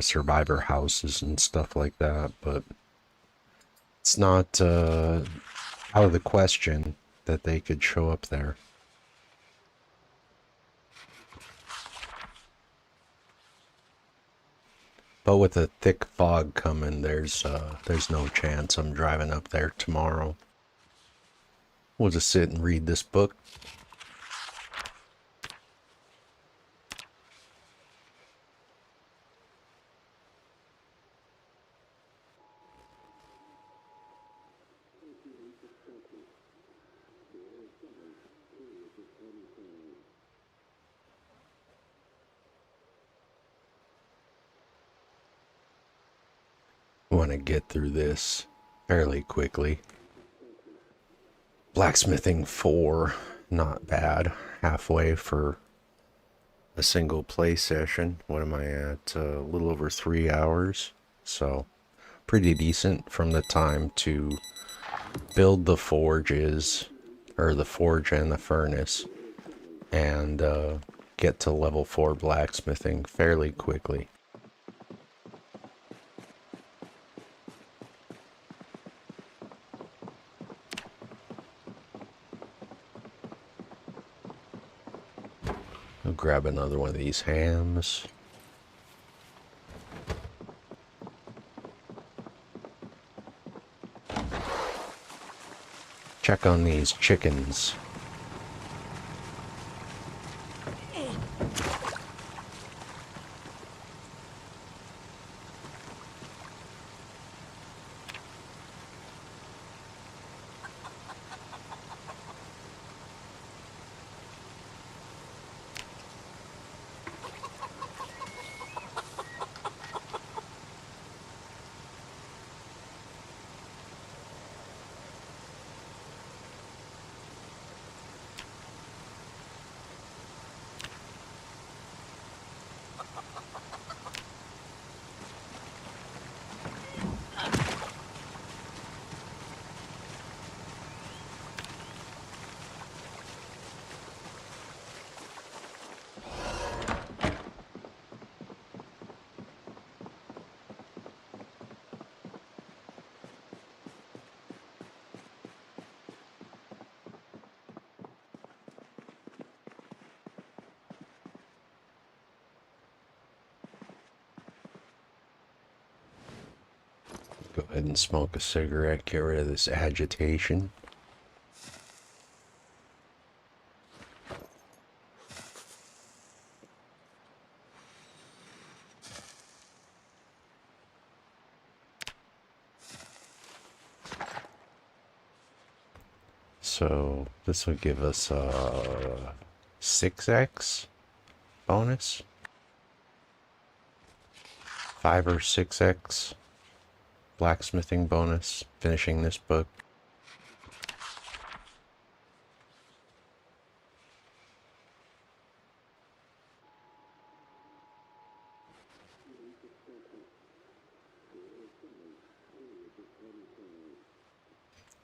survivor houses and stuff like that, but it's not out of the question that they could show up there. But with a thick fog coming, there's no chance I'm driving up there tomorrow. We'll just sit and read this book. want to get through this fairly quickly. Blacksmithing 4, not bad. Halfway for a single play session. What am I at? A little over 3 hours. So pretty decent from the time to build the forges, or the forge and the furnace, and get to level 4 blacksmithing fairly quickly. I'll grab another one of these hams. Check on these chickens. Go ahead and smoke a cigarette, get rid of this agitation. So this will give us a 6x bonus. 5 or 6x blacksmithing bonus finishing this book.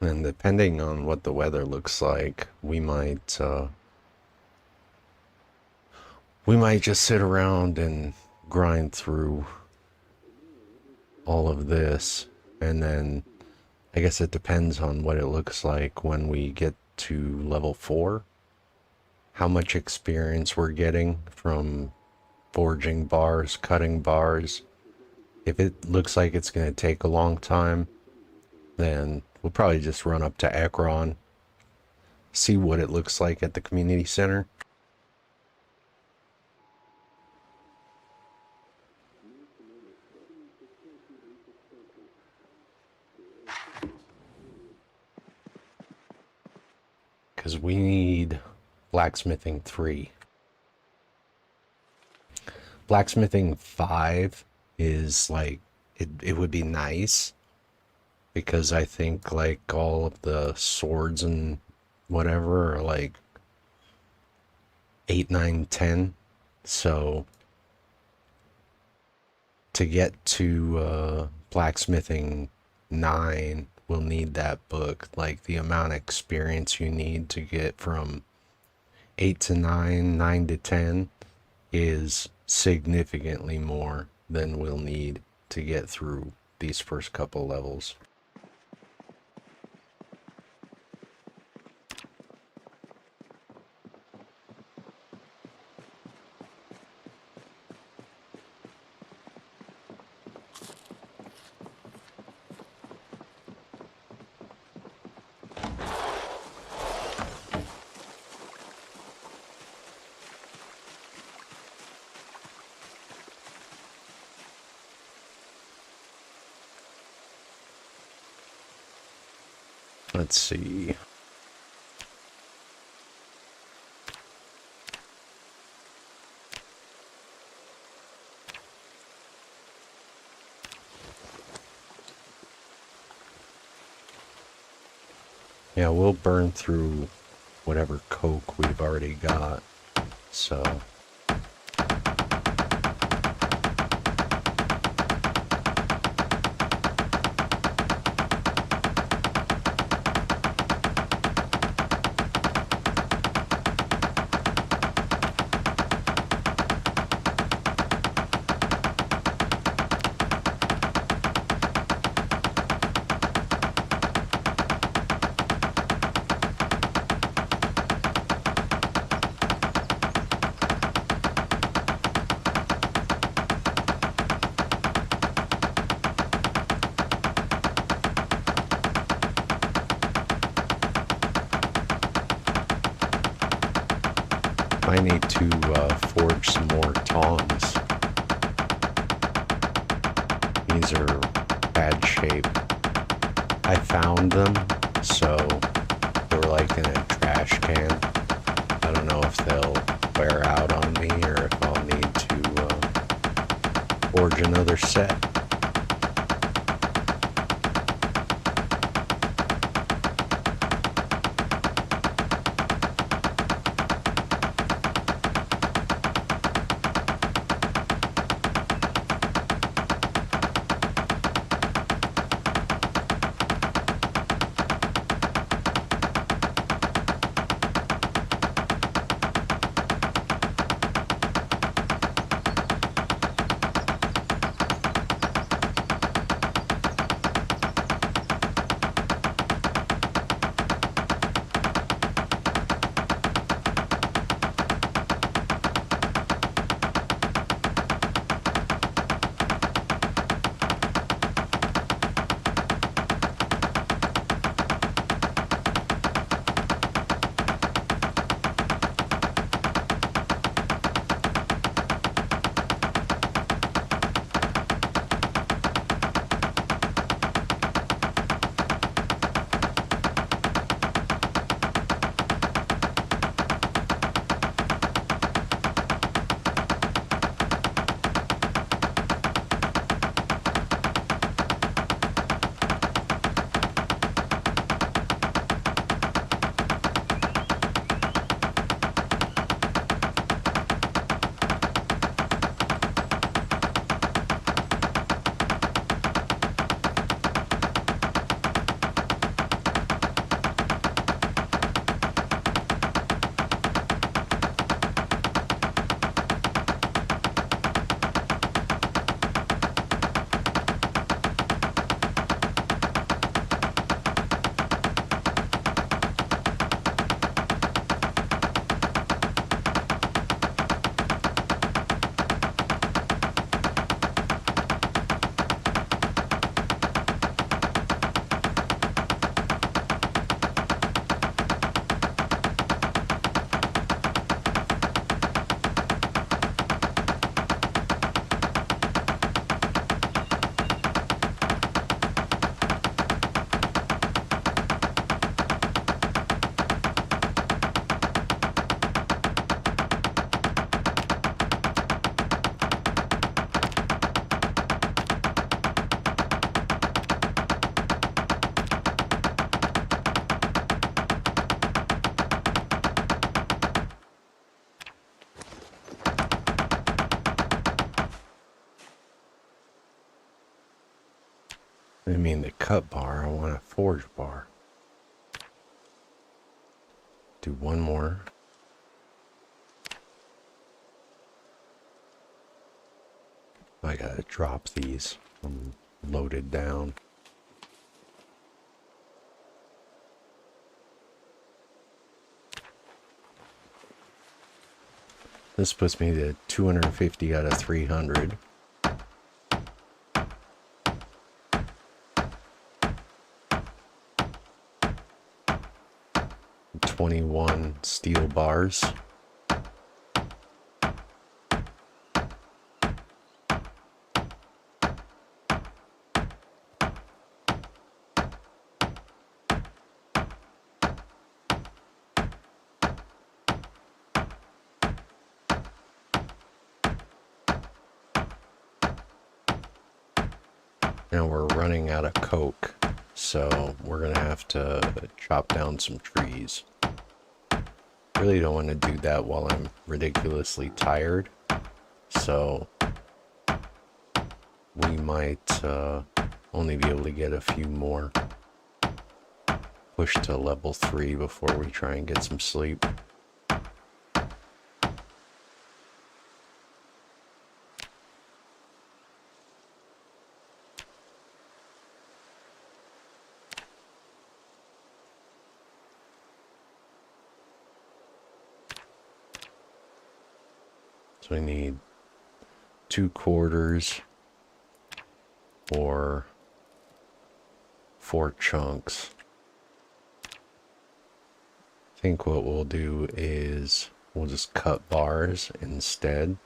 And depending on what the weather looks like, we might just sit around and grind through all of this, and then I guess it depends on what it looks like when we get to level 4, how much experience we're getting from forging bars, cutting bars. If it looks like it's going to take a long time, then we'll probably just run up to Akron, see what it looks like at the community center. Because we need blacksmithing 3. Blacksmithing 5 is like, it would be nice, because I think like all of the swords and whatever are like 8, 9, 10. So to get to blacksmithing 9, we'll need that book. Like the amount of experience you need to get from 8 to 9, 9 to 10 is significantly more than we'll need to get through these first couple levels. Let's see. Yeah, we'll burn through whatever coke we've already got, so... I need to forge some more tongs. These are bad shape. I found them, so they were like in a trash can. I don't know if they'll wear out on me or if I'll need to forge another set. I mean the cut bar, I want a forge bar. Do one more. I gotta drop these. I'm loaded down. This puts me to 250 out of 300. $21 steel bars. Now we're running out of coke. So we're gonna have to chop down some trees. Really don't want to do that while I'm ridiculously tired. So we might only be able to get a few more pushed to level 3 before we try and get some sleep. So we need 2 quarters or 4 chunks. I think what we'll do is we'll just cut bars instead.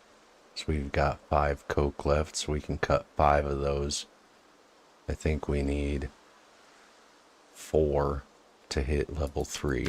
So we've got 5 coke left, so we can cut 5 of those. I think we need 4 to hit level 3.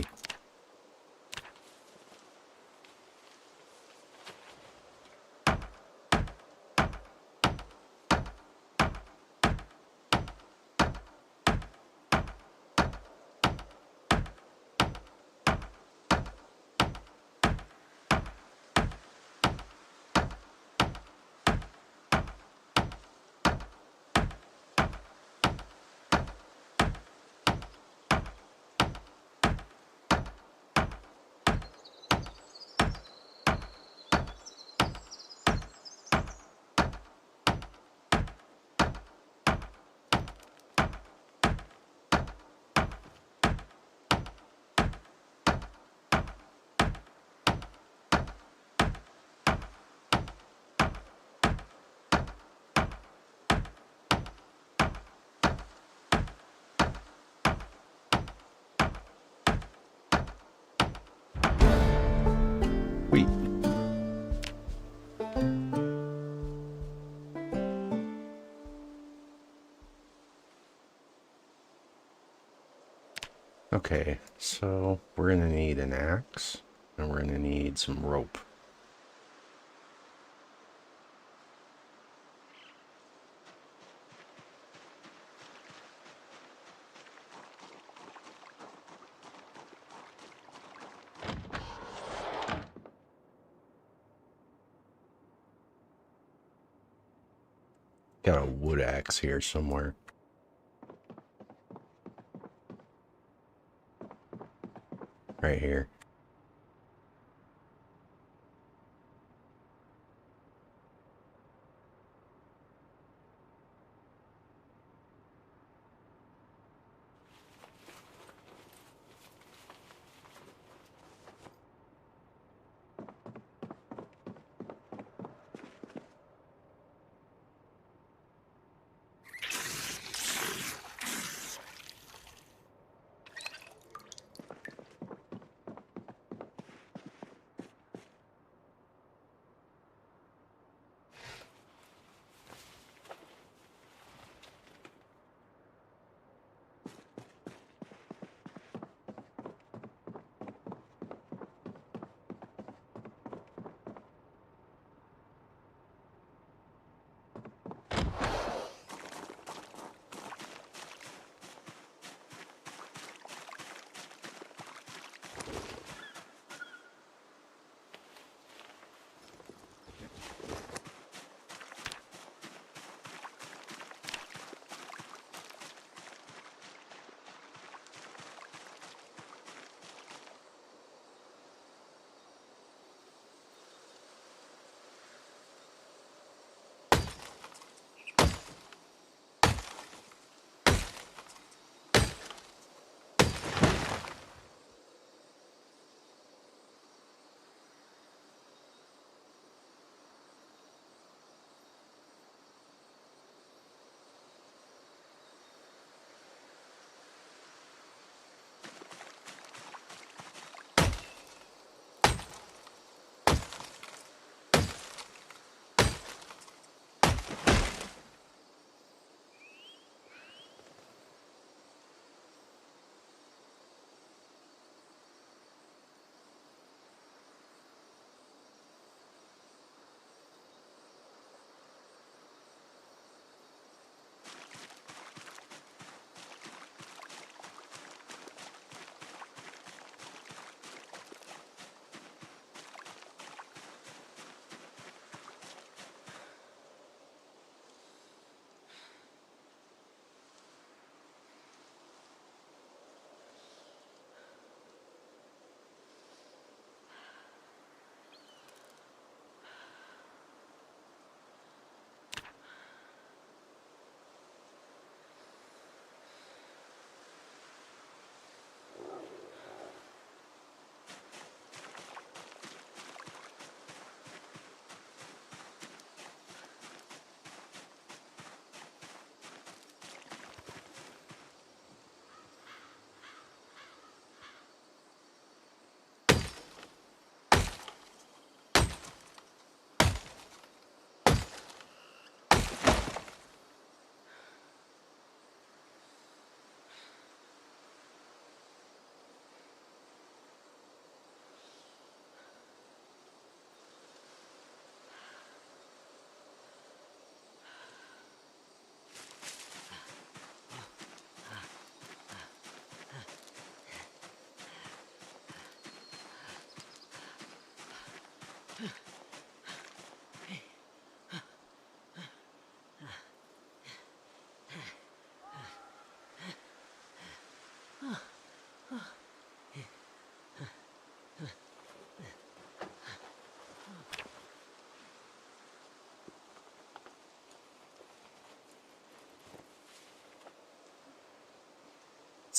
Wheat. Okay, so we're gonna need an axe, and we're gonna need some rope. Got a wood axe here somewhere. Right here.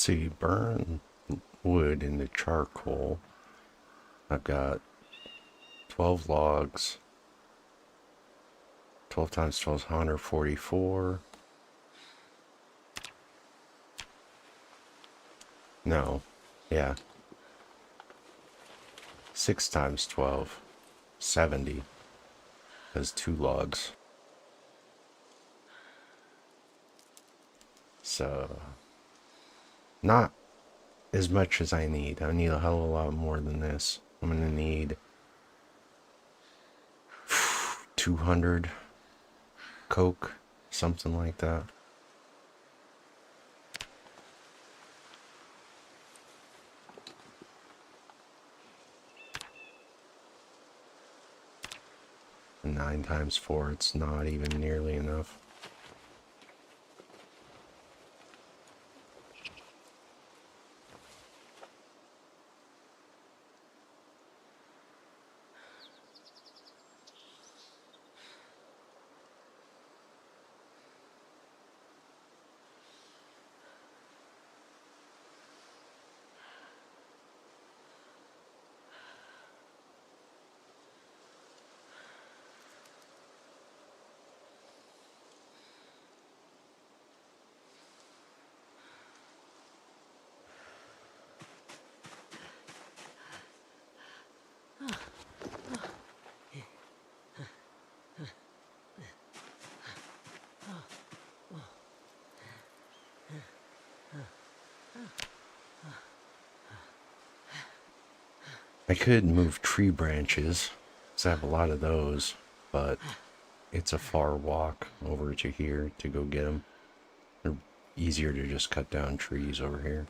Let's see, burn wood into charcoal. I've got 12 logs. 12 times 12 is 144. No. Yeah. 6 times 12. 70. That's 2 logs. So, not as much as I need. I need a hell of a lot more than this. I'm going to need 200 coke, something like that. And 9 times 4, it's not even nearly enough. I could move tree branches, because I have a lot of those, but it's a far walk over to here to go get them. They're easier to just cut down trees over here.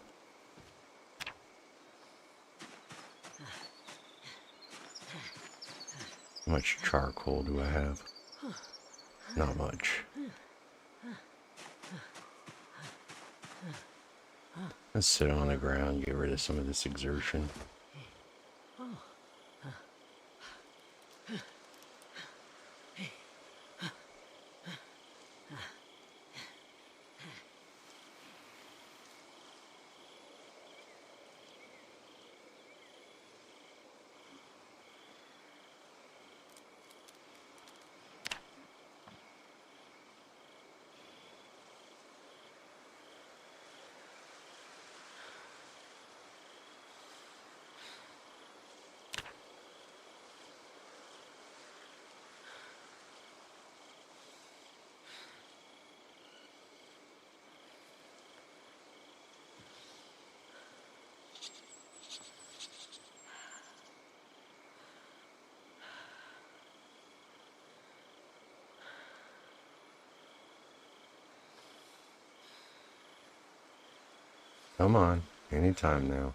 How much charcoal do I have? Not much. Let's sit on the ground, get rid of some of this exertion. Come on, anytime now.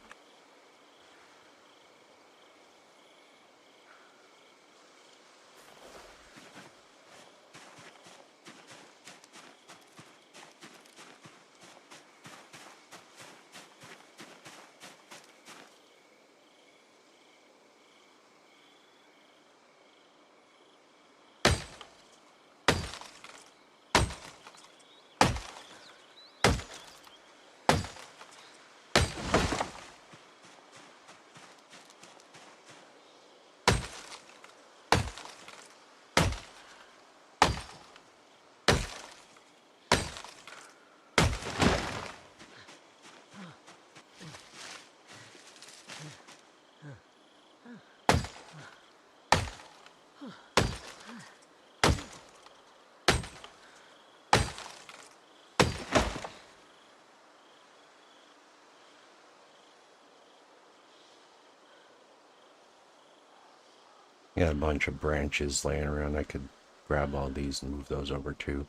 Got a bunch of branches laying around. I could grab all these and move those over too.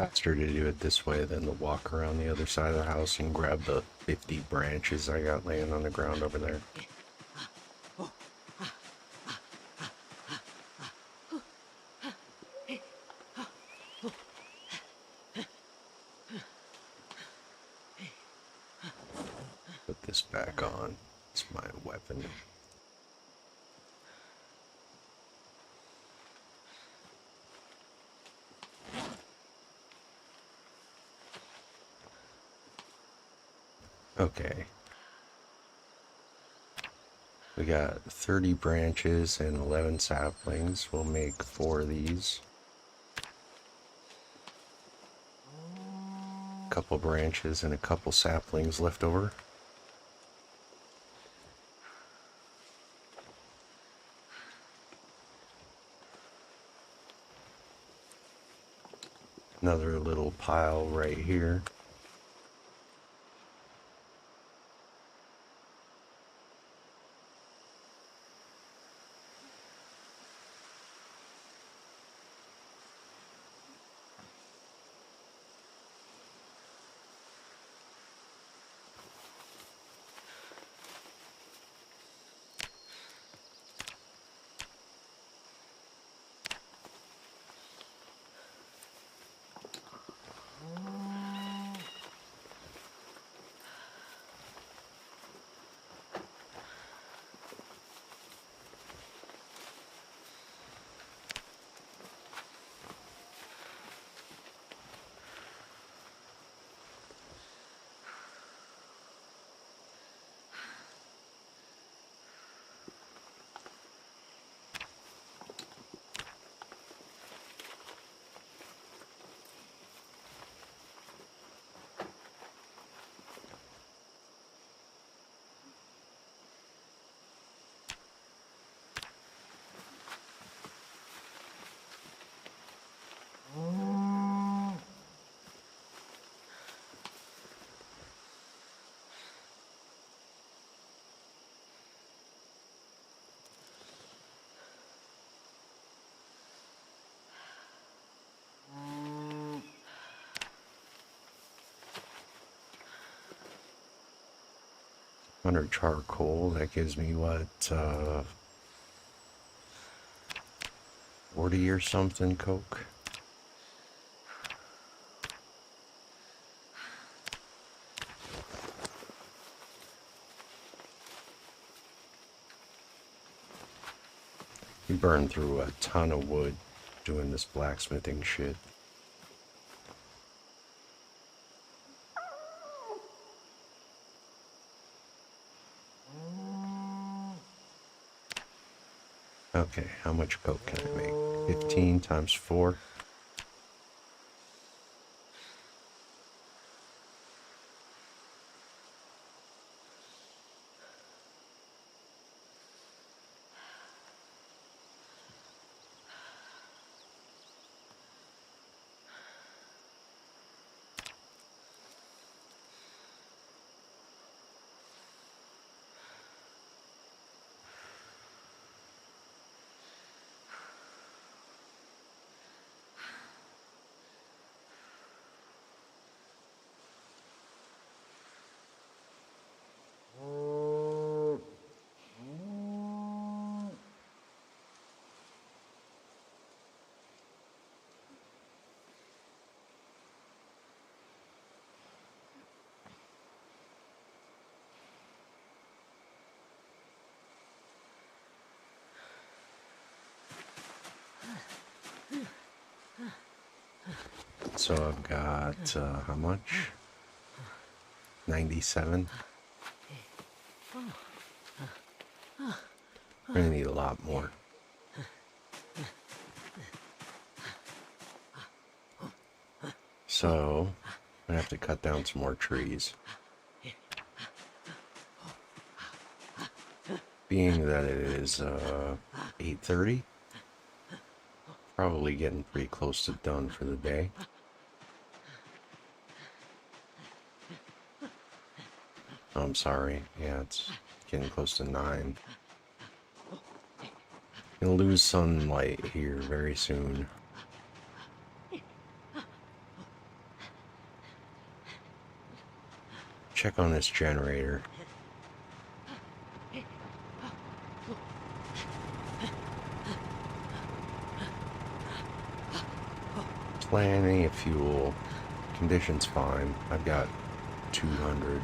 faster to do it this way than to walk around the other side of the house and grab the 50 branches I got laying on the ground over there. Put this back on. It's my weapon. Okay. We got 30 branches and 11 saplings. We'll make 4 of these. A couple branches and a couple saplings left over. Another little pile right here. Under charcoal, that gives me what, 40 or something coke. We burned through a ton of wood doing this blacksmithing shit. Okay, how much coke can I make? 15 times 4. So I've got, how much? 97. We're gonna need a lot more. So, I'm gonna have to cut down some more trees. Being that it is, 8:30, probably getting pretty close to done for the day. Oh, I'm sorry. Yeah, it's getting close to 9. Gonna lose sunlight here very soon. check on this generator. Plenty of fuel. Condition's fine. I've got 200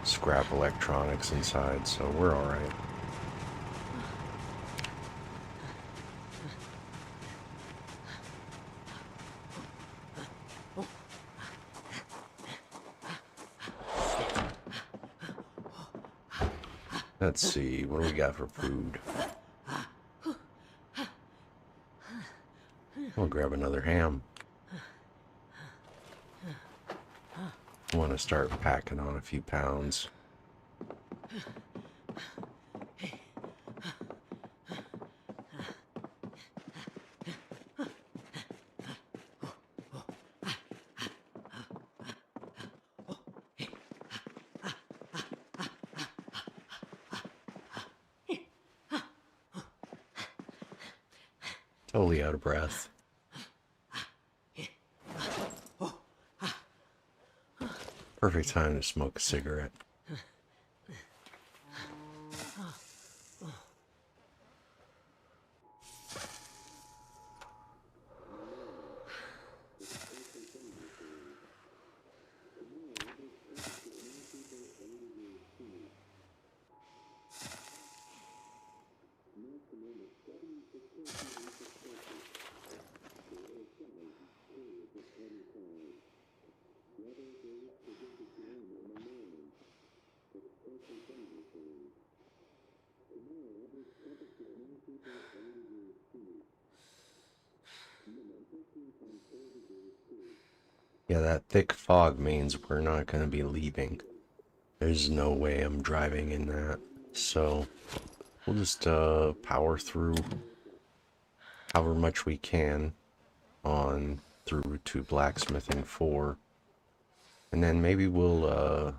scrap electronics inside, so we're alright. Let's see, what do we got for food? We'll grab another ham. I want to start packing on a few pounds. Totally out of breath. Perfect time to smoke a cigarette. Yeah, that thick fog means we're not going to be leaving. There's no way I'm driving in that. So we'll just power through however much we can on through to blacksmithing 4. And then maybe we'll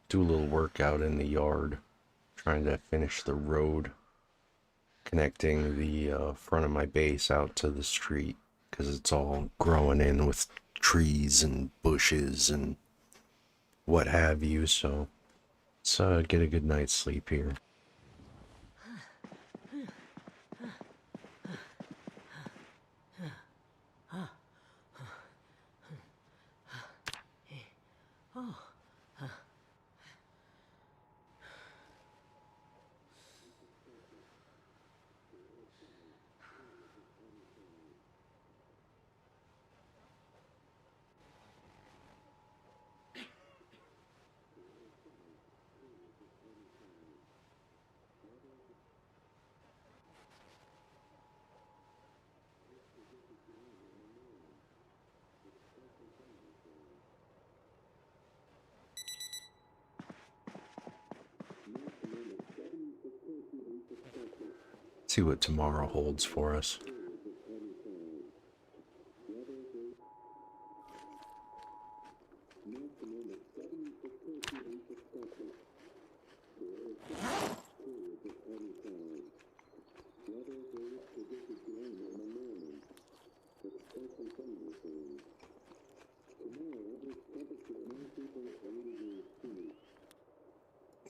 do a little workout in the yard, trying to finish the road connecting the front of my base out to the street, because it's all growing in with trees and bushes and what have you. So let's get a good night's sleep here. See what tomorrow holds for us.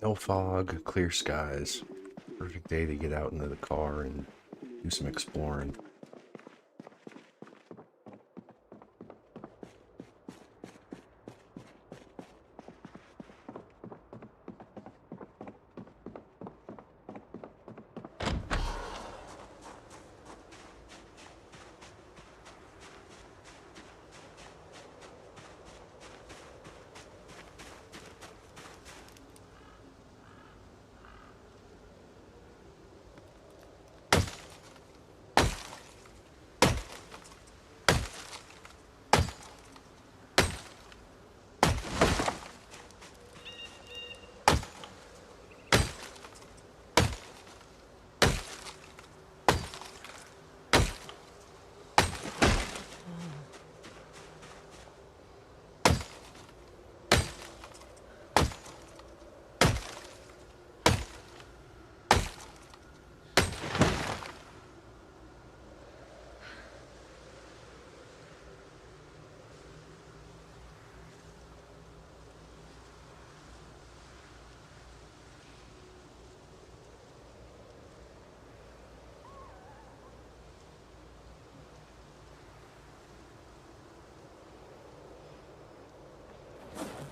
No fog, clear skies. Perfect day to get out into the car and do some exploring.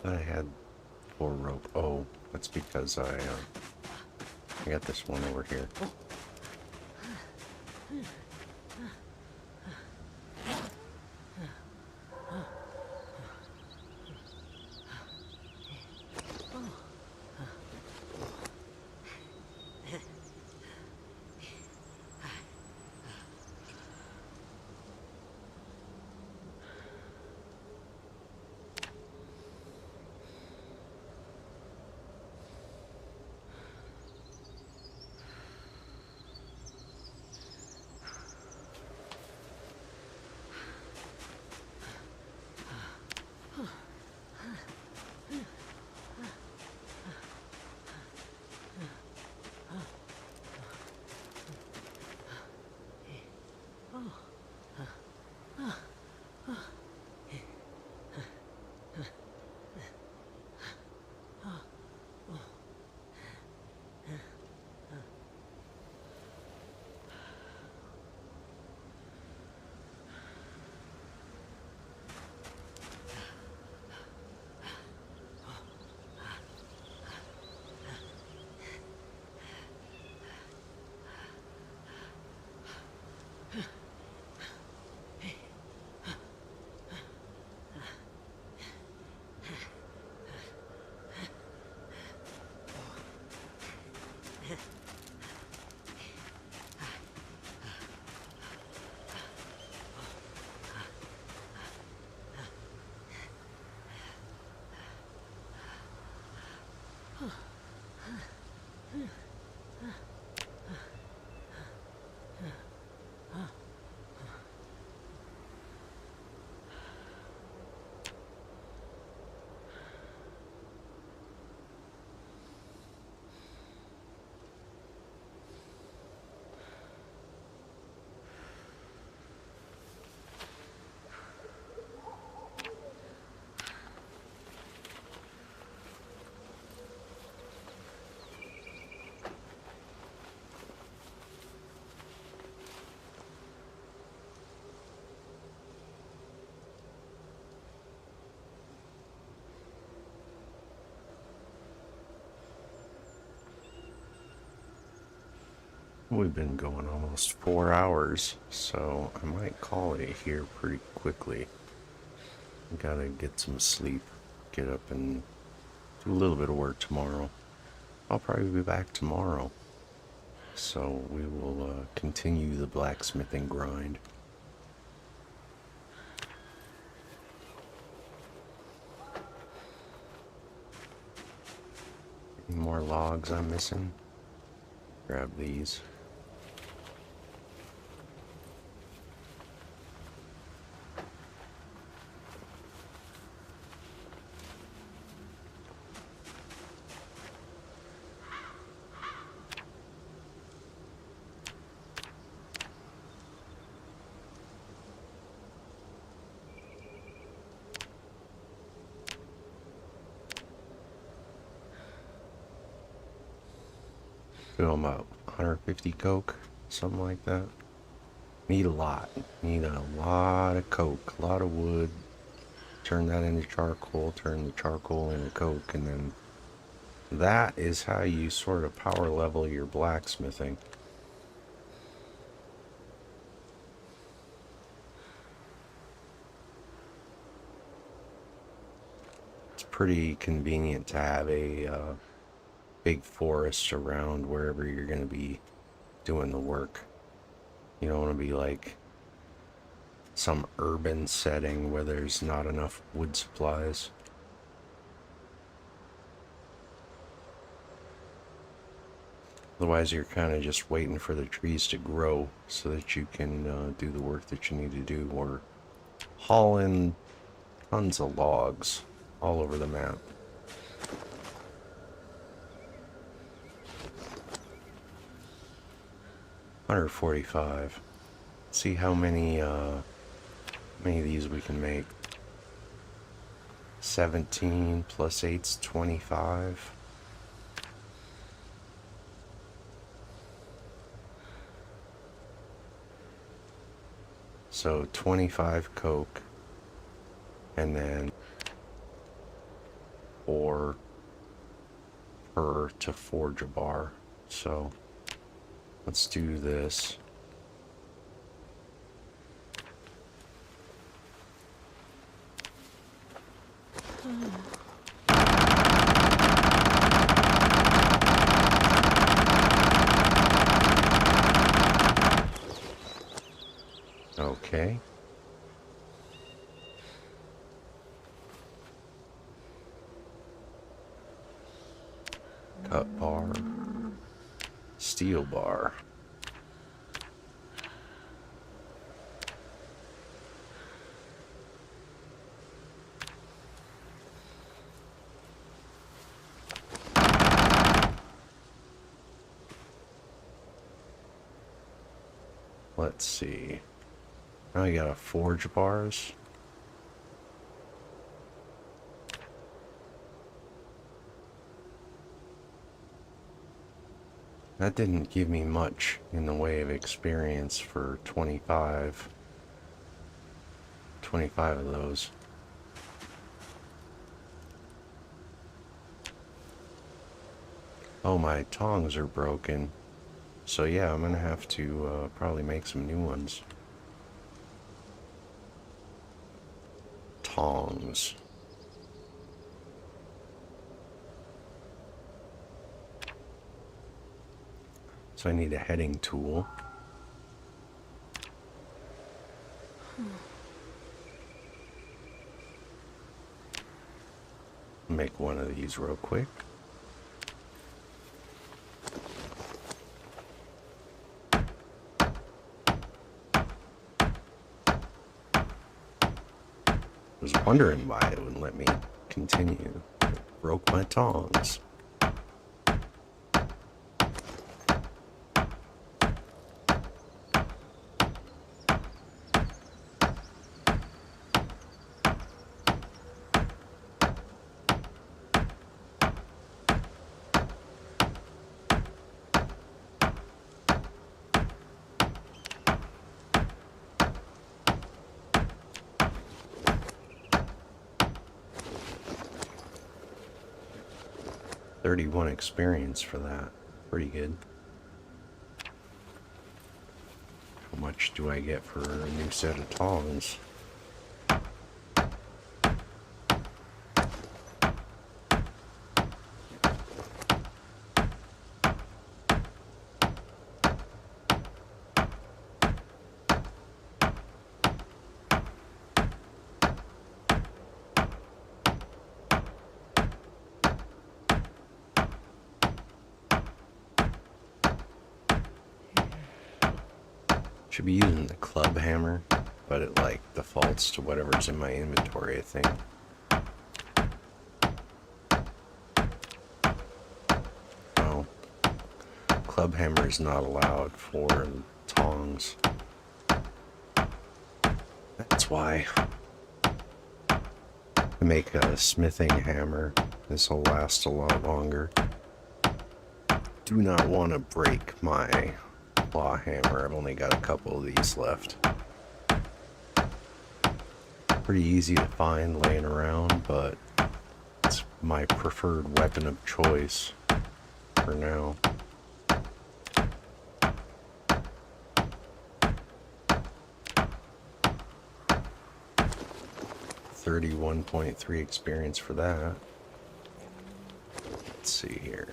I had 4 rope. Oh, that's because I got this one over here. We've been going almost 4 hours, so I might call it here pretty quickly. Gotta get some sleep, get up and do a little bit of work tomorrow. I'll probably be back tomorrow, so we will continue the blacksmithing grind. Any more logs I'm missing? Grab these. Fill them up. 150 coke, something like that. Need a lot. Need a lot of coke, a lot of wood. Turn that into charcoal, turn the charcoal into coke, and then that is how you sort of power level your blacksmithing. It's pretty convenient to have a big forest around wherever you're going to be doing the work. You don't want to be like some urban setting where there's not enough wood supplies. Otherwise, you're kind of just waiting for the trees to grow so that you can do the work that you need to do, or haul in tons of logs all over the map. $145. See how many of these we can make. 17 plus 8's 25. So 25 coke, and then for her to forge a bar. So let's do this. Okay. Cut bar. Steel bar. Let's see. Now you gotta forge bars. That didn't give me much in the way of experience for 25 of those. Oh, my tongs are broken. So yeah, I'm gonna have to probably make some new ones. Tongs. So I need a heading tool. Make one of these real quick. I was wondering why it wouldn't let me continue. It broke my tongs. .31 experience for that. Pretty good. How much do I get for a new set of tongs? Should be using the club hammer, but it like defaults to whatever's in my inventory, I think. Oh, club hammer is not allowed for tongs. That's why. To make a smithing hammer, this will last a lot longer. Do not want to break my claw hammer. I've only got a couple of these left. Pretty easy to find laying around, but it's my preferred weapon of choice for now. .3 experience for that. Let's see here.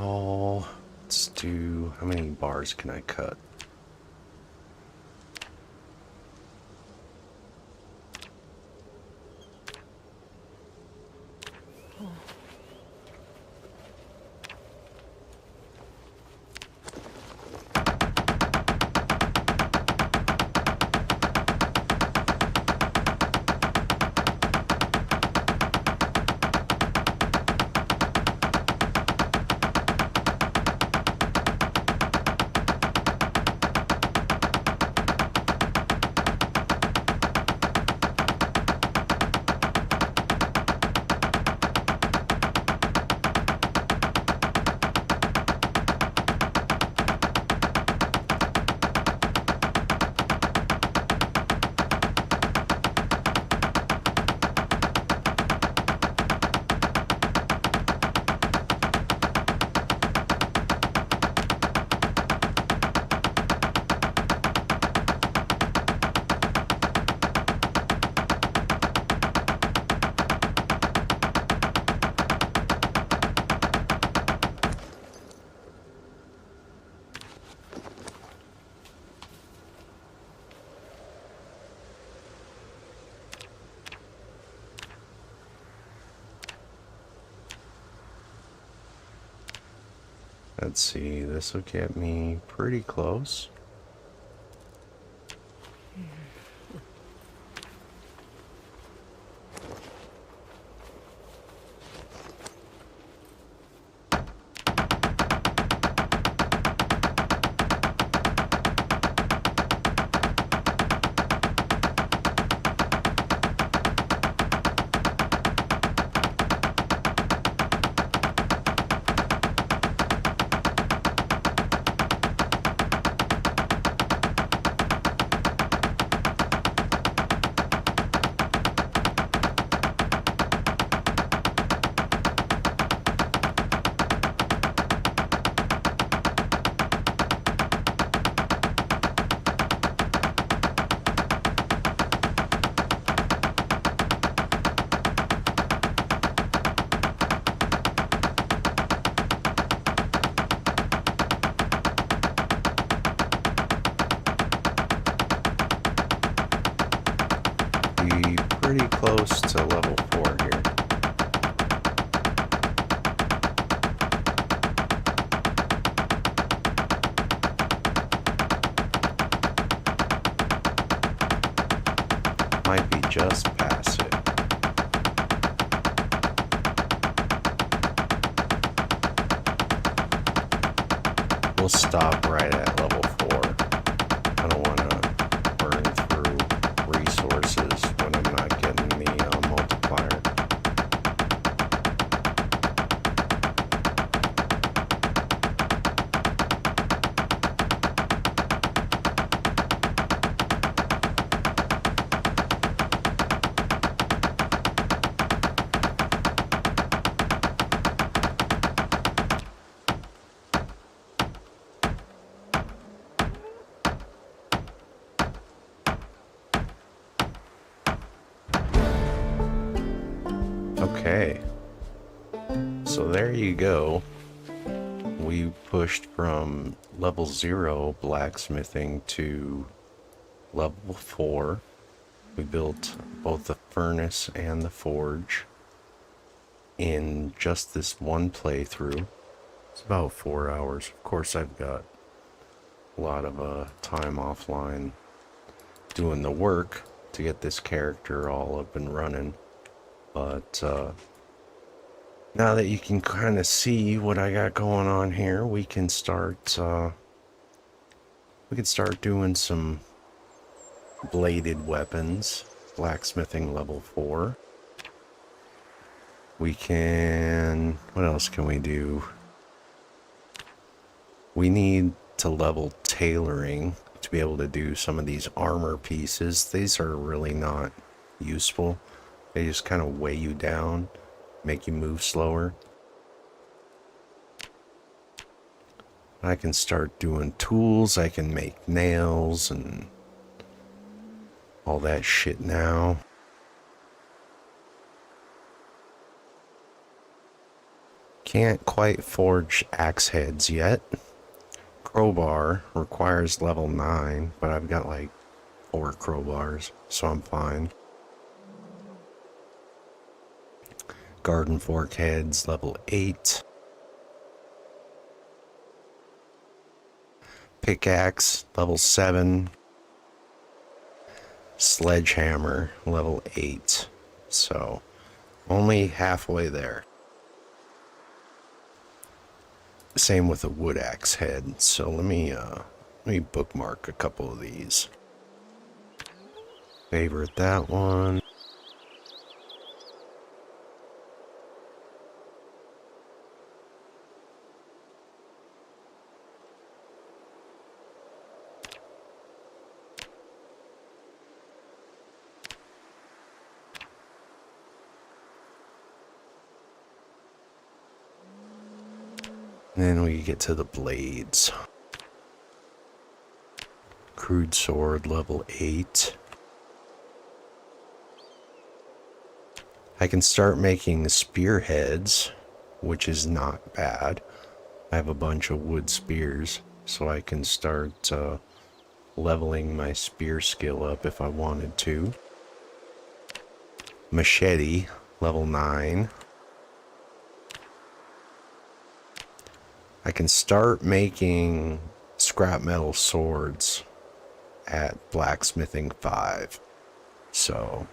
Oh, let's do, how many bars can I cut? Let's see, this will get me pretty close. Pretty close to level 4 here. Might be just past it. We'll stop right at level 4. I don't want to burn through resources when I'm not getting the multiplier. Okay, so there you go. We pushed from level 0 blacksmithing to level 4. We built both the furnace and the forge in just this one playthrough. It's about 4 hours. Of course, I've got a lot of time offline doing the work to get this character all up and running. But now that you can kind of see what I got going on here, we can start doing some bladed weapons, blacksmithing level 4. We can, what else can we do? We need to level tailoring to be able to do some of these armor pieces. These are really not useful. They just kind of weigh you down, make you move slower. I can start doing tools. I can make nails and all that shit now. Can't quite forge axe heads yet. Crowbar requires level 9, but I've got like 4 crowbars, so I'm fine. Garden fork heads, level 8. Pickaxe, level 7. Sledgehammer, level 8. So, only halfway there. Same with a wood axe head. So let me bookmark a couple of these. Favorite that one. And then we get to the blades. Crude sword, level 8. I can start making spearheads, which is not bad. I have a bunch of wood spears, so I can start leveling my spear skill up if I wanted to. Machete, level 9. I can start making scrap metal swords at blacksmithing 5. So,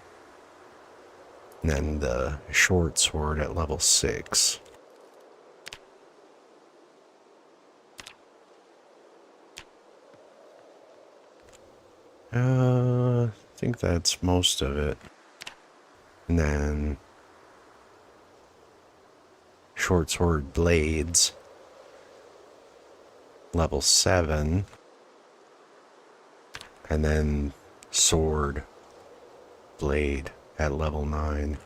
and then the short sword at level 6. I think that's most of it. And then short sword blades, level 7. And then sword blade at level 9.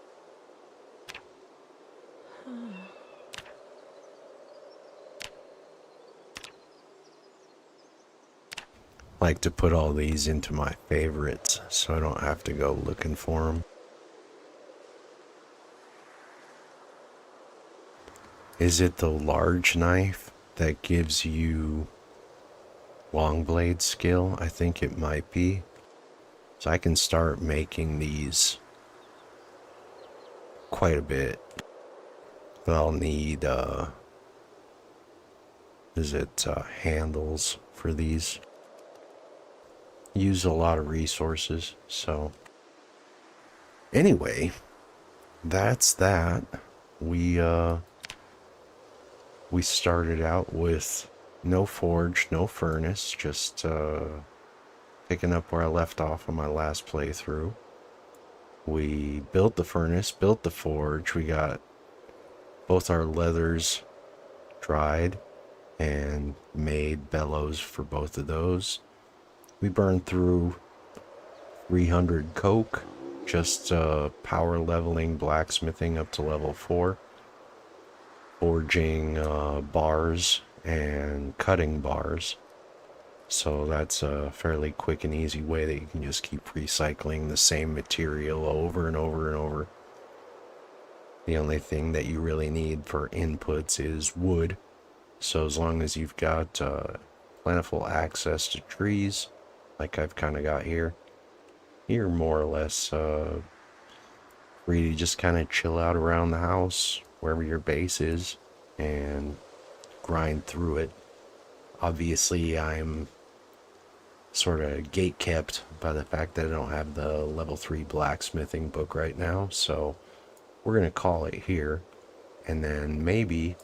Like to put all these into my favorites so I don't have to go looking for them. Is it the large knife that gives you long blade skill? I think it might be. So I can start making these quite a bit. But I'll need, handles for these. Use a lot of resources, so. Anyway, that's that. We started out with no forge, no furnace, just picking up where I left off on my last playthrough. We built the furnace, built the forge, we got both our leathers dried and made bellows for both of those. We burned through 300 coke, just power leveling blacksmithing up to level 4. Forging bars and cutting bars. So that's a fairly quick and easy way that you can just keep recycling the same material over and over and over. The only thing that you really need for inputs is wood. So as long as you've got plentiful access to trees, like I've kind of got here, you're more or less free to just kind of chill out around the house, wherever your base is, and grind through it. Obviously, I'm sort of gate-kept by the fact that I don't have the level 3 blacksmithing book right now, so we're going to call it here, and then maybe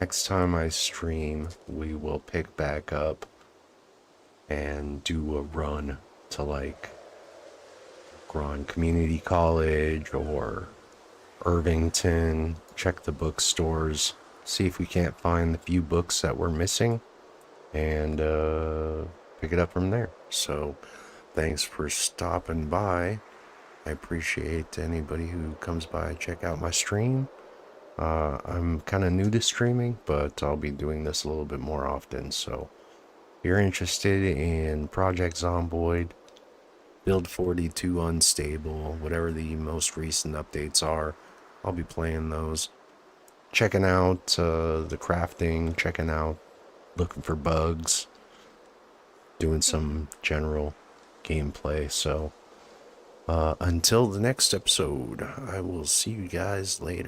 next time I stream, we will pick back up and do a run to like Grand Community College or Irvington, check the bookstores, see if we can't find the few books that we're missing, and pick it up from there. So thanks for stopping by. I appreciate anybody who comes by and check out my stream. I'm kind of new to streaming, but I'll be doing this a little bit more often. So if you're interested in Project Zomboid, Build 42 Unstable, whatever the most recent updates are, I'll be playing those. Checking out the crafting, checking out, looking for bugs, doing some general gameplay. So until the next episode, I will see you guys later.